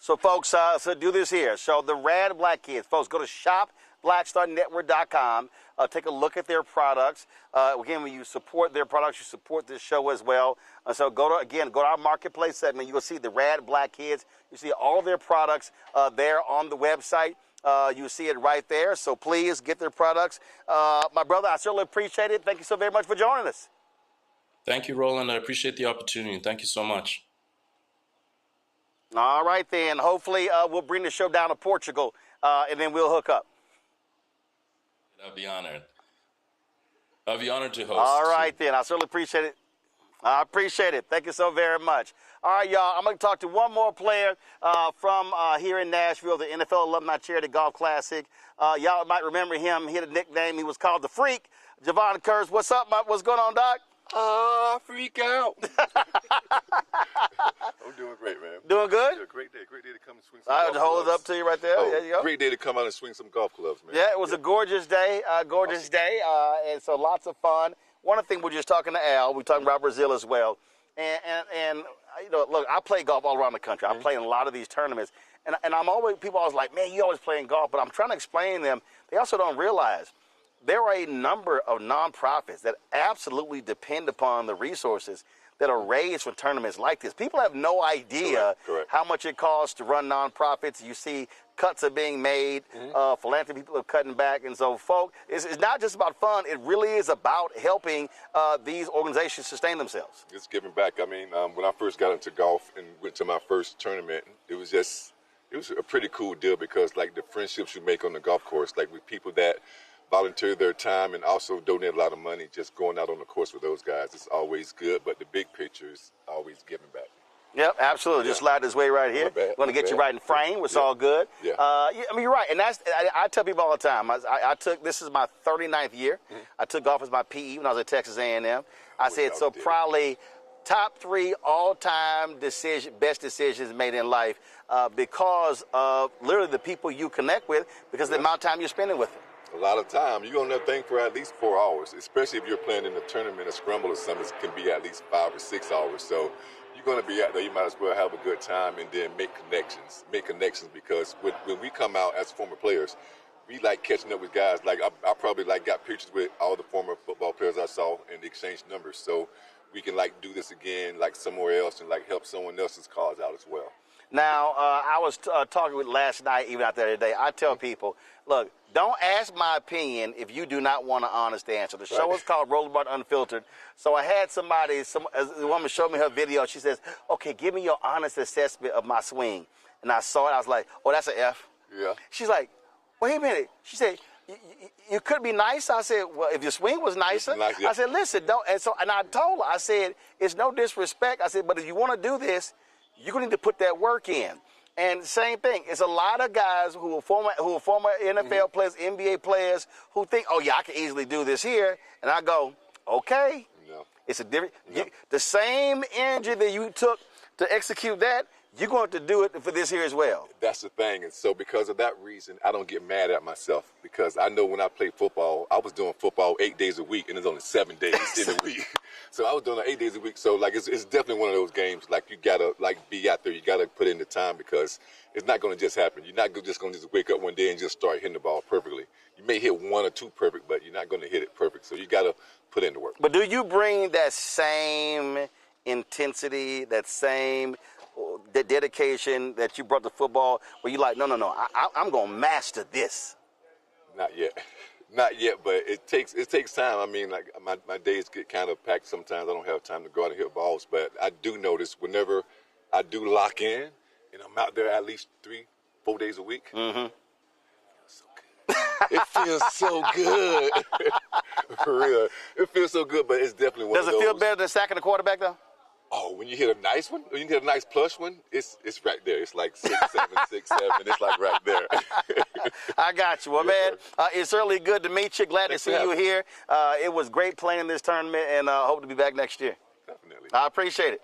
So, folks, so do this here. So the Rad Black Kids, folks, go to shopblackstarnetwork.com. Take a look at their products. Again, when you support their products, you support this show as well. So go to our marketplace segment. You will see the Rad Black Kids. You see all their products there on the website. You see it right there. So please get their products. My brother, I certainly appreciate it. Thank you so very much for joining us. Thank you, Roland. I appreciate the opportunity. Thank you so much. All right, then. Hopefully, we'll bring the show down to Portugal, and then we'll hook up. I'll be honored. I'll be honored to host. All right, then. I certainly appreciate it. I appreciate it. Thank you so very much. All right, y'all. I'm going to talk to one more player from here in Nashville, the NFL Alumni Charity Golf Classic. Y'all might remember him. He had a nickname. He was called the Freak. Javon Kurz, what's up? What's going on, Doc? Freak out. I'm doing great, man. Doing good? Yeah, great day to come and swing some I'll golf hold clubs. it up to you right there. There you go. Great day to come out and swing some golf clubs, man. Yeah, it was a gorgeous day, and so lots of fun. One of the things we're just talking to Al, we're talking about Brazil as well, and you know, look, I play golf all around the country. I play in a lot of these tournaments, and people always like, man, you always playing golf, but I'm trying to explain to them, they also don't realize there are a number of nonprofits that absolutely depend upon the resources that are raised for tournaments like this. People have no idea how much it costs to run nonprofits. You see cuts are being made, philanthropy people are cutting back. And so, folks, it's not just about fun. It really is about helping these organizations sustain themselves. It's giving back. I mean, when I first got into golf and went to my first tournament, it was a pretty cool deal because, like, the friendships you make on the golf course, like with people that volunteer their time and also donate a lot of money, just going out on the course with those guys, it's always good, but the big picture is always giving back. Yep, absolutely. Just slide this way right here. We're going to get you right in frame. It's all good. Yeah. I mean, you're right. And I tell people all the time, this is my 39th year. I took golf as my PE when I was at Texas A&M. I said, so probably top 3 all-time best decisions made in life because of literally the people you connect with, because of the amount of time you're spending with them. A lot of time. You're on that thing for at least 4 hours, especially if you're playing in a tournament, a scramble or something. It can be at least 5 or 6 hours. So you're going to be out there. You might as well have a good time and then make connections. Because when we come out as former players, we like catching up with guys. Like I probably like got pictures with all the former football players I saw and exchange numbers. So we can like do this again like somewhere else and like help someone else's cause out as well. Now, I was talking with last night, even out there today. I tell people, look, don't ask my opinion if you do not want an honest answer. The show is called Roland Unfiltered. So I had a woman showed me her video. She says, okay, give me your honest assessment of my swing. And I saw it. I was like, oh, that's an F. Yeah. She's like, wait a minute. She said, you could be nice. I said, well, if your swing was nicer. I said, listen, don't. And I told her, I said, it's no disrespect. I said, but if you want to do this, you're going to need to put that work in. And same thing, it's a lot of guys who are former NFL players, NBA players, who think, oh, yeah, I can easily do this here. And I go, okay. No. It's a different, the same energy that you took to execute that, you're going to do it for this here as well. That's the thing. And so because of that reason, I don't get mad at myself, because I know when I played football, I was doing football 8 days a week, and there's only 7 days in a week. So I was doing it 8 days a week. So like it's definitely one of those games. Like you gotta like be out there. You gotta put in the time, because it's not going to just happen. You're not just going to just wake up one day and just start hitting the ball perfectly. You may hit 1 or 2 perfect, but you're not going to hit it perfect. So you got to put in the work. But do you bring that same intensity, that same the dedication that you brought to football, where you like, no, I'm going to master this? Not yet. Not yet, but it takes time. I mean, like my days get kind of packed sometimes. I don't have time to go out and hit balls, but I do notice whenever I do lock in and I'm out there at least 3-4 days a week, it feels so good. For real. It feels so good, but it's definitely one of those. Does it feel better than sacking the quarterback, though? Oh, when you hit a nice one, when you hit a nice plush one, it's right there. It's like 6-7, 6-7. It's like right there. I got you. Well, man, it's certainly good to meet you. Glad to see you here. It was great playing in this tournament, and hope to be back next year. Definitely. I appreciate it.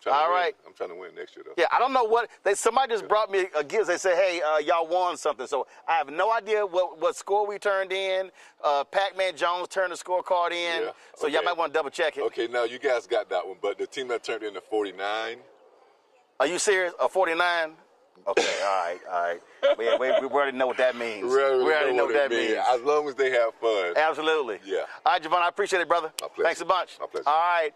I'm trying to win next year, though. Yeah, I don't know what somebody just brought me a gift. They said, hey, y'all won something. So I have no idea what score we turned in. Pac-Man Jones turned the scorecard in. Yeah, so y'all might want to double check it. Okay, now you guys got that one, but the team that turned in a 49. Are you serious? A 49? Okay, all right. We already know what that means. We already know what that means. As long as they have fun. Absolutely. Yeah. All right, Javon, I appreciate it, brother. My pleasure. Thanks a bunch. My pleasure. All right,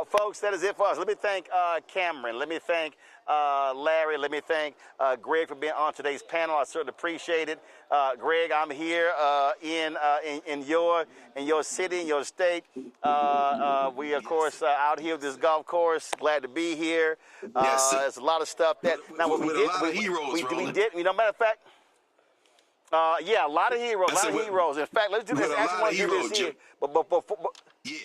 folks, that is it for us. Let me thank Cameron. Let me thank Larry. Let me thank Greg for being on today's panel. I certainly appreciate it. Greg, I'm here in your city, in your state. We, of course, out here at this golf course. Glad to be here. Yes. There's a lot of stuff that now what we did. We did. You know, matter of fact. Yeah, a lot of heroes. Heroes. In fact, let's do this. I actually want to do this here. But yeah.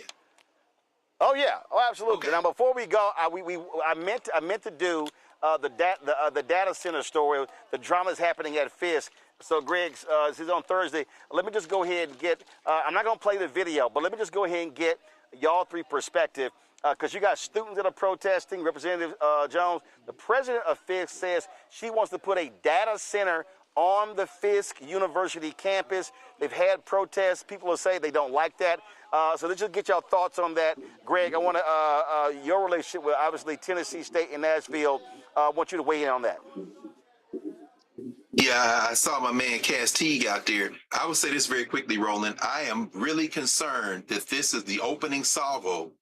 Oh yeah. Oh, absolutely. Okay. Now, before we go, I meant to do the data center story. The drama is happening at Fisk. So, Greg, this is on Thursday. Let me just go ahead and get. I'm not going to play the video, but let me just go ahead and get y'all three perspective. Because you got students that are protesting. Representative Jones, the president of Fisk, says she wants to put a data center on the Fisk University campus. They've had protests. People will say they don't like that. So let's just get y'all thoughts on that. Greg, I want to, your relationship with obviously Tennessee State and Nashville, I want you to weigh in on that. Yeah, I saw my man Cass Teague out there. I will say this very quickly, Roland. I am really concerned that this is the opening salvo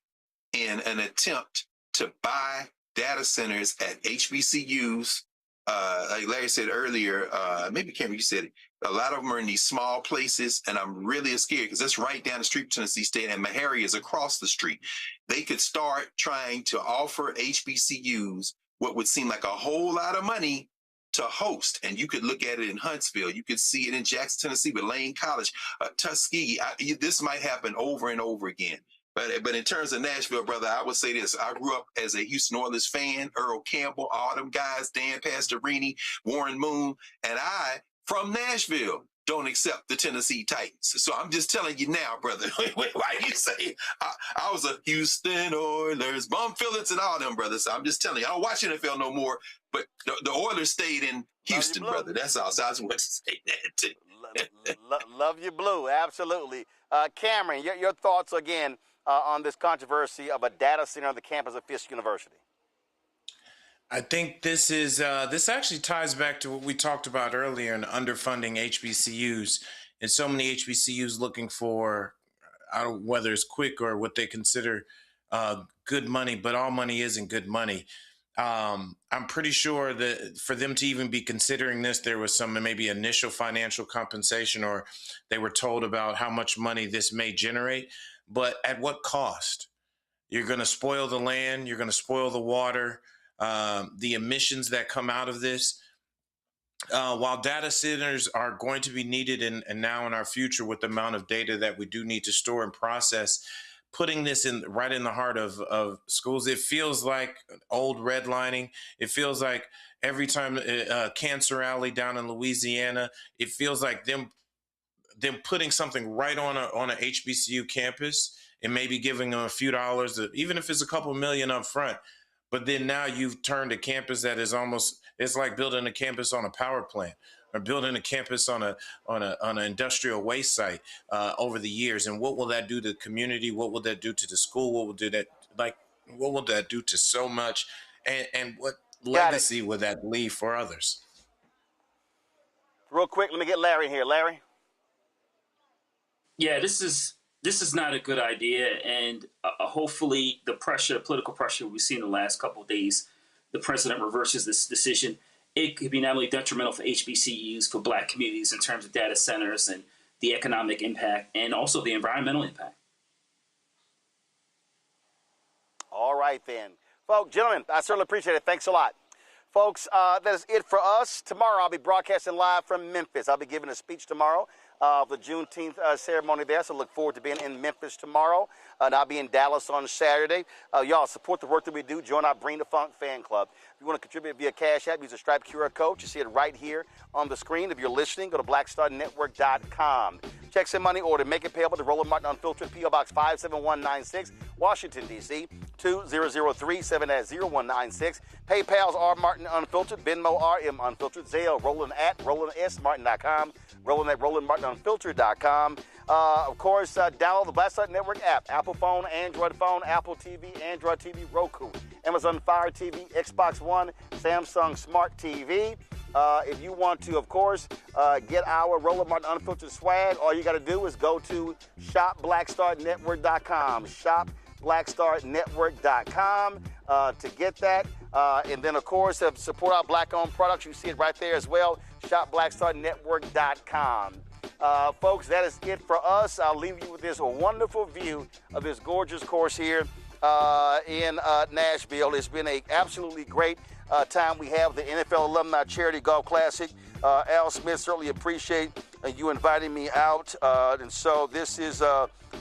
in an attempt to buy data centers at HBCUs. Like Larry said earlier, maybe Cameron, you said it, a lot of them are in these small places, and I'm really scared because that's right down the street from Tennessee State, and Meharry is across the street. They could start trying to offer HBCUs what would seem like a whole lot of money to host, and you could look at it in Huntsville. You could see it in Jackson, Tennessee with Lane College, Tuskegee. This might happen over and over again. But in terms of Nashville, brother, I would say this. I grew up as a Houston Oilers fan, Earl Campbell, all them guys, Dan Pastorini, Warren Moon, and I, from Nashville, don't accept the Tennessee Titans. So I'm just telling you now, brother. Why you say I was a Houston Oilers, Bum Phillips, and all them, brothers. So I'm just telling you, I don't watch NFL no more, but the Oilers stayed in Houston, brother. That's all. So I just want to say that too. Love you, Blue. Absolutely. Cameron, your thoughts again on this controversy of a data center on the campus of Fisk University. I think this is this actually ties back to what we talked about earlier in underfunding HBCUs, and so many HBCUs looking for whether it's quick or what they consider good money, but all money isn't good money. I'm pretty sure that for them to even be considering this, there was some maybe initial financial compensation, or they were told about how much money this may generate, but at what cost? You're going to spoil the land, you're going to spoil the water. The emissions that come out of this, while data centers are going to be needed and now in our future with the amount of data that we do need to store and process, putting this right in the heart of schools, it feels like old redlining. It feels like every time Cancer Alley down in Louisiana, it feels like them putting something right on a HBCU campus and maybe giving them a few dollars, even if it's a couple million up front. But then now you've turned a campus that is it's like building a campus on a power plant or building a campus on an industrial waste site over the years. And what will that do to the community? What will that do to the school? What will that do to so much? And what legacy will that leave for others? Real quick, let me get Larry here. Larry? Yeah, this is not a good idea, and hopefully the political pressure we've seen in the last couple of days, the president reverses this decision. It could be not only detrimental for HBCUs, for Black communities in terms of data centers and the economic impact, and also the environmental impact. All right, then. Folks, gentlemen, I certainly appreciate it. Thanks a lot. Folks, that is it for us. Tomorrow I'll be broadcasting live from Memphis. I'll be giving a speech tomorrow. The Juneteenth ceremony there, so look forward to being in Memphis tomorrow. And I'll be in Dallas on Saturday. Y'all support the work that we do. Join our Bring the Funk fan club. If you want to contribute via Cash App, use a Stripe QR code. You see it right here on the screen. If you're listening, go to blackstarnetwork.com. Check some money order. Make it payable to Roland Martin Unfiltered, P.O. Box 57196, Washington, D.C. 20037 at 0196. PayPal's R Martin Unfiltered, Venmo RM Unfiltered, Zelle Roland at RolandSMartin.com, Roland at RolandMartinUnfiltered.com. Of course, download the Black Start Network app, Apple phone, Android phone, Apple TV, Android TV, Roku, Amazon Fire TV, Xbox One, Samsung Smart TV. If you want to, of course, get our Roland Martin Unfiltered swag, all you got to do is go to shopblackstarnetwork.com, shopblackstarnetwork.com to get that. And then, of course, support our Black-owned products. You see it right there as well, shopblackstarnetwork.com. Folks, that is it for us. I'll leave you with this wonderful view of this gorgeous course here in Nashville. It's been an absolutely great time. We have the NFL Alumni Charity Golf Classic. Al Smith, certainly appreciate you inviting me out. And so this is,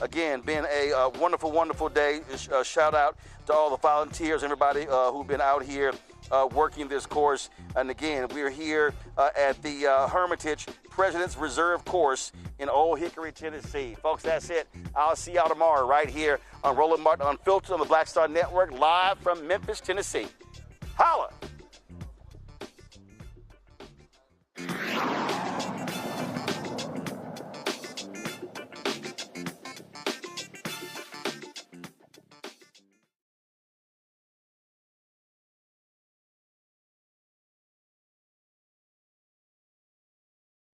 again, been a wonderful, wonderful day. Shout out to all the volunteers, everybody who've been out here working this course. And again, we're here at the Hermitage President's Reserve course in Old Hickory, Tennessee. Folks, that's it. I'll see y'all tomorrow right here on Roland Martin Unfiltered on the Black Star Network, live from Memphis, Tennessee. Holla!